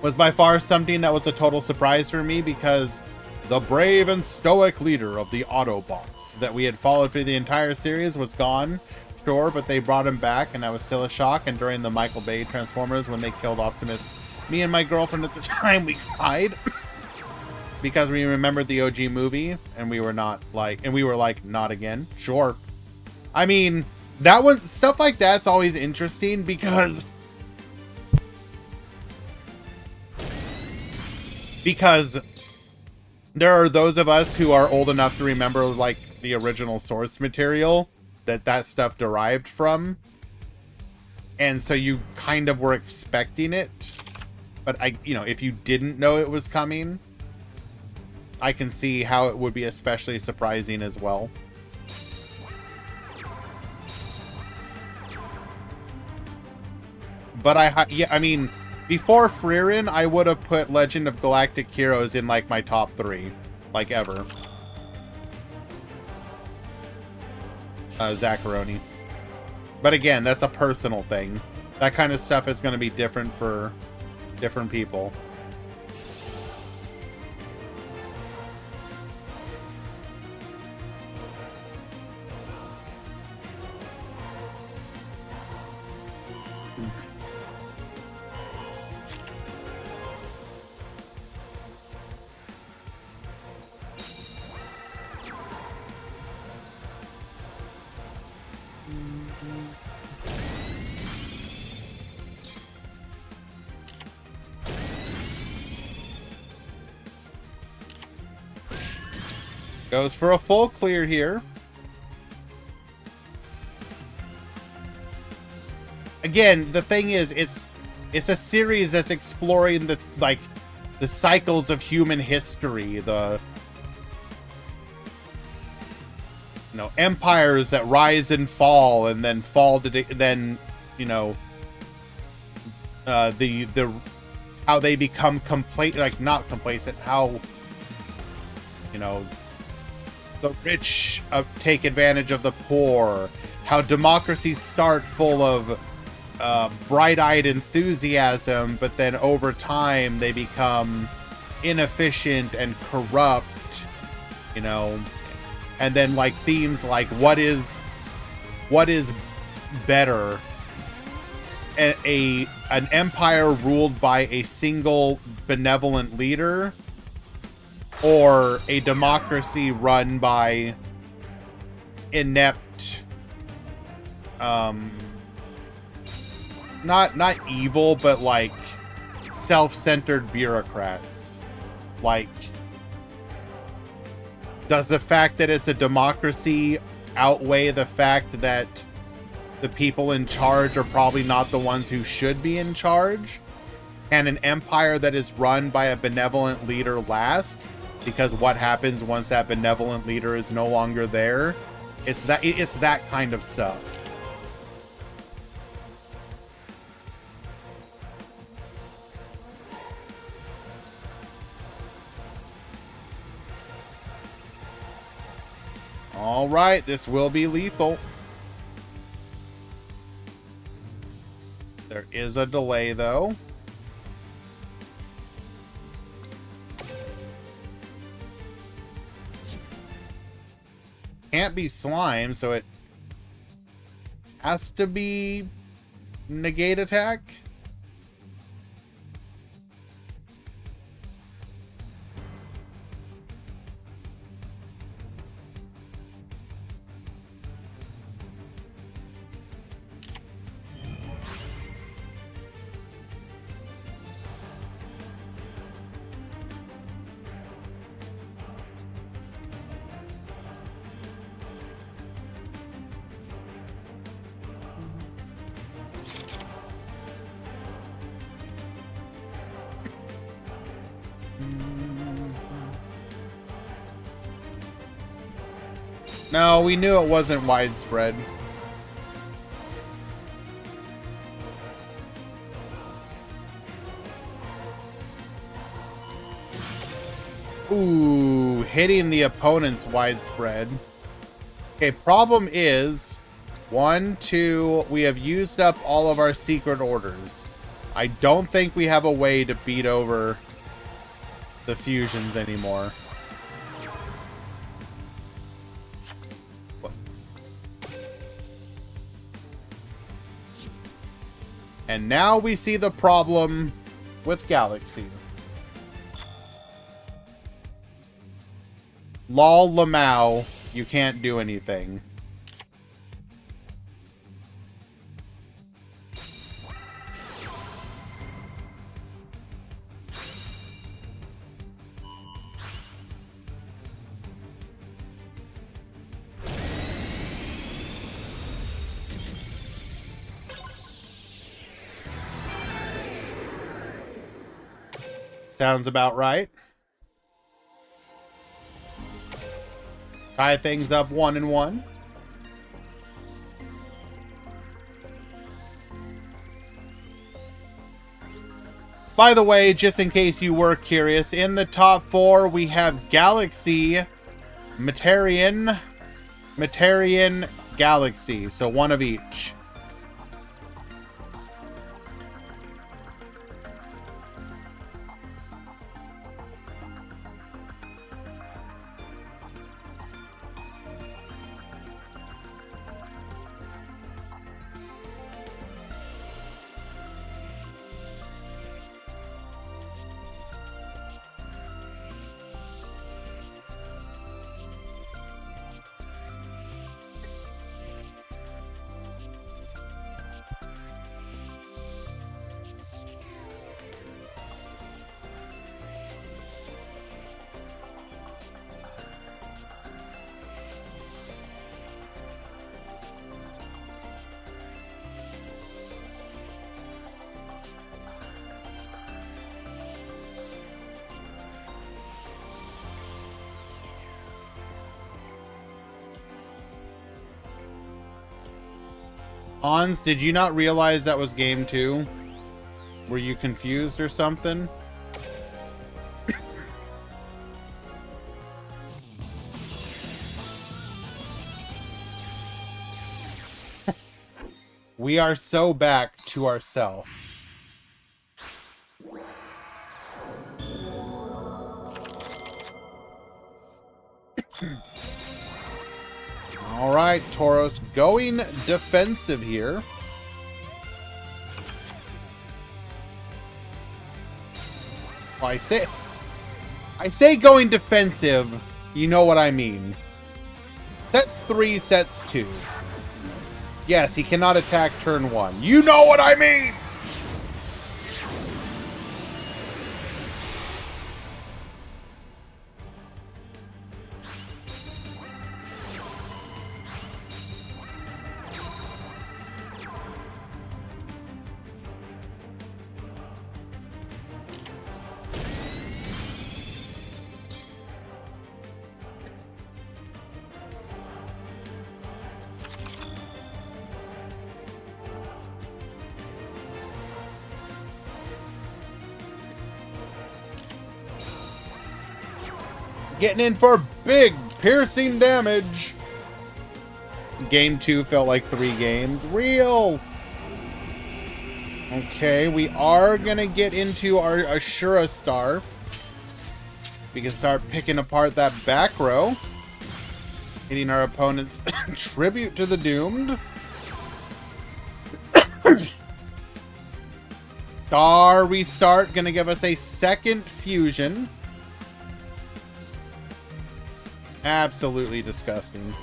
was by far something that was a total surprise for me, because the brave and stoic leader of the Autobots that we had followed for the entire series was gone, sure, but they brought him back, and that was still a shock. And during the Michael Bay Transformers, when they killed Optimus, me and my girlfriend at the time, we cried. Because we remembered the OG movie, and we were like, not again. Sure. I mean, stuff like that's always interesting, because there are those of us who are old enough to remember, like, the original source material that stuff derived from. And so you kind of were expecting it. But if you didn't know it was coming, I can see how it would be especially surprising as well. But I mean, before Frieren, I would have put Legend of Galactic Heroes in, like, my top 3, like, ever. Zacharoni. But again, that's a personal thing. That kind of stuff is going to be different for different people. Goes for a full clear here. Again, the thing is, it's a series that's exploring the cycles of human history, empires that rise and fall, and then fall to then the how they become not complacent, how the rich take advantage of the poor, how democracies start full of bright-eyed enthusiasm, but then over time they become inefficient and corrupt, and then themes like what is better, an empire ruled by a single benevolent leader, or a democracy run by inept, not evil, but self-centered bureaucrats. Does the fact that it's a democracy outweigh the fact that the people in charge are probably not the ones who should be in charge? Can an empire that is run by a benevolent leader last? Because what happens once that benevolent leader is no longer there? It's that kind of stuff. All right, this will be lethal. There is a delay, though. Can't be slime, so it has to be negate attack. No, we knew it wasn't widespread. Ooh, hitting the opponent's widespread. Okay, problem is, 1, 2, we have used up all of our secret orders. I don't think we have a way to beat over the fusions anymore. And now we see the problem with Galaxy. Lol Lamau, you can't do anything. Sounds about right. Tie things up 1-1. By the way, just in case you were curious, in the top 4 we have Galaxy, Materian, Galaxy. So one of each. Hans, did you not realize that was game 2? Were you confused or something? We are so back to ourselves. All right, Tauros going defensive here. Well, I say going defensive, you know what I mean. Sets 3, sets 2. Yes, he cannot attack turn 1. You know what I mean! Getting in for big, piercing damage. Game 2 felt like 3 games. Real! Okay, we are gonna get into our Ashura Star. We can start picking apart that back row. Hitting our opponent's Tribute to the Doomed. Star Restart, gonna give us a second fusion. Absolutely disgusting.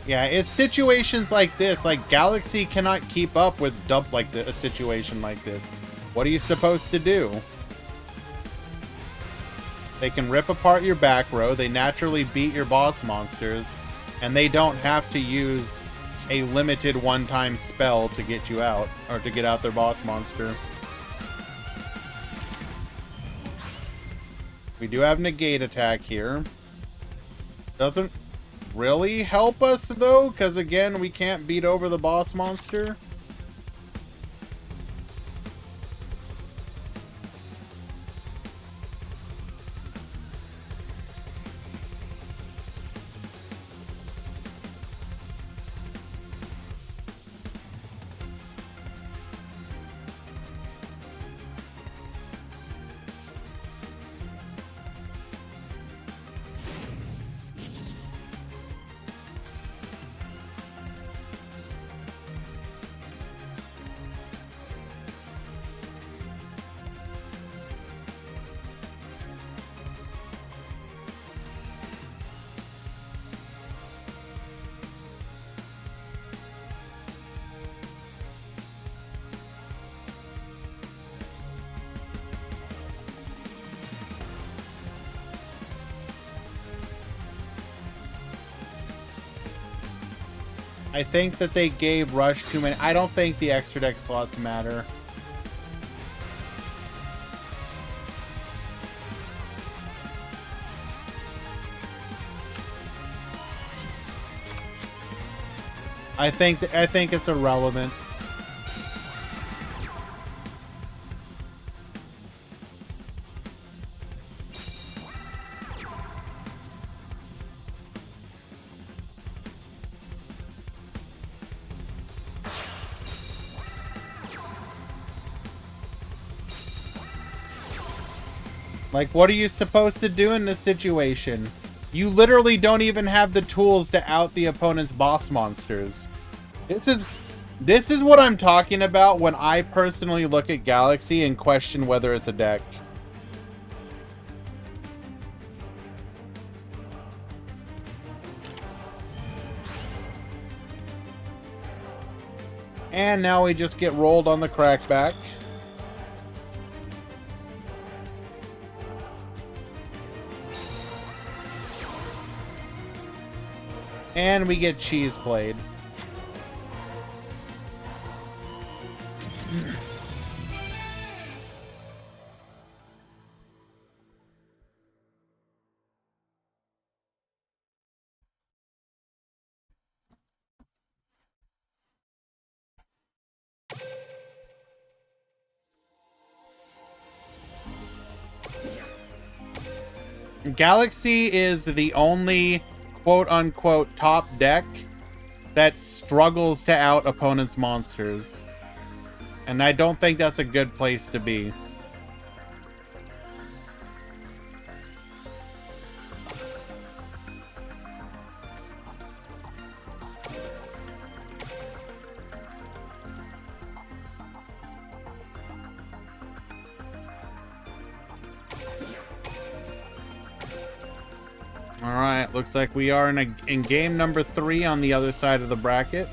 Yeah, it's situations like this. Like, Galaxy cannot keep up with a situation like this. What are you supposed to do? They can rip apart your back row. They naturally beat your boss monsters. And they don't have to use a limited one-time spell to get you out. Or to get out their boss monster. We do have negate attack here. Doesn't really help us, though. Because, again, we can't beat over the boss monster. I think that they gave Rush too many. I don't think the extra deck slots matter. I think it's irrelevant. Like, what are you supposed to do in this situation? You literally don't even have the tools to out the opponent's boss monsters. This is what I'm talking about when I personally look at Galaxy and question whether it's a deck. And now we just get rolled on the crackback. And we get cheese played. Galaxy is the only quote-unquote top deck that struggles to out opponents' monsters. And I don't think that's a good place to be. Alright, looks like we are in game number 3 on the other side of the bracket.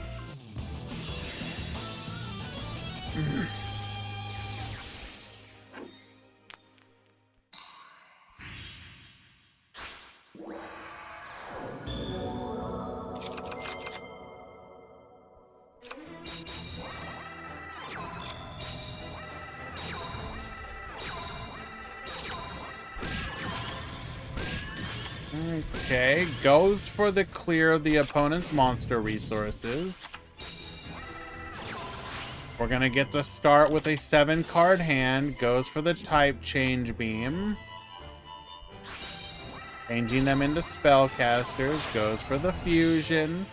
Okay, goes for the clear of the opponent's monster resources. We're gonna get to start with a 7-card hand. Goes for the type change beam. Changing them into spellcasters. Goes for the fusion.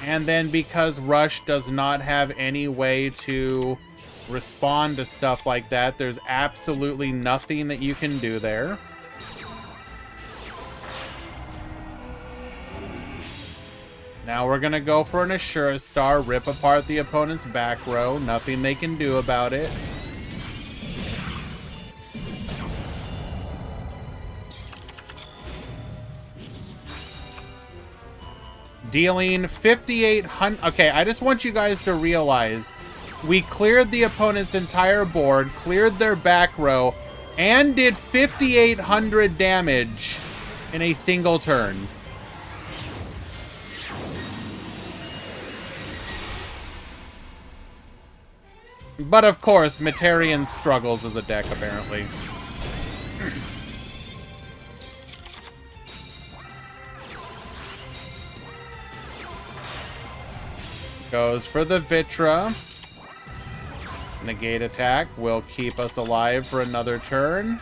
And then because Rush does not have any way to respond to stuff like that, there's absolutely nothing that you can do there. Now we're gonna go for an Assura Star, rip apart the opponent's back row. Nothing they can do about it. Dealing 5,800. Okay, I just want you guys to realize we cleared the opponent's entire board, cleared their back row, and did 5,800 damage in a single turn. But of course, Materian struggles as a deck, apparently. Goes for the Vitra. Negate attack will keep us alive for another turn.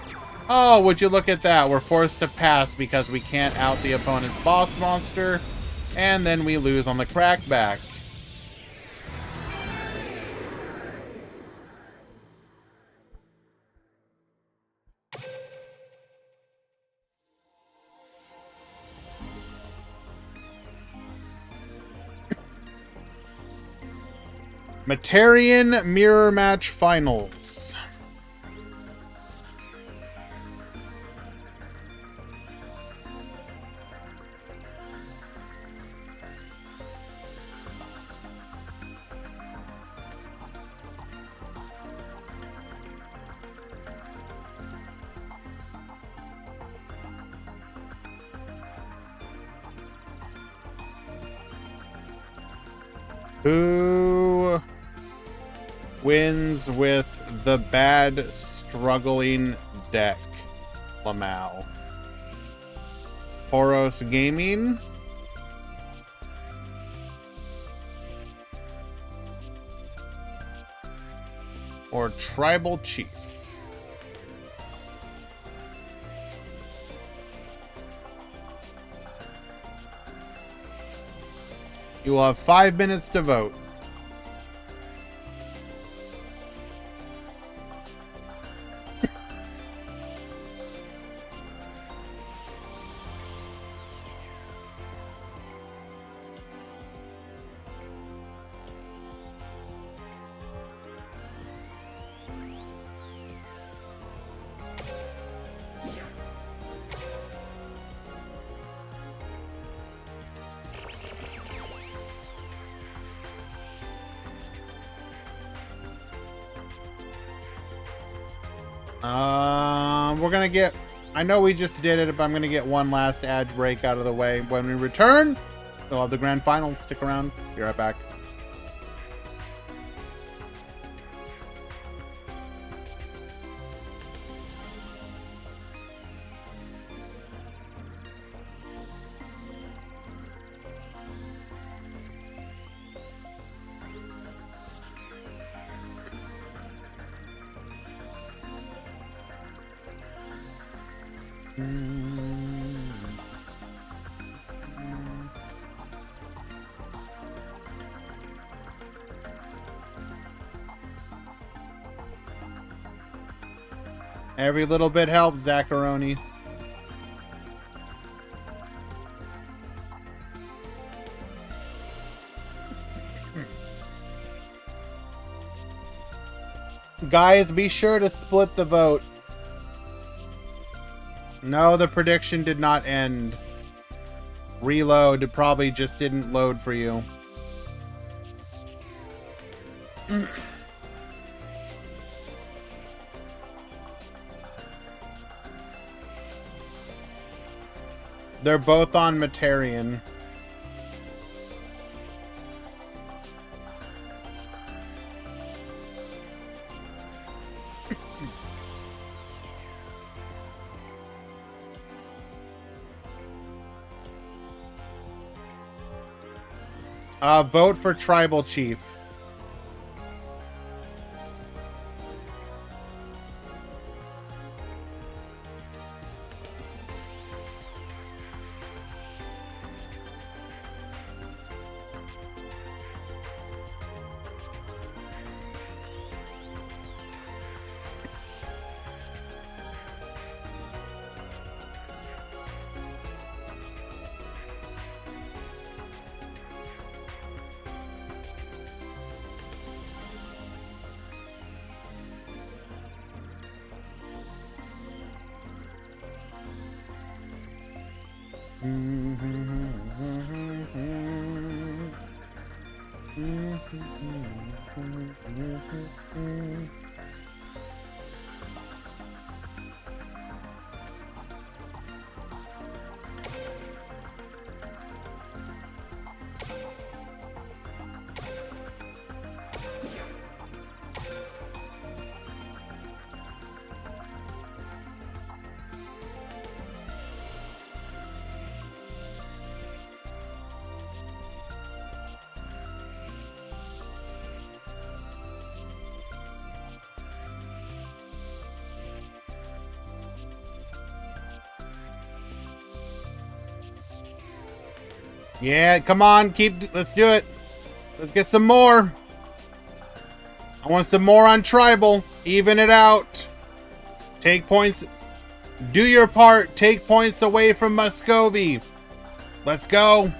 Oh, would you look at that? We're forced to pass because we can't out the opponent's boss monster. And then we lose on the crackback. Materian Mirror Match Finals. Who wins with the bad struggling deck? Lamau. Poros Gaming. Or Tribal Chief. You will have 5 minutes to vote. We're gonna get, I know we just did it, but I'm gonna get one last ad break out of the way. When we return, We'll have the grand finals. Stick around. Be right back. Every little bit helps, Zacharoni. Guys, be sure to split the vote. No, the prediction did not end. Reload. It probably just didn't load for you. They're both on Materian. Vote for Tribal Chief. Yeah, come on, let's do it. Let's get some more. I want some more on Tribal. Even it out. Take points. Do your part. Take points away from Muscovy. Let's go.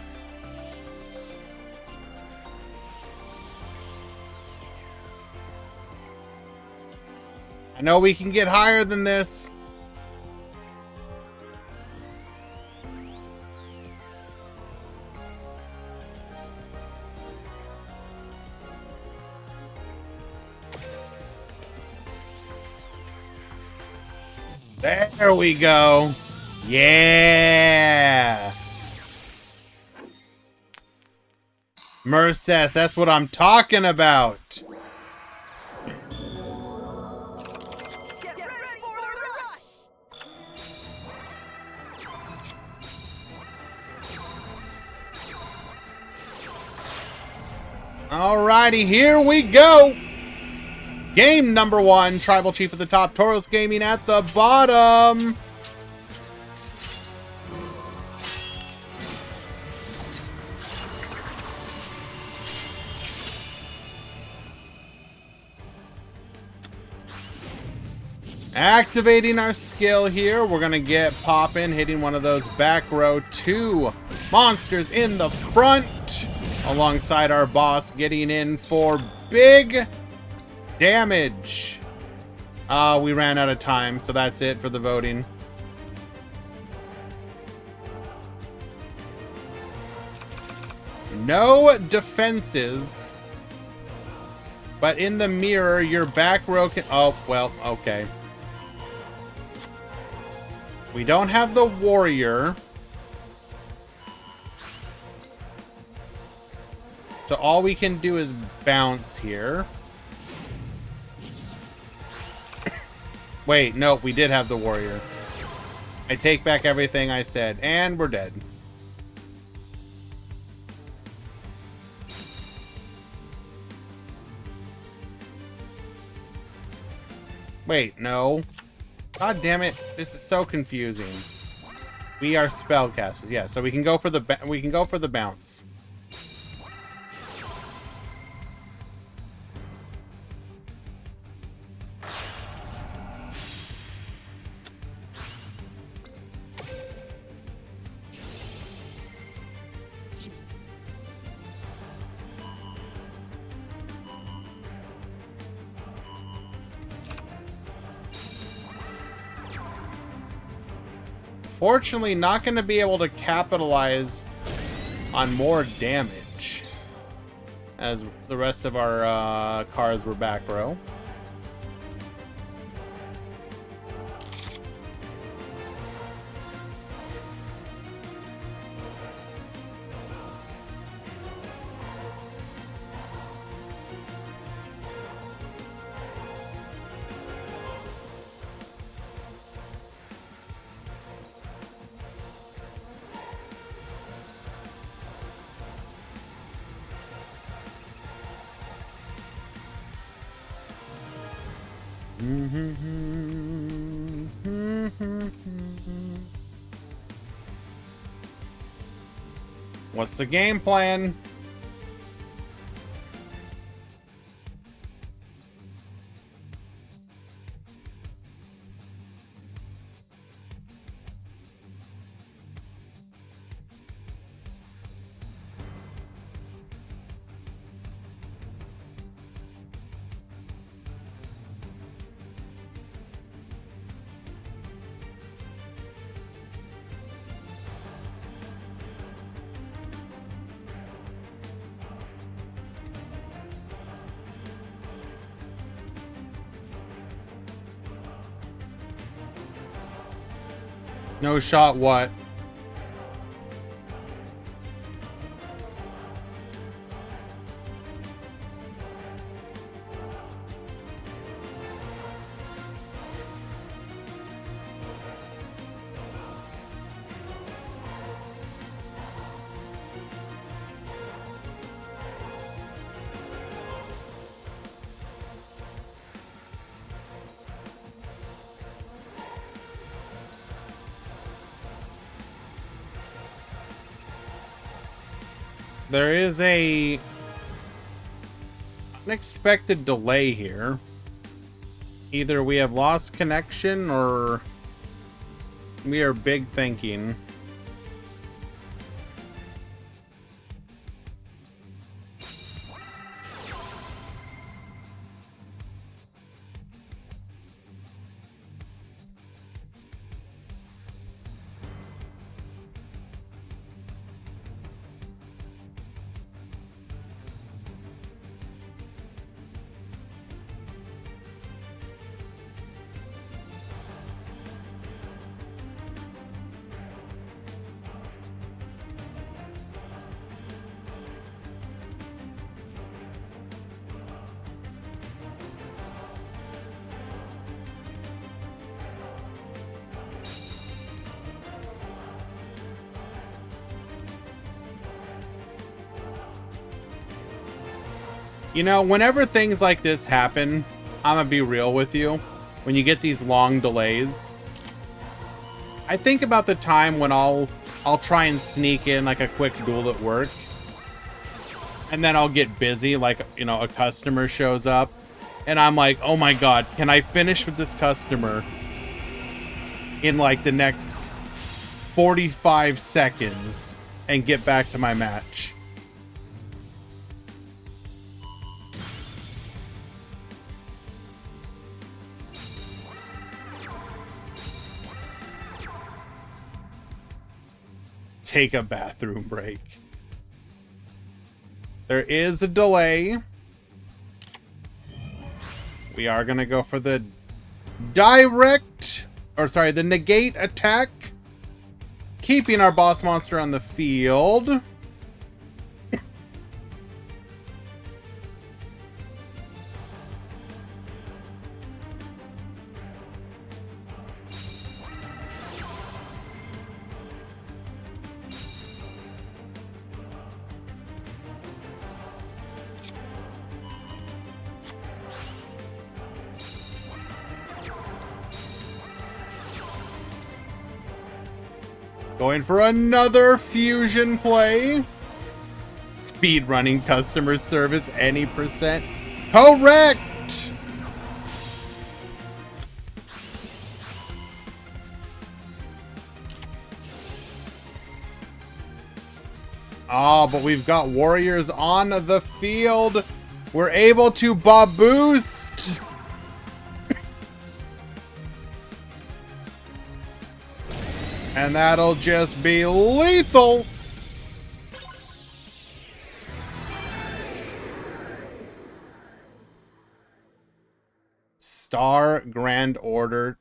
I know we can get higher than this. There we go. Yeah. Mercess, that's what I'm talking about. Get ready for the rush! Alrighty, here we go. Game number 1, Tribal Chief at the top, Tauros Gaming at the bottom. Activating our skill here, we're gonna get poppin', hitting one of those back row 2 monsters in the front, alongside our boss getting in for big damage. We ran out of time, so that's it for the voting. No defenses, but in the mirror, your back row can... Oh, well, okay. We don't have the warrior. So all we can do is bounce here. Wait, no, we did have the warrior. I take back everything I said, and we're dead. Wait, no. God damn it! This is so confusing. We are spellcasters, yeah. So we can go for the bounce. Fortunately, not going to be able to capitalize on more damage, as the rest of our cars were back row. What's the game plan? No shot what? There is a unexpected delay here. Either we have lost connection or we are big thinking. You know, whenever things like this happen, I'm gonna be real with you. When you get these long delays, I think about the time when I'll try and sneak in like a quick duel at work, and then I'll get busy, like, you know, a customer shows up, and I'm like, oh my god, can I finish with this customer in like the next 45 seconds and get back to my match? Take a bathroom break. There is a delay. We are gonna go for the the negate attack, keeping our boss monster on the field. Going for another fusion play. Speed running customer service any percent. Correct! Oh, but we've got warriors on the field. We're able to boost. And that'll just be lethal. Star Grand Order.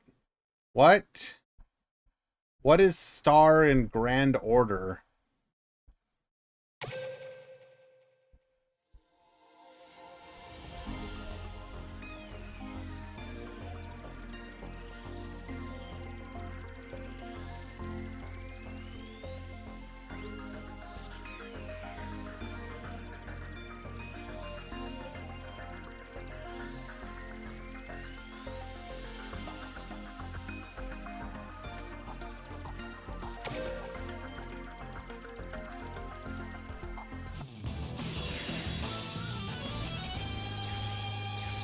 What? What is Star in Grand Order?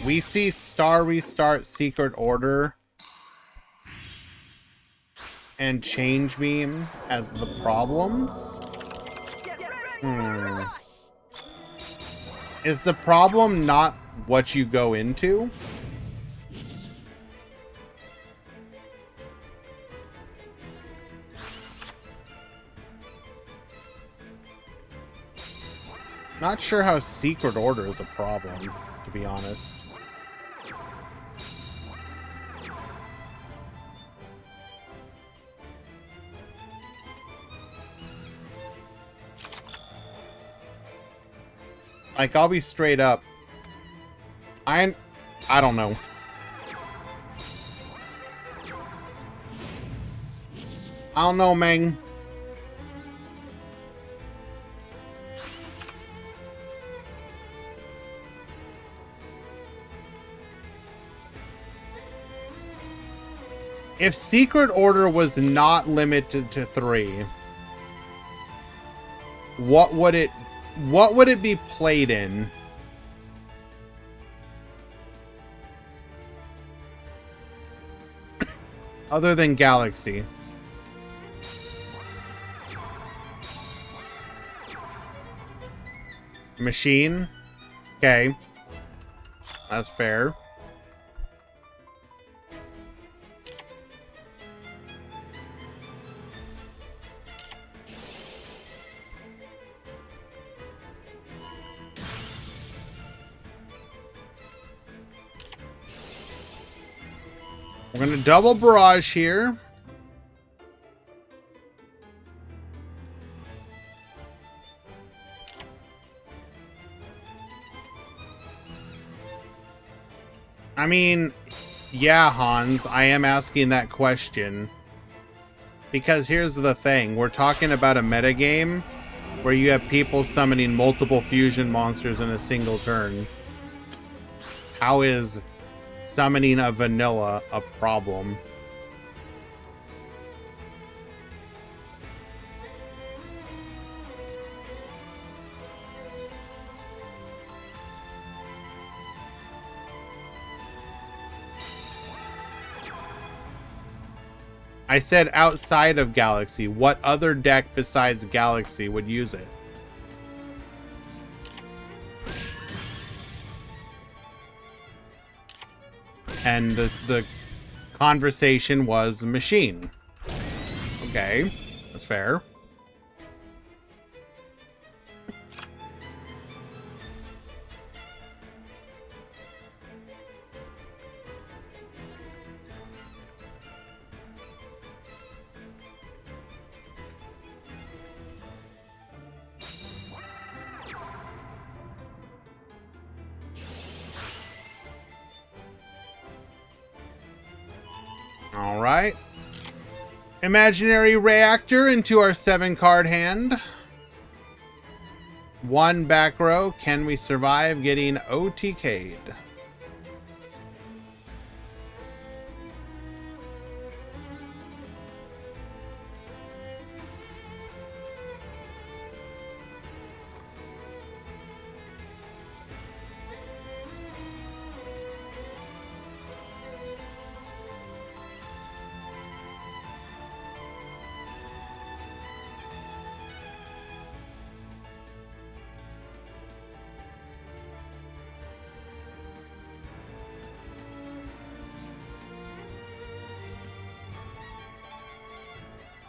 We see Star Restart Secret Order and Change Beam as the problems. Is the problem not what you go into? Not sure how Secret Order is a problem, to be honest. Like, I'll be straight up. I don't know. I don't know, man. If Secret Order was not limited to 3, what would it be played in? Other than Galaxy. Machine? Okay. That's fair. We're going to double barrage here. I mean, yeah, Hans, I am asking that question. Because here's the thing. We're talking about a metagame where you have people summoning multiple fusion monsters in a single turn. How is summoning a vanilla a problem? I said outside of Galaxy. What other deck besides Galaxy would use it? And the conversation was machine. Okay, that's fair. All right. Imaginary reactor into our 7-card hand. 1 back row. Can we survive getting OTK'd?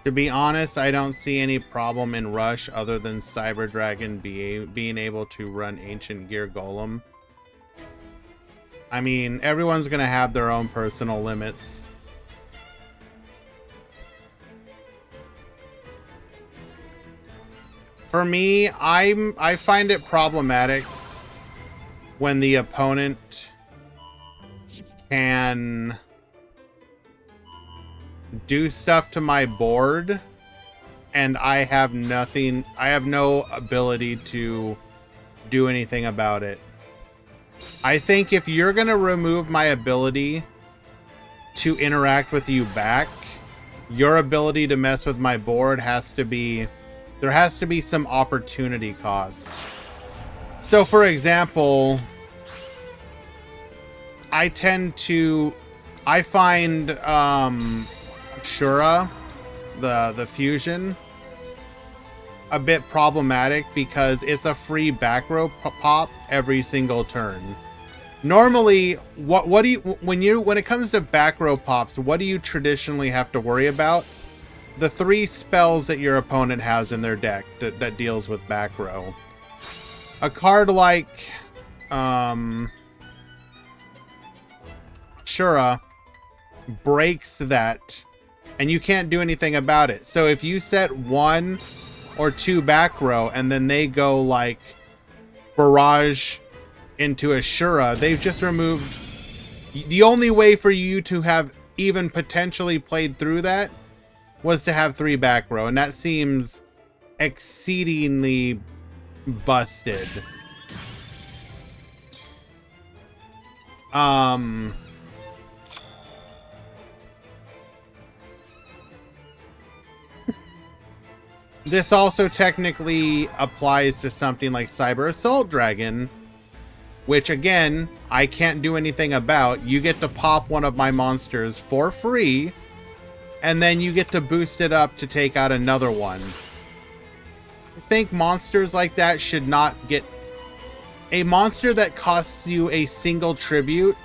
To be honest, I don't see any problem in Rush other than Cyber Dragon being able to run Ancient Gear Golem. I mean, everyone's gonna have their own personal limits. For me, I find it problematic when the opponent can do stuff to my board and I have no ability to do anything about it. I think if you're gonna remove my ability to interact with you back, your ability to mess with my board there has to be some opportunity cost. So for example, I find Shura, the fusion, a bit problematic because it's a free back row pop every single turn. Normally, what do you when it comes to back row pops, what do you traditionally have to worry about? The 3 spells that your opponent has in their deck that deals with back row. A card like Shura breaks that and you can't do anything about it. So if you set 1 or 2 back row and then they go like barrage into a Shura, they've just removed the only way for you to have even potentially played through that was to have 3 back row, and that seems exceedingly busted. This also technically applies to something like Cyber Assault Dragon, which again, I can't do anything about. You get to pop one of my monsters for free, and then you get to boost it up to take out another one. I think monsters like that should not get... A monster that costs you a single tribute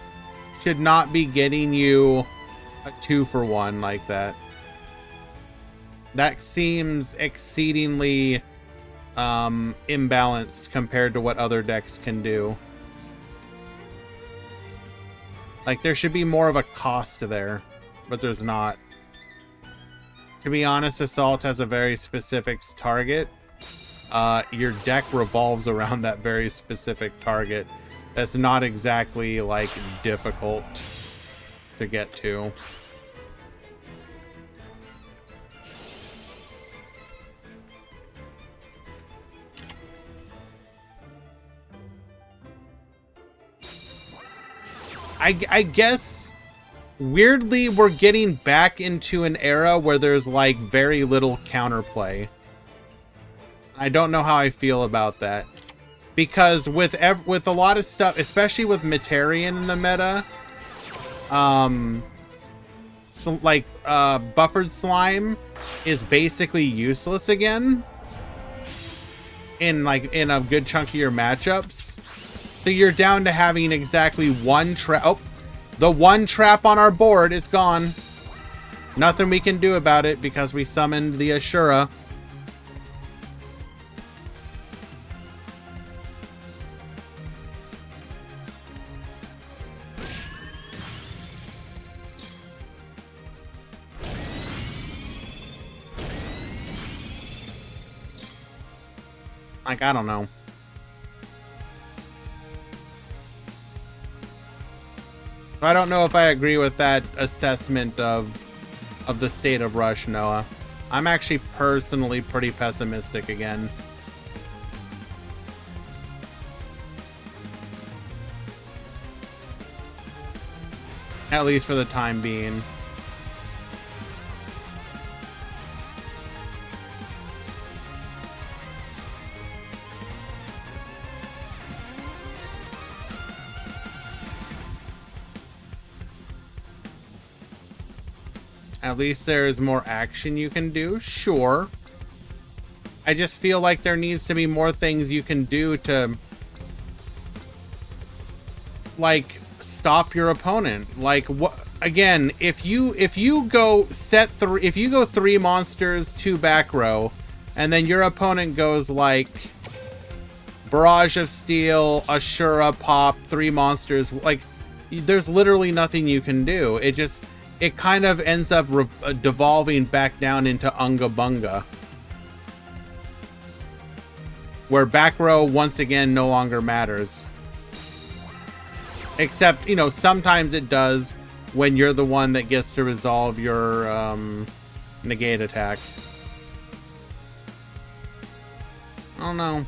should not be getting you a 2-for-1 like that. That seems exceedingly imbalanced compared to what other decks can do. Like, there should be more of a cost there, but there's not. To be honest, Assault has a very specific target. Your deck revolves around that very specific target. That's not exactly, like, difficult to get to. I guess weirdly we're getting back into an era where there's like very little counterplay. I don't know how I feel about that, because with a lot of stuff, especially with Metarian in the meta, so like buffered slime is basically useless again in a good chunk of your matchups. So you're down to having exactly one trap. Oh, the one trap on our board is gone. Nothing we can do about it because we summoned the Ashura. Like, I don't know. I don't know if I agree with that assessment of the state of Rush, Noah. I'm actually personally pretty pessimistic again. At least for the time being. At least there's more action you can do, sure. I just feel like there needs to be more things you can do to... Like, stop your opponent. Like, what? Again, if you go 3 monsters, 2 back row, and then your opponent goes like Barrage of Steel, Ashura, Pop, 3 monsters, like, there's literally nothing you can do. It kind of ends up devolving back down into Unga Bunga, where back row once again no longer matters. Except, you know, sometimes it does when you're the one that gets to resolve your negate attack. I don't know.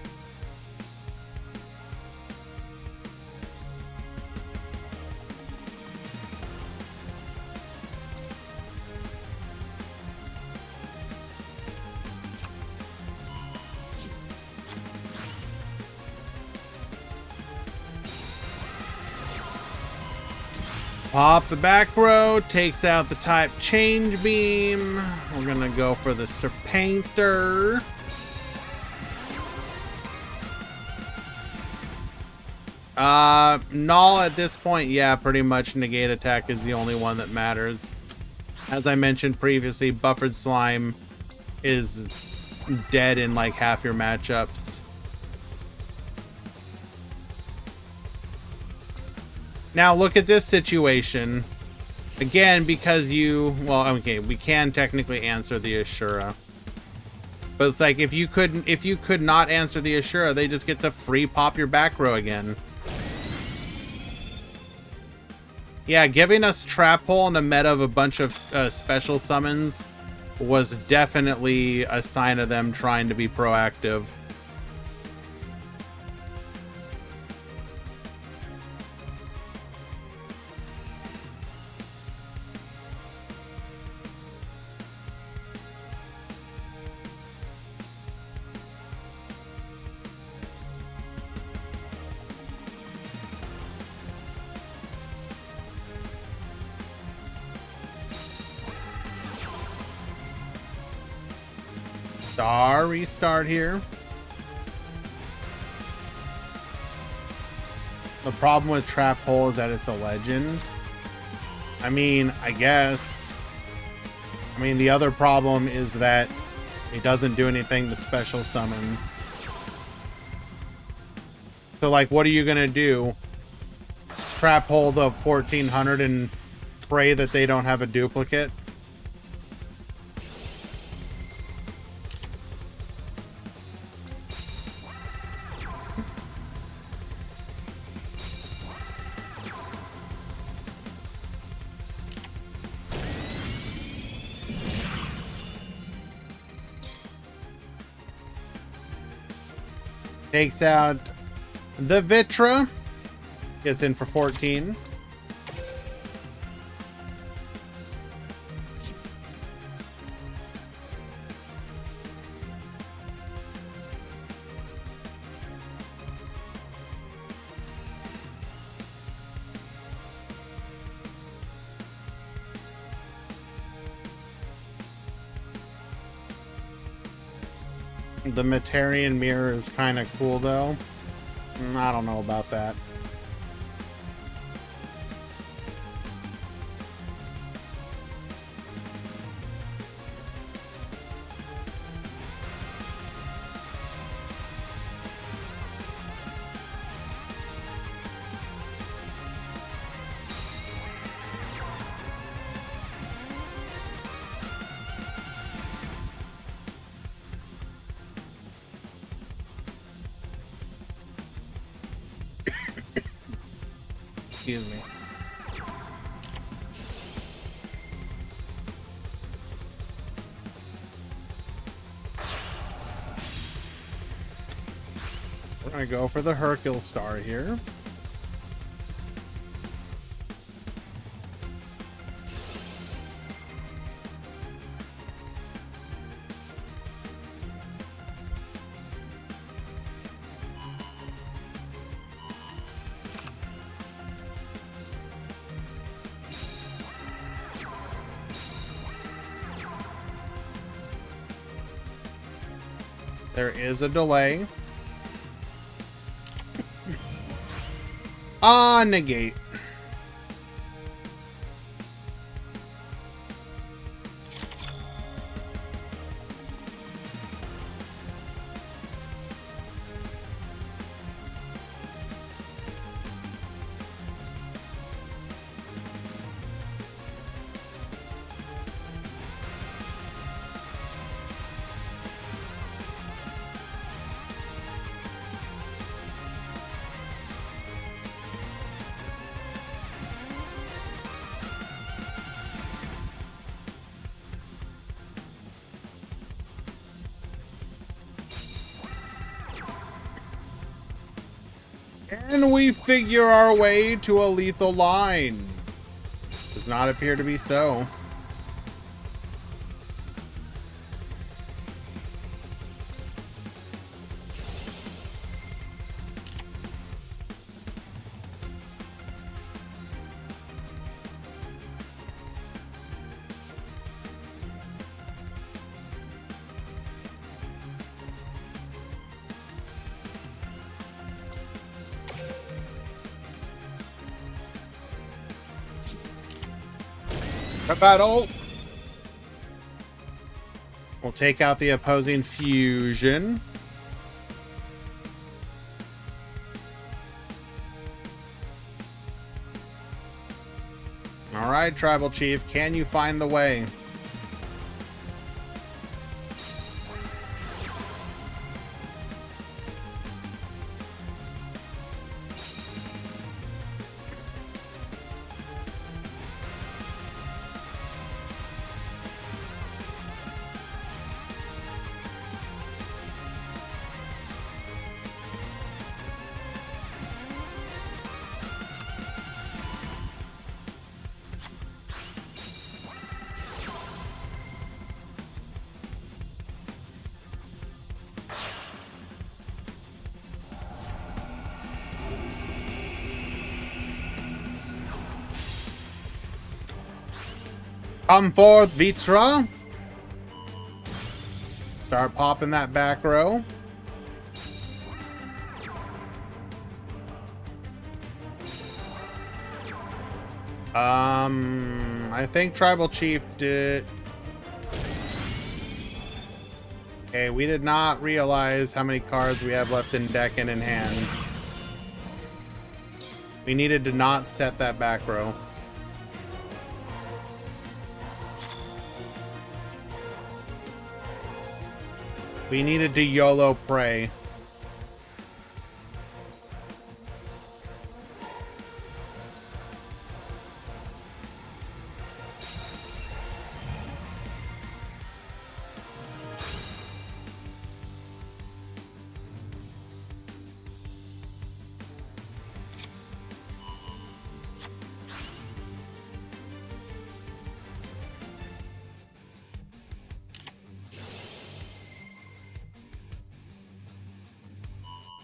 Pop the back row, takes out the type change beam. We're gonna go for the Serpainter. Null at this point, yeah, pretty much negate attack is the only one that matters. As I mentioned previously, Buffered Slime is dead in like half your matchups. Now look at this situation. Again, because well, okay, we can technically answer the Ashura. But it's like if you could not answer the Ashura, they just get to free pop your back row again. Yeah, giving us Trap Hole and a meta of a bunch of special summons was definitely a sign of them trying to be proactive. Restart here. The problem with Trap Hole is that it's a legend. I mean, I guess. I mean, the other problem is that it doesn't do anything to special summons. So, like, what are you gonna do? Trap Hole the 1400 and pray that they don't have a duplicate? Takes out the Vitra. Gets in for 14. The Metarian Mirror is kind of cool, though. I don't know about that. Excuse me. We're gonna go for the Hercule Star here. There is a delay. Negate. And we figure our way to a lethal line. Does not appear to be so. The battle. We'll take out the opposing fusion. All right, Tribal Chief, can you find the way? Come forth, Vitra. Start popping that back row. I think Tribal Chief did. Okay, we did not realize how many cards we have left in deck and in hand. We needed to not set that back row. We needed to YOLO Prey.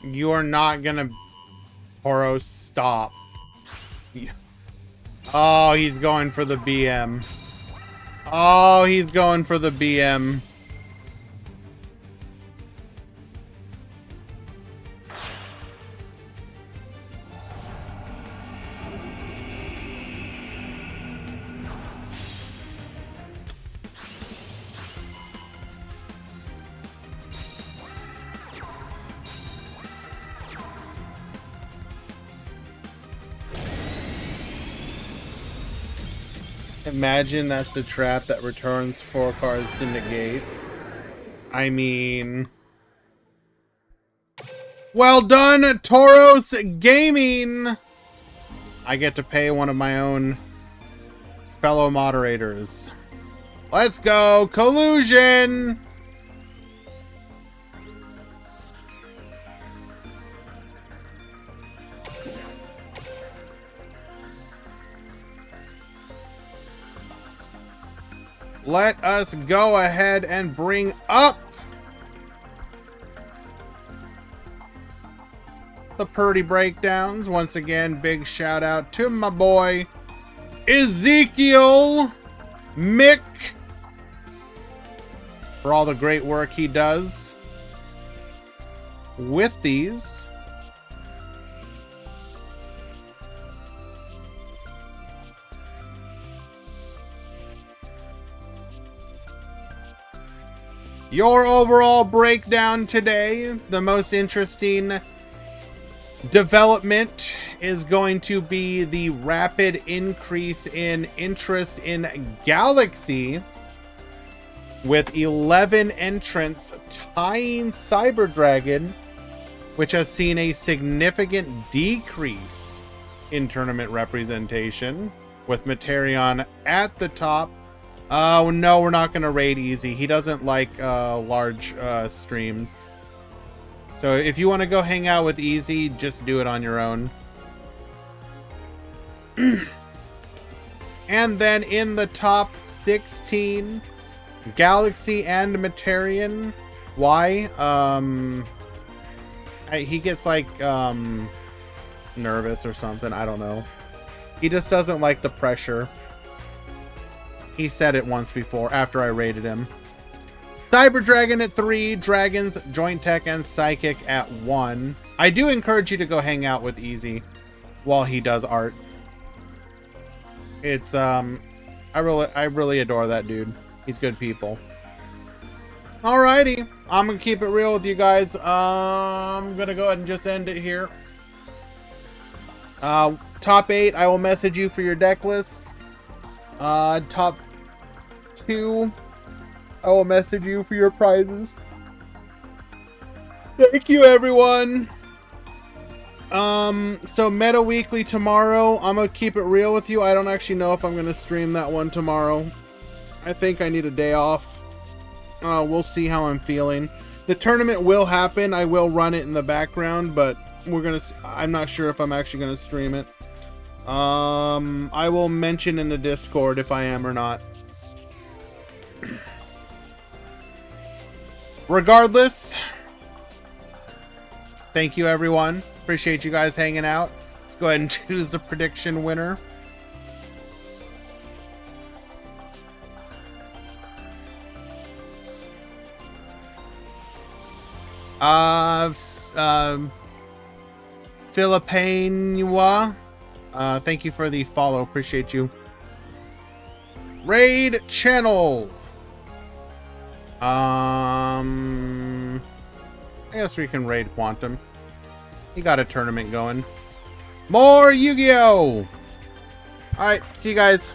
You are not gonna... Toro, stop. Oh, he's going for the BM. Oh, he's going for the BM. Imagine that's the trap that returns 4 cards to negate. I mean... Well done, Tauros Gaming! I get to pay one of my own fellow moderators. Let's go! Collusion! Let us go ahead and bring up the Purdy breakdowns. Once again, big shout out to my boy Ezekiel Mick for all the great work he does with these. Your overall breakdown today, the most interesting development is going to be the rapid increase in interest in Galaxy, with 11 entrants tying Cyber Dragon, which has seen a significant decrease in tournament representation, with Materion at the top. Oh, no, we're not going to raid easy. He doesn't like large streams. So if you want to go hang out with Easy, just do it on your own. And then in the top 16, Galaxy and Materian. Why? He gets like nervous or something. I don't know. He just doesn't like the pressure. He said it once before after I rated him. Cyber Dragon at 3, Dragons, Joint Tech, and Psychic at 1. I do encourage you to go hang out with Easy while he does art. It's I really adore that dude. He's good people. Alrighty, I'm gonna keep it real with you guys. I'm gonna go ahead and just end it here. Top 8, I will message you for your deck lists. Top 2, I will message you for your prizes. Thank you, everyone. So Meta Weekly tomorrow. I'm gonna keep it real with you. I don't actually know if I'm gonna stream that one tomorrow. I think I need a day off. We'll see how I'm feeling. The tournament will happen. I will run it in the background, but I'm not sure if I'm actually gonna stream it. I will mention in the Discord if I am or not. Regardless, thank you, everyone. Appreciate you guys hanging out. Let's go ahead and choose the prediction winner. Philippinua. Thank you for the follow. Appreciate you. Raid channel. I guess we can raid Quantum. He got a tournament going. More Yu-Gi-Oh! Alright, see you guys.